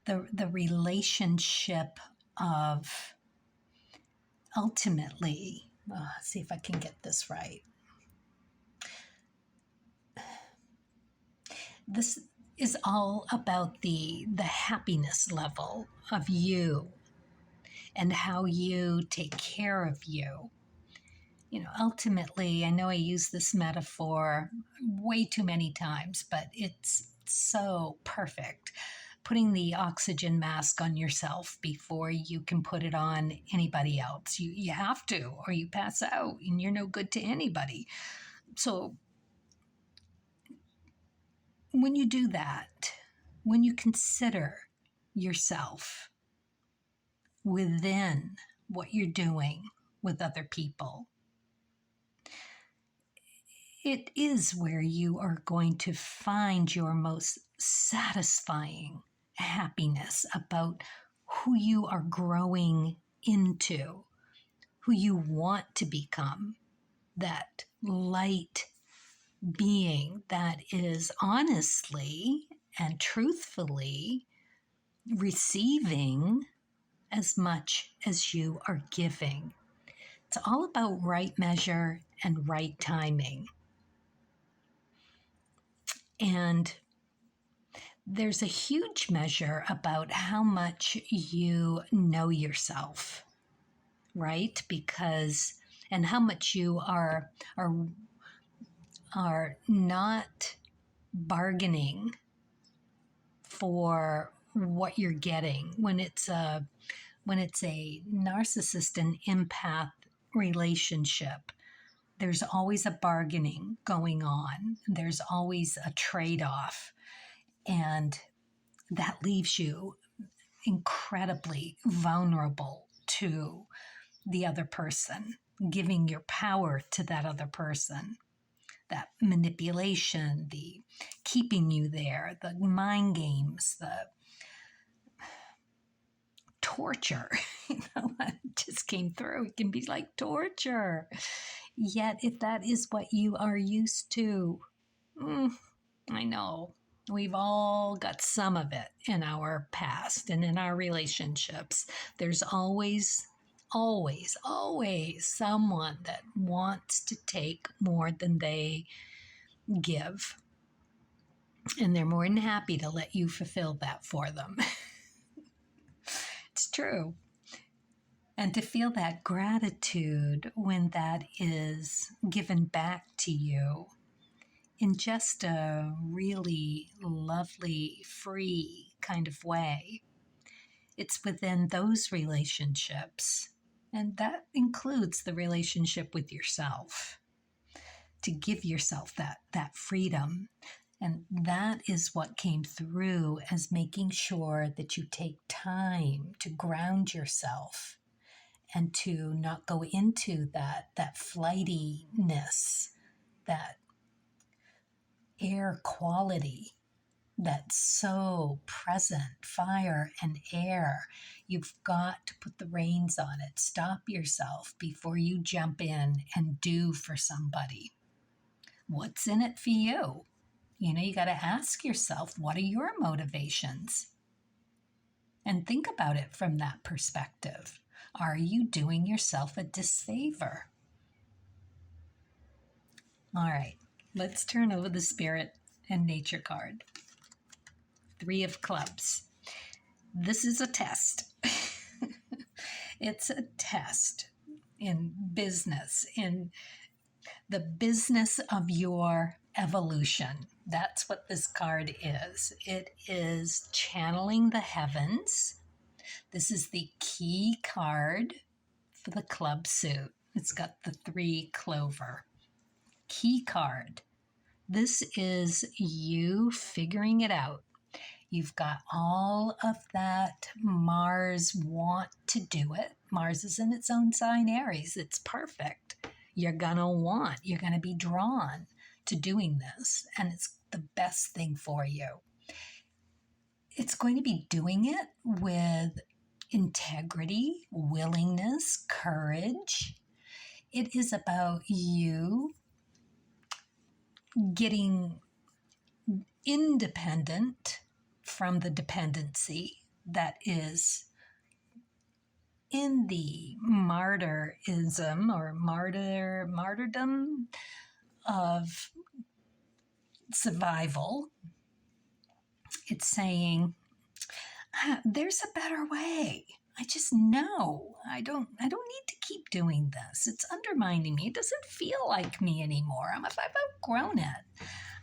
the relationship of ultimately, let's see if I can get this right. This is all about the happiness level of you and how you take care of you. Ultimately, I know I use this metaphor way too many times, but it's so perfect. Putting the oxygen mask on yourself before you can put it on anybody else. You have to, or you pass out and you're no good to anybody. So when you do that, when you consider yourself within what you're doing with other people, it is where you are going to find your most satisfying happiness about who you are growing into, who you want to become, that light being that is honestly and truthfully receiving as much as you are giving. It's all about right measure and right timing. And there's a huge measure about how much you know yourself, right? And how much you are not bargaining for what you're getting. When it's a narcissist and empath relationship, there's always a bargaining going on. There's always a trade-off. And that leaves you incredibly vulnerable to the other person, giving your power to that other person. That manipulation, the keeping you there, the mind games, the torture, that just came through. It can be like torture. Yet, if that is what you are used to, I know we've all got some of it in our past and in our relationships. There's always someone that wants to take more than they give. And they're more than happy to let you fulfill that for them. It's true. And to feel that gratitude when that is given back to you in just a really lovely, free kind of way. It's within those relationships, and that includes the relationship with yourself, to give yourself that freedom. And that is what came through as making sure that you take time to ground yourself and to not go into that flightiness, that air quality that's so present, fire and air. You've got to put the reins on it. Stop yourself before you jump in and do for somebody. What's in it for you? You got to ask yourself, what are your motivations? And think about it from that perspective. Are you doing yourself a disfavor? All right, let's turn over the Spirit and Nature card. 3 of Clubs. This is a test. It's a test in business, in the business of your evolution. That's what this card is. It is channeling the heavens. This is the key card for the club suit. It's got the 3 clover. Key card. This is you figuring it out. You've got all of that Mars want to do it. Mars is in its own sign, Aries. It's perfect. You're going to be drawn to doing this, and it's the best thing for you. It's going to be doing it with integrity, willingness, courage. It is about you getting independent from the dependency that is in the martyrism or martyrdom of survival. It's saying, there's a better way. I just know I don't need to keep doing this. It's undermining me. It doesn't feel like me anymore. I've outgrown it.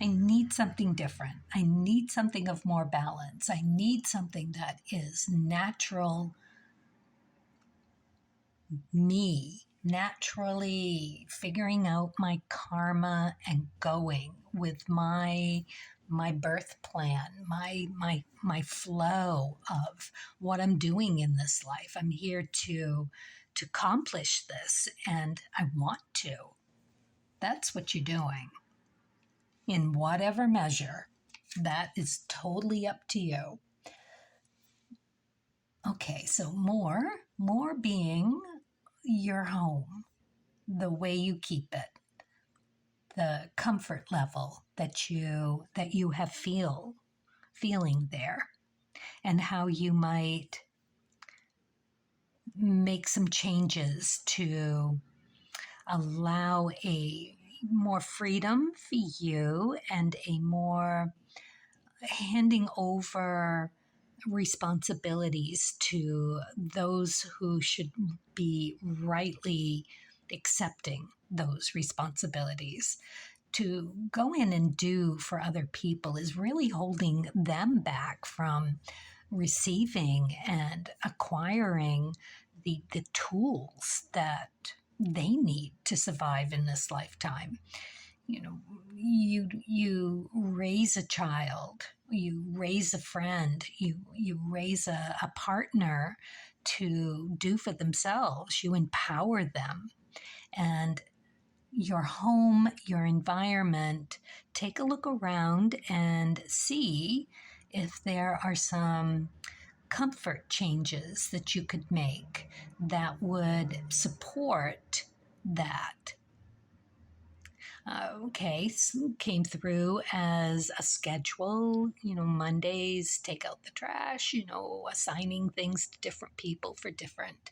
I need something different. I need something of more balance. I need something that is natural me, naturally figuring out my karma and going with my birth plan, my flow of what I'm doing in this life. I'm here to accomplish this, and I want to. That's what you're doing. In whatever measure, that is totally up to you. Okay, so more being your home, the way you keep it, the comfort level that you have feeling there, and how you might make some changes to allow a more freedom for you and a more handing over responsibilities to those who should be rightly accepting those responsibilities. To go in and do for other people is really holding them back from receiving and acquiring the tools that they need to survive in this lifetime. You raise a child, you raise a friend, you raise a partner to do for themselves. You empower them. And your home, your environment, take a look around and see if there are some comfort changes that you could make that would support that. Okay, so came through as a schedule, Mondays, take out the trash, assigning things to different people for different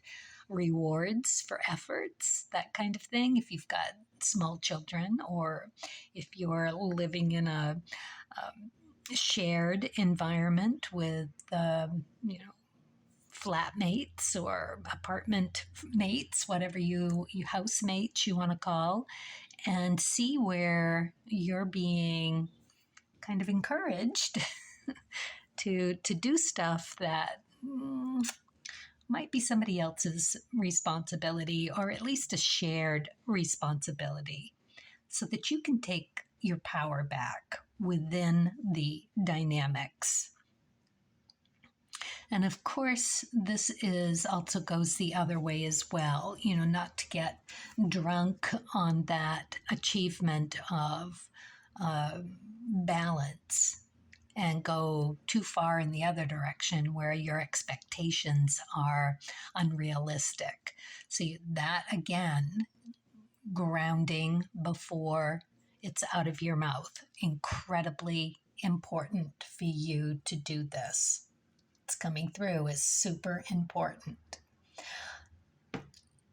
rewards for efforts, that kind of thing. If you've got small children, or if you're living in a shared environment with, flatmates or apartment mates, whatever you housemates you want to call, and see where you're being kind of encouraged to do stuff that might be somebody else's responsibility, or at least a shared responsibility, so that you can take your power back. within the dynamics. And of course, this is also goes the other way as well, not to get drunk on that achievement of balance and go too far in the other direction where your expectations are unrealistic. So that, again, grounding before it's out of your mouth. Incredibly important for you to do this. It's coming through is super important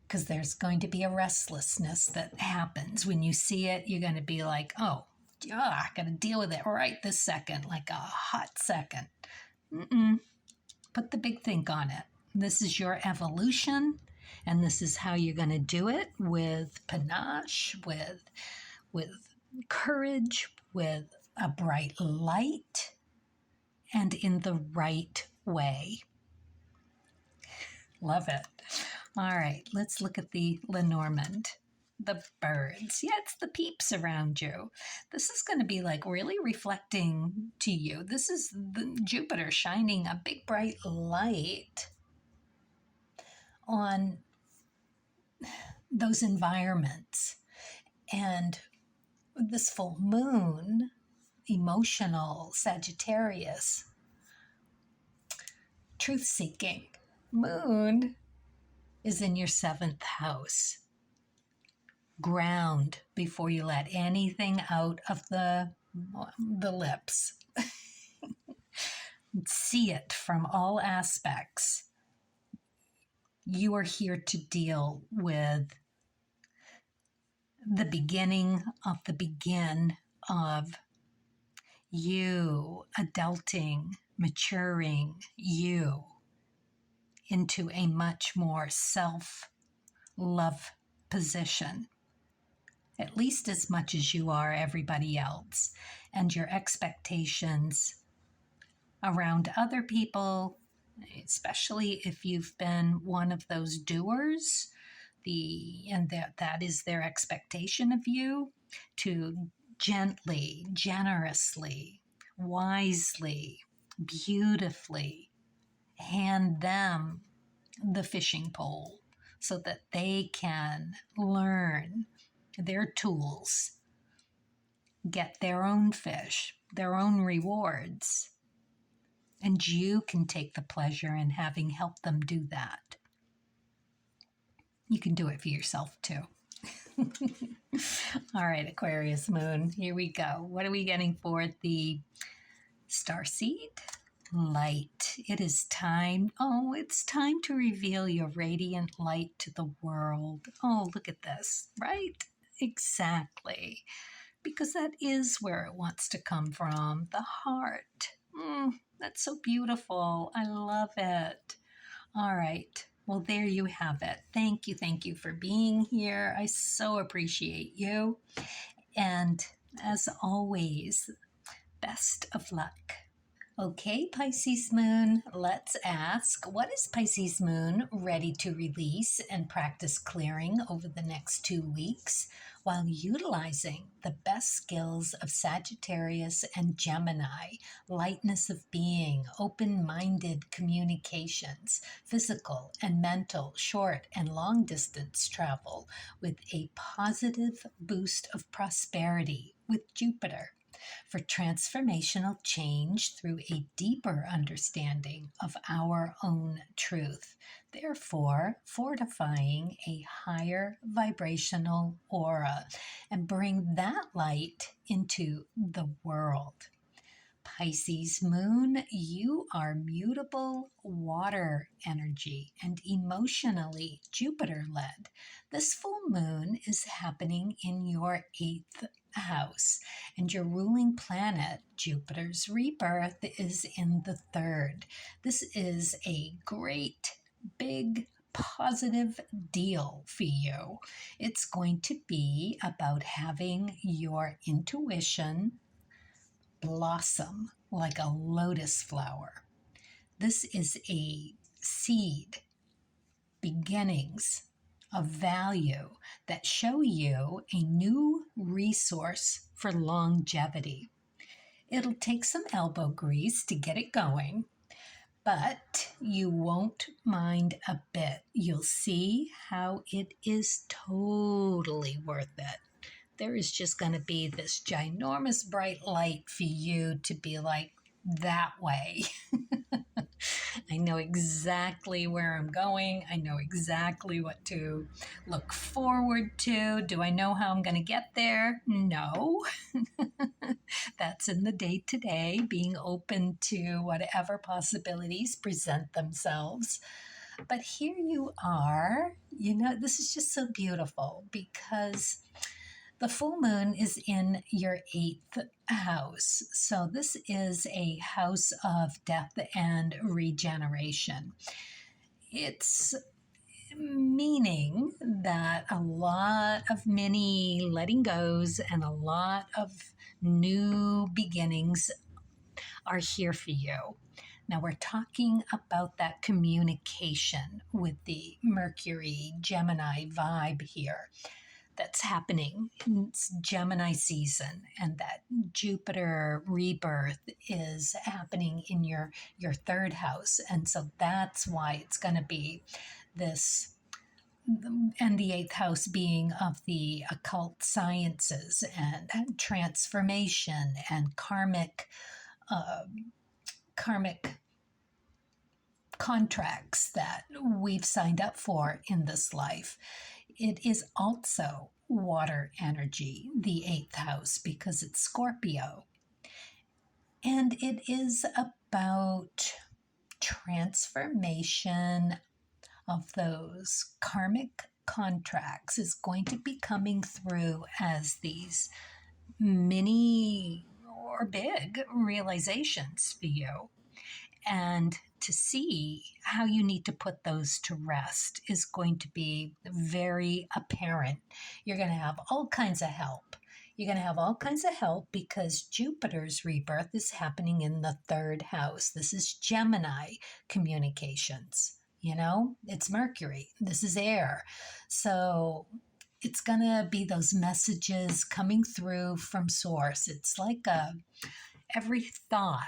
because there's going to be a restlessness that happens. When you see it, you're going to be like, oh, I got to deal with it right this second, like a hot second. Put the big think on it. This is your evolution, and this is how you're going to do it with panache, with courage, with a bright light, and in the right way. Love it. All right, let's look at the Lenormand. The birds. Yeah, it's the peeps around you. This is going to be like really reflecting to you. This is the Jupiter shining a big bright light on those environments. And this full moon, emotional Sagittarius, truth-seeking. Moon is in your 7th house. Ground before you let anything out of the lips. See it from all aspects. You are here to deal with the beginning of the begin of you adulting, maturing you into a much more self-love position, at least as much as you are everybody else, and your expectations around other people, especially if you've been one of those doers, that is their expectation of you, to gently, generously, wisely, beautifully hand them the fishing pole so that they can learn their tools, get their own fish, their own rewards, and you can take the pleasure in having helped them do that. You can do it for yourself too. All right, Aquarius moon, here we go. What are we getting for the starseed? Light. It is time. Oh, it's time to reveal your radiant light to the world. Oh, look at this, right? Exactly. Because that is where it wants to come from, the heart. That's so beautiful. I love it. All right. Well, there you have it. Thank you for being here. I so appreciate you. And as always, best of luck. Okay, Pisces moon, let's ask, what is Pisces moon ready to release and practice clearing over the next 2 weeks while utilizing the best skills of Sagittarius and Gemini, lightness of being, open-minded communications, physical and mental, short and long distance travel with a positive boost of prosperity with Jupiter, for transformational change through a deeper understanding of our own truth, therefore fortifying a higher vibrational aura and bring that light into the world. Pisces moon, you are mutable water energy and emotionally Jupiter-led. This full moon is happening in your 8th house, and your ruling planet, Jupiter's rebirth, is in the 3rd. This is a great, big, positive deal for you. It's going to be about having your intuition blossom like a lotus flower. This is a seed, beginnings of value that show you a new resource for longevity. It'll take some elbow grease to get it going, but you won't mind a bit. You'll see how it is totally worth it. There is just going to be this ginormous bright light for you to be like, that way. I know exactly where I'm going. I know exactly what to look forward to. Do I know how I'm going to get there? No. That's in the day to day, being open to whatever possibilities present themselves. But here you are. This is just so beautiful because the full moon is in your 8th house. So this is a house of death and regeneration. It's meaning that a lot of many letting goes and a lot of new beginnings are here for you. Now we're talking about that communication with the Mercury Gemini vibe here that's happening. It's Gemini season, and that Jupiter rebirth is happening in your 3rd house. And so that's why it's going to be this, and the 8th house being of the occult sciences and transformation and karmic contracts that we've signed up for in this life. It is also water energy, the 8th house, because it's Scorpio. And it is about transformation of those karmic contracts is going to be coming through as these mini or big realizations for you. And to see how you need to put those to rest is going to be very apparent. You're going to have all kinds of help. You're going to have all kinds of help because Jupiter's rebirth is happening in the 3rd house. This is Gemini communications. It's Mercury. This is air. So it's going to be those messages coming through from source. It's like every thought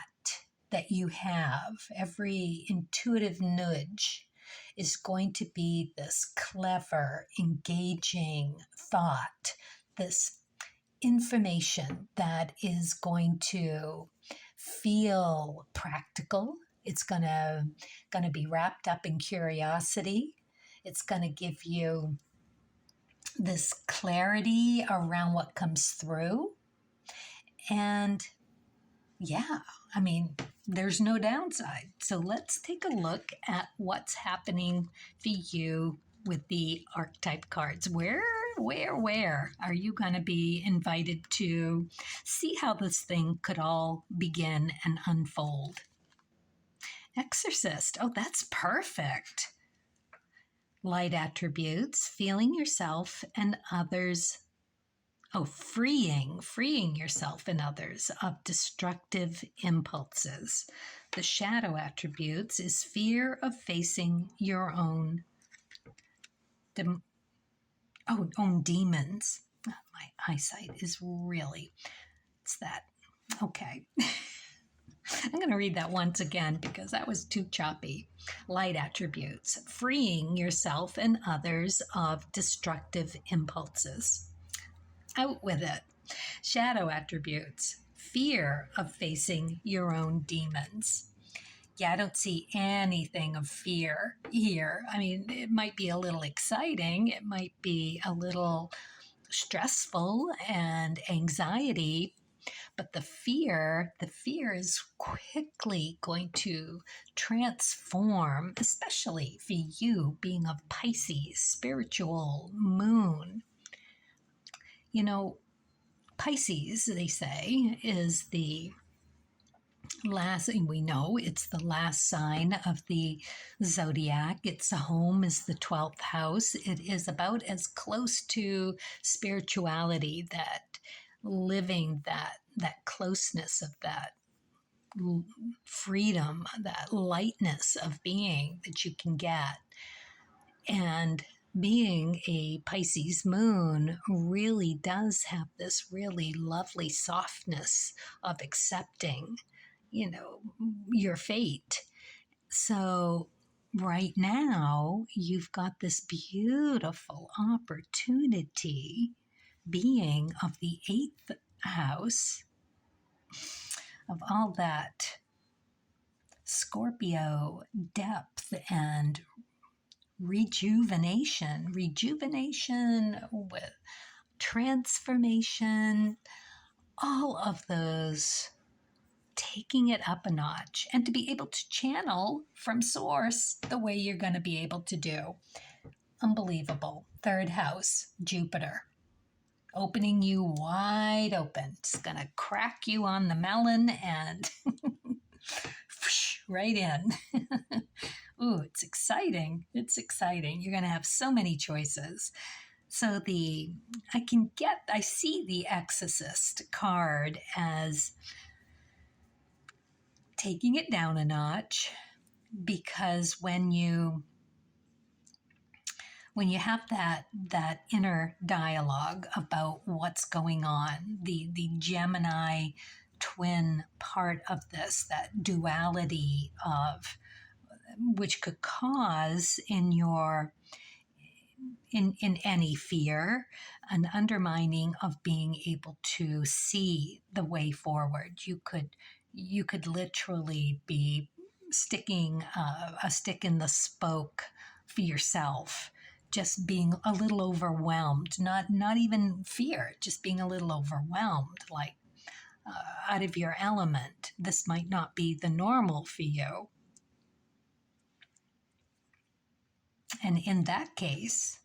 that you have, every intuitive nudge is going to be this clever, engaging thought, this information that is going to feel practical. It's going to be wrapped up in curiosity. It's going to give you this clarity around what comes through. And yeah, there's no downside. So let's take a look at what's happening for you with the archetype cards. Where are you going to be invited to see how this thing could all begin and unfold? Exorcist. Oh, that's perfect. Light attributes, feeling yourself and others. Freeing yourself and others of destructive impulses. The shadow attributes is fear of facing your own demons. My eyesight is really, it's that. Okay. I'm going to read that once again because that was too choppy. Light attributes, freeing yourself and others of destructive impulses. Out with it. Shadow attributes, fear of facing your own demons. Yeah, I don't see anything of fear here. It might be a little exciting. It might be a little stressful and anxiety, but the fear is quickly going to transform, especially for you being of Pisces, spiritual moon. Pisces, they say, is the last, and we know it's the last sign of the zodiac. Its home is the 12th house. It is about as close to spirituality, that living that closeness of that freedom, that lightness of being that you can get. And being a Pisces moon really does have this really lovely softness of accepting, your fate. So right now, you've got this beautiful opportunity, being of the eighth house, of all that Scorpio depth and rejuvenation with transformation, all of those, taking it up a notch, and to be able to channel from source the way you're going to be able to do. Unbelievable. Third house, Jupiter, opening you wide open. It's going to crack you on the melon and right in. Ooh, it's exciting. It's exciting. You're going to have so many choices. So I see the Exorcist card as taking it down a notch, because when you have that inner dialogue about what's going on, the Gemini twin part of this, that duality of which could cause in any fear an undermining of being able to see the way forward. You could literally be sticking a stick in the spoke for yourself, just being a little overwhelmed, not even fear, just being a little overwhelmed, like out of your element. This might not be the normal for you. And in that case,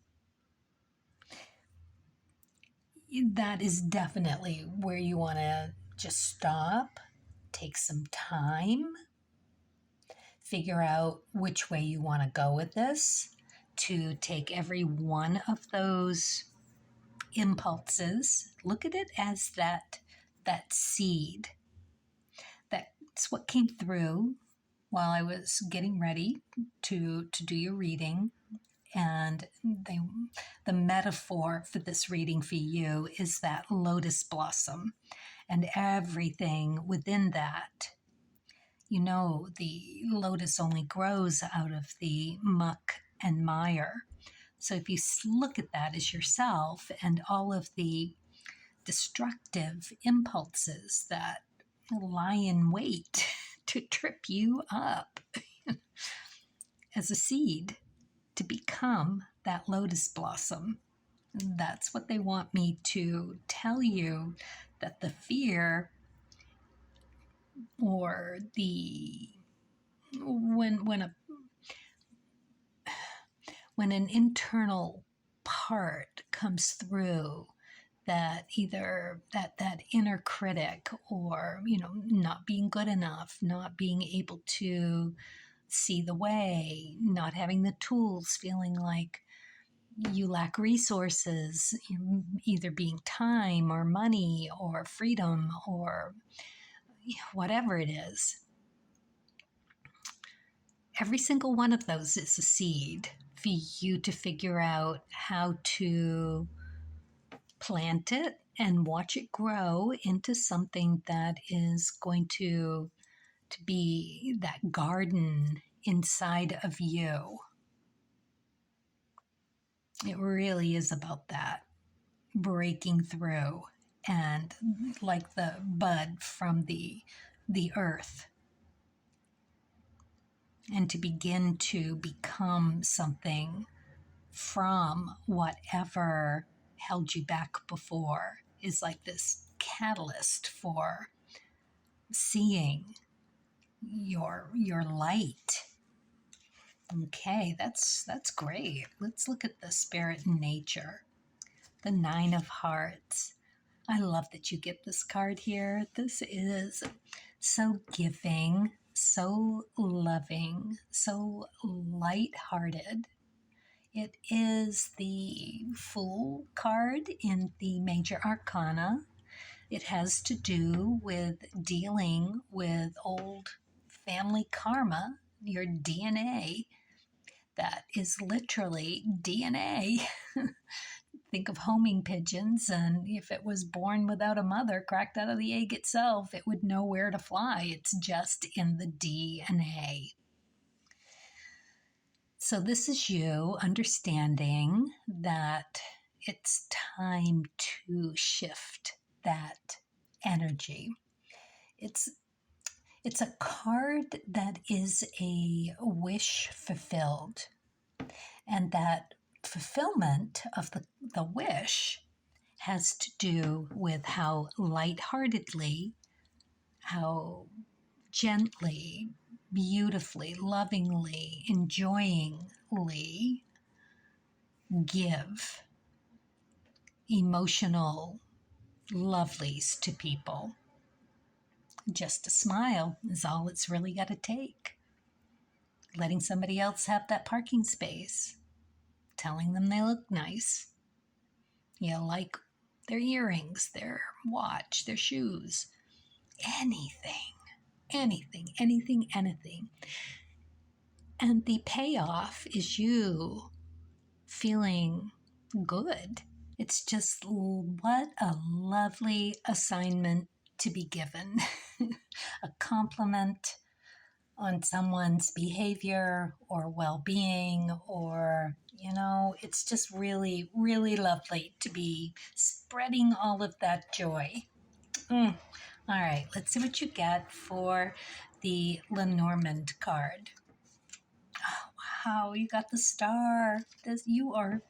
that is definitely where you want to just stop, take some time, figure out which way you want to go with this, to take every one of those impulses, look at it as that seed. That's what came through while I was getting ready to do your reading. And the metaphor for this reading for you is that lotus blossom and everything within that. The lotus only grows out of the muck and mire. So if you look at that as yourself and all of the destructive impulses that lie in wait to trip you up as a seed, to become that lotus blossom. That's what they want me to tell you, that the fear or when an internal part comes through, that either that inner critic, or not being good enough, not being able to see the way, not having the tools, feeling like you lack resources, either being time or money or freedom or whatever it is. Every single one of those is a seed for you to figure out how to plant it and watch it grow into something that is going to be that garden inside of you. It really is about that, breaking through, and like the bud from the earth, and to begin to become something from whatever held you back before, is like this catalyst for seeing your light. Okay, that's great. Let's look at the spirit in nature. The Nine of Hearts. I love that you get this card here. This is so giving, so loving, so light-hearted. It is the Fool card in the Major Arcana. It has to do with dealing with old family karma, your DNA, that is literally DNA. Think of homing pigeons, and if it was born without a mother, cracked out of the egg itself, it would know where to fly. It's just in the DNA. So this is you understanding that it's time to shift that energy. It's a card that is a wish fulfilled, and that fulfillment of the wish has to do with how lightheartedly, how gently, beautifully, lovingly, enjoyingly give emotional lovelies to people. Just a smile is all it's really got to take. Letting somebody else have that parking space. Telling them they look nice. You like their earrings, their watch, their shoes. Anything. And the payoff is you feeling good. It's just what a lovely assignment to be given. A compliment on someone's behavior or well-being, or, it's just really, really lovely to be spreading all of that joy. All right, let's see what you get for the Lenormand card. Oh, wow, you got the star. You are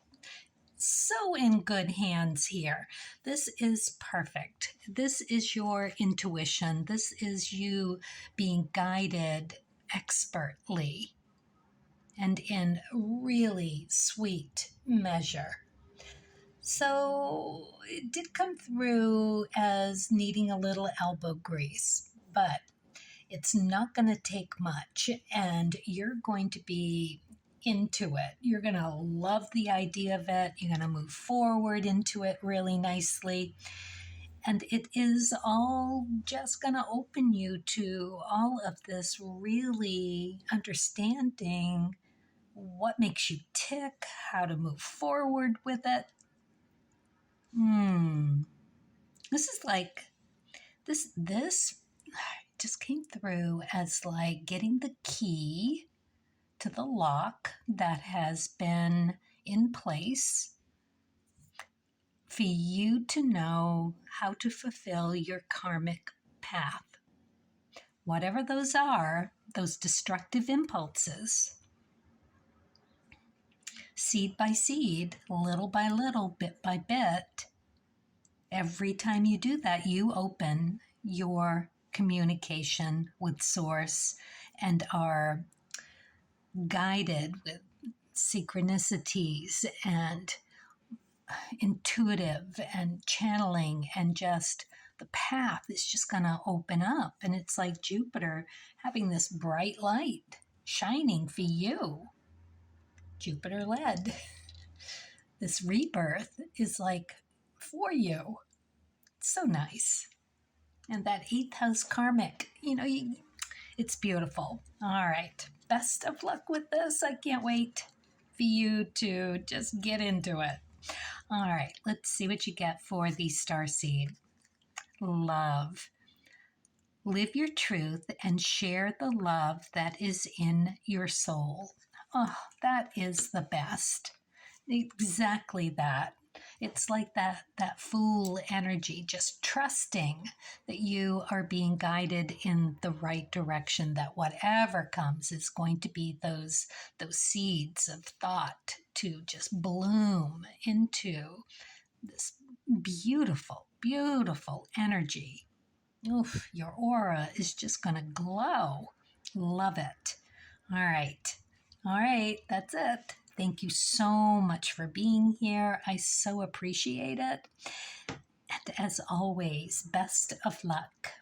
so in good hands here. This is perfect. This is your intuition. This is you being guided expertly and in really sweet measure. So it did come through as needing a little elbow grease, but it's not going to take much, and you're going to be into it. You're going to love the idea of it. You're going to move forward into it really nicely. And it is all just going to open you to all of this really understanding what makes you tick, how to move forward with it. This is like, this just came through as like getting the key to the lock that has been in place for you to know how to fulfill your karmic path. Whatever those are, those destructive impulses, seed by seed, little by little, bit by bit, every time you do that, you open your communication with Source and are guided with synchronicities and intuitive and channeling, and just the path is just going to open up. And it's like Jupiter having this bright light shining for you. Jupiter led. This rebirth is like for you. It's so nice. And that 8th house karmic, it's beautiful. All right. Best of luck with this. I can't wait for you to just get into it. All right. Let's see what you get for the starseed. Love. Live your truth and share the love that is in your soul. Oh, that is the best. Exactly that. It's like that fool energy, just trusting that you are being guided in the right direction, that whatever comes is going to be those seeds of thought to just bloom into this beautiful, beautiful energy. Oof, your aura is just going to glow. Love it. All right, that's it. Thank you so much for being here. I so appreciate it. And as always, best of luck.